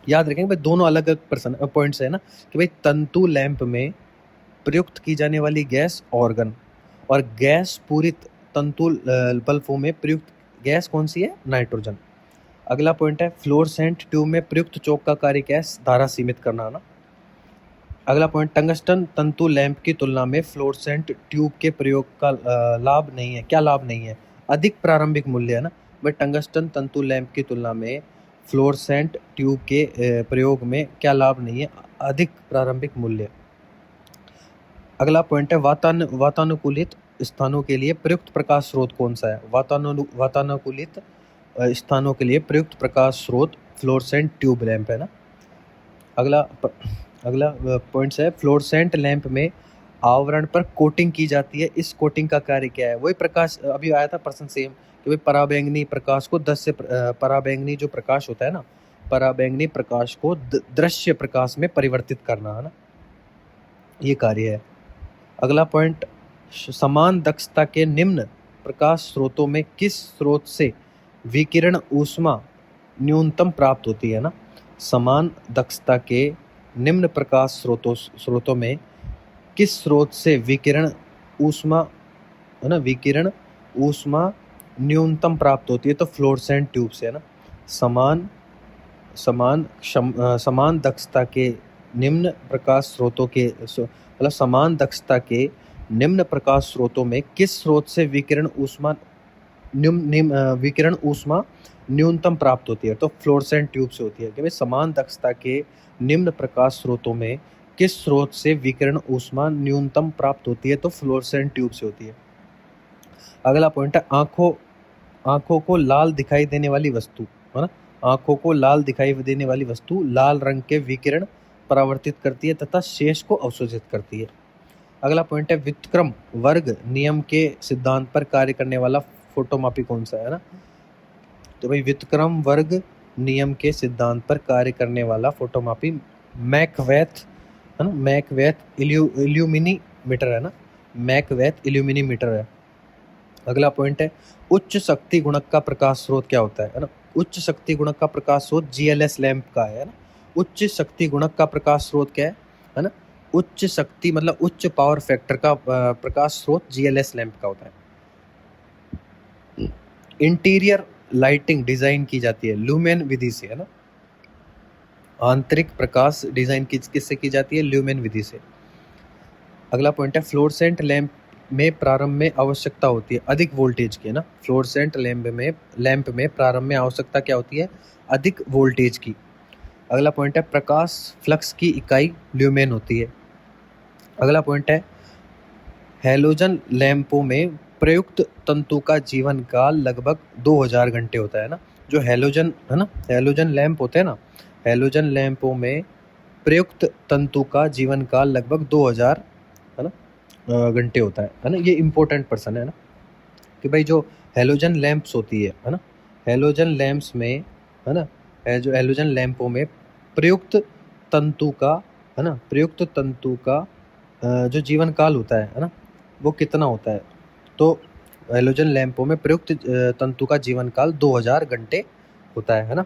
याद रखेंगे भाई दोनों अलग अलग पॉइंट्स है ना, कि भाई तंतु लैंप में प्रयुक्त की जाने वाली गैस ऑर्गन, और गैस पूरित तंतु बल्बों में प्रयुक्त गैस कौन सी है, नाइट्रोजन। अगला पॉइंट है फ्लोरेसेंट ट्यूब में प्रयुक्त चौक का कार्य क्या है, धारा सीमित करना ना। अगला पॉइंट टंगस्टन तंतु लैंप की तुलना में फ्लोरेसेंट ट्यूब के प्रयोग का लाभ नहीं है, क्या लाभ नहीं है, अधिक प्रारंभिक मूल्य, है ना। भाई टंगस्टन तंतु लैंप की तुलना में फ्लोरेसेंट ट्यूब के प्रयोग में क्या लाभ नहीं है, अधिक प्रारंभिक मूल्य। अगला पॉइंट है वातानुकूलित स्थानों के लिए प्रयुक्त प्रकाश स्रोत कौन सा है। वातानुकूलित स्थानों के लिए प्रयुक्त प्रकाश स्रोत फ्लोरेसेंट ट्यूब लैंप है ना। अगला पॉइंट्स है फ्लोरेसेंट लैंप में आवरण पर कोटिंग की जाती है, इस कोटिंग का कार्य क्या है। वही प्रकाश अभी आया था प्रश्न सेम, कि भाई पराबैंगनी प्रकाश को पराबैंगनी जो प्रकाश होता है ना, पराबैंगनी प्रकाश को दृश्य प्रकाश में परिवर्तित करना, है ना, ये कार्य है। अगला पॉइंट समान दक्षता के निम्न प्रकाश स्रोतों में किस स्रोत से विकिरण ऊष्मा न्यूनतम प्राप्त होती है ना। समान दक्षता के निम्न प्रकाश स्रोतों में किस स्रोत से विकिरण ऊष्मा, है ना, विकिरण ऊष्मा न्यूनतम प्राप्त होती है, तो फ्लोरेसेंट ट्यूब से, है ना। समान दक्षता के निम्न प्रकाश स्रोतों के मतलब समान दक्षता के निम्न प्रकाश स्रोतों में किस स्रोत से विकिरण ऊष्मा न्यूनतम प्राप्त होती है, तो फ्लोरेसेंट ट्यूब से होती है। कि भाई समान दक्षता के निम्न प्रकाश स्रोतों में किस स्रोत से विकिरण ऊष्मा न्यूनतम प्राप्त होती है, तो फ्लोरेसेंट ट्यूब से होती है। अगला पॉइंट है आंखों को लाल दिखाई देने वाली वस्तु, है ना। आंखों को लाल दिखाई देने वाली वस्तु लाल रंग के विकिरण परावर्तित करती है तथा शेष को अवशोषित करती है। अगला पॉइंट है व्युत्क्रम वर्ग नियम के सिद्धांत पर कार्य करने वाला फोटोमापी कौन सा है ना। तो भाई व्युत्क्रम वर्ग नियम के सिद्धांत पर कार्य करने वाला फोटोमापी मैकबेथ, है ना, मैकबेथ इल्यूमिनीमीटर है ना, मैकबेथ इल्यूमिनीमीटर है। अगला पॉइंट है उच्च शक्ति गुणक का प्रकाश स्रोत क्या होता है ना। उच्च शक्ति गुणक का प्रकाश स्रोत GLS लैंप का है ना। उच्च शक्ति गुणक का प्रकाश स्रोत क्या है ना? उच्च शक्ति मतलब उच्च पावर फैक्टर का प्रकाश स्रोत जीएलएस लैंप का होता है। इंटीरियर लाइटिंग डिजाइन की जाती है ल्यूमेन विधि से, है ना? आंतरिक प्रकाश डिजाइन किससे की जाती है? ल्यूमेन विधि से। अगला पॉइंट है फ्लोरेसेंट लैंप में प्रारंभ में आवश्यकता होती है अधिक वोल्टेज की, है ना? फ्लोरेसेंट लैंप में प्रारंभ में आवश्यकता क्या होती है? अधिक वोल्टेज की। अगला पॉइंट है प्रकाश फ्लक्स की इकाई ल्यूमेन होती है। अगला पॉइंट है हैलोजन लैंपों में प्रयुक्त तंतु का जीवन काल लगभग 2000 घंटे होता है ना? जो हैलोजन है ना, हैलोजन लैंप होते हैं ना, हैलोजन लैंपों में प्रयुक्त तंतु का जीवन काल लगभग 2000 है ना घंटे होता है ना? ये इम्पोर्टेंट पर्सन है ना कि भाई जो हैलोजन लैंप्स होती है ना, हैलोजन लैंप्स में है ना, जो हैलोजन लैंपों में प्रयुक्त तंतु का है ना, प्रयुक्त तंतु का जो जीवन काल होता है ना, वो कितना होता है? तो हैलोजन लैंपों में प्रयुक्त तंतु का जीवन काल 2000 घंटे होता है ना?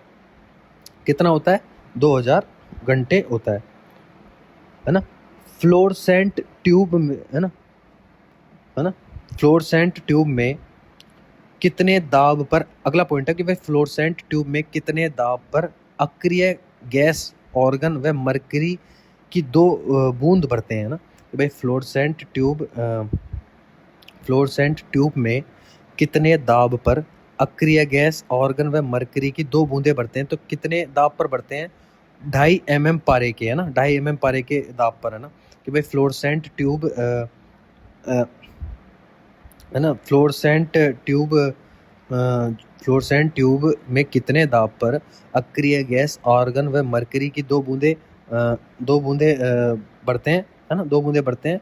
कितना होता है? 2000 घंटे होता है ना? फ्लोरेसेंट ट्यूब में है ना, फ्लोरेसेंट ट्यूब में कितने दाब पर, अगला पॉइंट है कि भाई फ्लोरेसेंट ट्यूब में कितने दाब पर अक्रिय गैस ऑर्गन व मरकरी की दो बूंद भरते हैं ना? कि भाई फ्लोरेसेंट ट्यूब में कितने दाब पर अक्रिय गैस ऑर्गन व मरकरी की दो बूंदें भरते हैं? तो कितने दाब पर भरते हैं? 2.5 mm पारे के, है ना? 2.5 mm पारे के दाब पर, है ना? कि भाई फ्लोरेसेंट ट्यूब में कितने दाब पर अक्रिय गैस ऑर्गन व मरकरी की दो बूंदे बढ़ते हैं, है ना? 2 बूंदे बढ़ते हैं।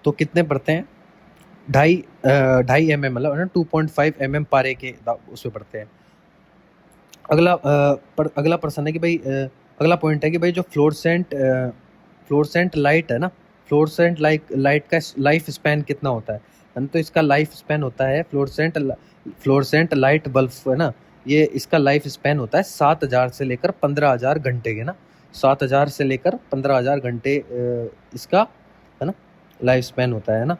तो कितने बढ़ते हैं? 2.5 mm मतलब, है ना, 2.5 mm पारे के उसमें बढ़ते हैं। अगला प्रश्न है कि भाई अगला पॉइंट है कि भाई जो फ्लोरेसेंट लाइट है ना, फ्लोरेसेंट लाइट का लाइफ स्पैन कितना होता है? तो इसका लाइफ स्पैन होता है फ्लोरेसेंट लाइट बल्ब, है ना, ये इसका लाइफ स्पैन होता है 7000 से लेकर 15000 घंटे के ना, 7000 से लेकर 15000 घंटे इसका, है ना, लाइफ स्पैन होता है ना?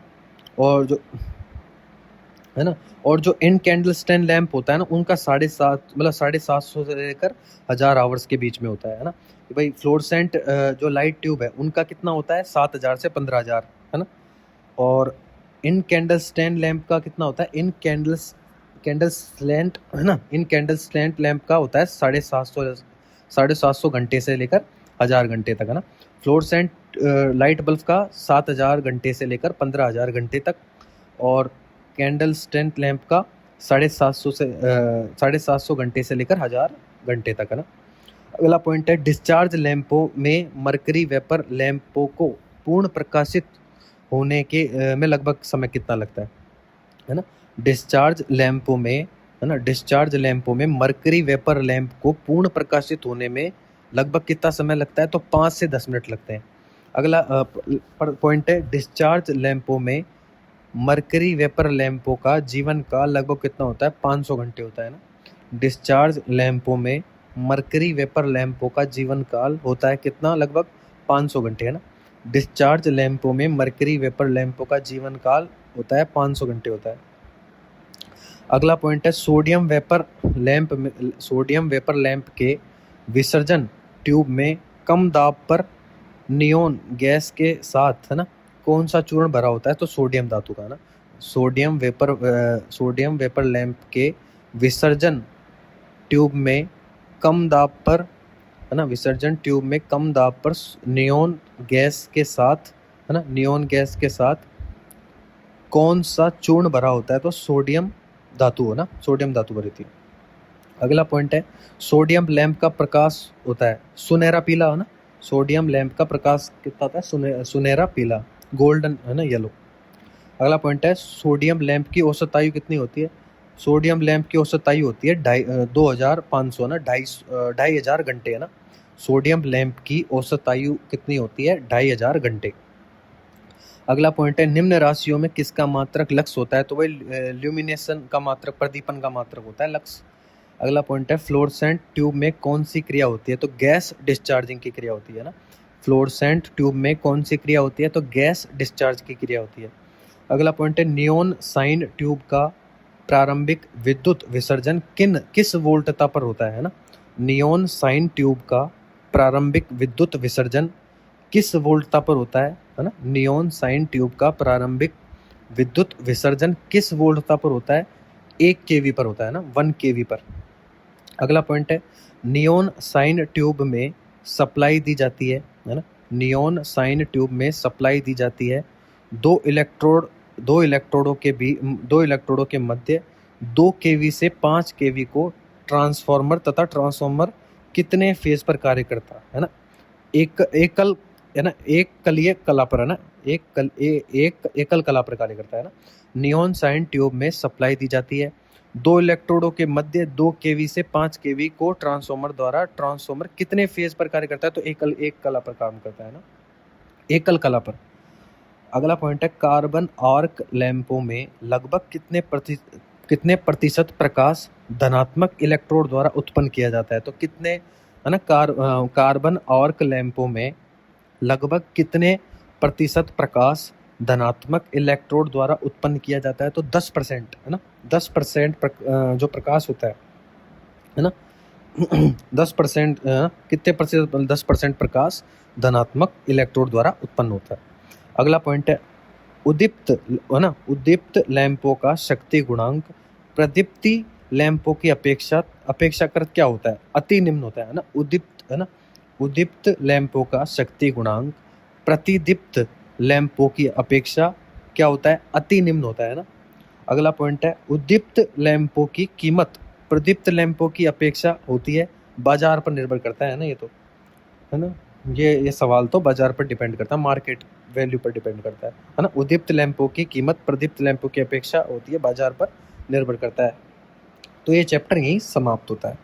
और जो है ना, और जो इनकैंडलस्टैंड लैंप होता है ना, उनका 750 से लेकर 1000 आवर्स के बीच में होता है ना? कि भाई फ्लोरेसेंट जो लाइट ट्यूब है उनका कितना होता है? 7000 से 15000, है ना? और इनकैंडलस्टैंड लैंप का कितना होता है? कैंडलस्लैंट, है ना, इनकैंडलस्टैंड लैंप का होता है 750 घंटे से लेकर 1000 घंटे तक, है ना? फ्लोरेसेंट लाइट बल्ब का 7000 घंटे से लेकर 15000 घंटे तक, और कैंडलस्टैंड लैंप का 750 घंटे से लेकर 1000 घंटे तक, है ना? अगला पॉइंट है डिस्चार्ज लैंपों में मरकरी वेपर लैंपों को पूर्ण प्रकाशित होने के में लगभग समय कितना लगता है ना? डिस्चार्ज लैंपों में मरकरी वेपर लैंप को पूर्ण प्रकाशित होने में लगभग कितना समय लगता है? तो 5 से 10 मिनट लगते हैं। अगला पॉइंट है डिस्चार्ज लैंपों में मरकरी वेपर लैंपों का जीवन काल लगभग कितना होता है? 500 घंटे होता है ना? डिस्चार्ज लैंपों में मरकरी वेपर लैंपों का जीवन काल होता है कितना? लगभग 500 घंटे, है ना? डिस्चार्ज लैंपों में मरकरी वेपर लैंपों का जीवन काल होता है 500 घंटे होता है। अगला पॉइंट है सोडियम वेपर लैंप के विसर्जन ट्यूब में कम दाब पर नियोन गैस के साथ, है ना, कौन सा चूर्ण भरा होता है? तो सोडियम धातु का ना। सोडियम वेपर लैंप के विसर्जन ट्यूब में कम दाब पर, है ना, विसर्जन ट्यूब में कम दाब पर नियोन गैस के साथ, है ना, नियोन गैस के साथ कौन सा चूर्ण भरा होता है? तो सोडियम धातु, है ना, सोडियम धातु भरी थी। अगला पॉइंट है सोडियम लैंप का प्रकाश होता है सुनहरा पीला, है ना? सोडियम लैंप का प्रकाश कितना होता है? सुनहरा पीला, गोल्डन, है ना, येलो। अगला पॉइंट है सोडियम लैंप की औसत आयु कितनी होती है? सोडियम लैंप की औसत आयु होती है 2500 ना, 2500 घंटे, है ना? सोडियम लैंप की औसत आयु कितनी होती है? 2500 घंटे। अगला पॉइंट है निम्न राशियों में किसका मात्रक लक्स होता है? तो वही ल्यूमिनेशन का मात्रक, प्रदीपन का मात्रक होता है लक्स। अगला पॉइंट है फ्लोरेसेंट ट्यूब में कौन सी क्रिया होती है, तो गैस डिस्चार्जिंग की क्रिया होती है ना। फ्लोरेसेंट ट्यूब में कौन सी क्रिया होती है, तो गैस डिस्चार्ज की क्रिया होती है। अगला पॉइंट है नियोन साइन ट्यूब का प्रारंभिक विद्युत विसर्जन किस वोल्टता पर होता है ना। नियोन साइन ट्यूब का प्रारंभिक विद्युत विसर्जन किस वोल्टता पर होता है ना। नियोन साइन ट्यूब का प्रारंभिक विद्युत विसर्जन किस वोल्टता पर होता है, 1 केवी पर होता है ना, 1 केवी पर। अगला पॉइंट है नियोन साइन ट्यूब में सप्लाई दी जाती है ना। नियोन साइन ट्यूब में सप्लाई दी जाती है दो इलेक्ट्रोडों के मध्य 2 केवी से 5 केवी को ट्रांसफॉर्मर तथा ट्रांसफॉर्मर कितने फेज पर कार्य करता है ना। एक एकल है ना, एक कलीय कला पर है ना, एक एकल कला पर कार्य करता है ना। नियोन साइन ट्यूब में सप्लाई दी जाती है 2 इलेक्ट्रोडों के मध्य 2 केवी से 5 केवी को ट्रांसफॉर्मर द्वारा ट्रांसफॉर्मर कितने फेज पर कार्य करता है, तो एक कला पर काम करता है ना, एकल कला पर। अगला पॉइंट है कार्बन आर्क लैंपों में लगभग कितने प्रतिशत प्रकाश धनात्मक इलेक्ट्रोड द्वारा उत्पन्न किया जाता है, तो कितने है ना। कार्बन आर्क लैंपों में लगभग कितने प्रतिशत प्रकाश धनात्मक इलेक्ट्रोड द्वारा उत्पन्न किया जाता है, तो 10% है ना। 10% जो प्रकाश होता है ना 10% कितने प्रतिशत, 10% प्रकाश धनात्मक इलेक्ट्रोड द्वारा उत्पन्न होता है। अगला पॉइंट है उद्दीप्त है ना, उद्दीप्त लैंपों का शक्ति गुणांक प्रदीप्ति लैंपों की अपेक्षाकृत क्या होता है, अति निम्न होता है ना। उद्दीप्त है ना, उद्दीप्त लैंपों का शक्ति गुणांक प्रतिदीप्त लैंपों की अपेक्षा क्या होता है, अति निम्न होता है ना। अगला पॉइंट है उद्दीप्त लैंपों की कीमत प्रदीप्त लैंपों की अपेक्षा होती है, बाजार पर निर्भर करता है ना, ये तो है ना। ये सवाल तो बाजार पर डिपेंड करता है, मार्केट वैल्यू पर डिपेंड करता है ना। उद्दीप्त लैंपों की कीमत प्रदीप्त लैंपों की अपेक्षा होती है, बाजार पर निर्भर करता है। तो ये चैप्टर यहीं समाप्त होता है।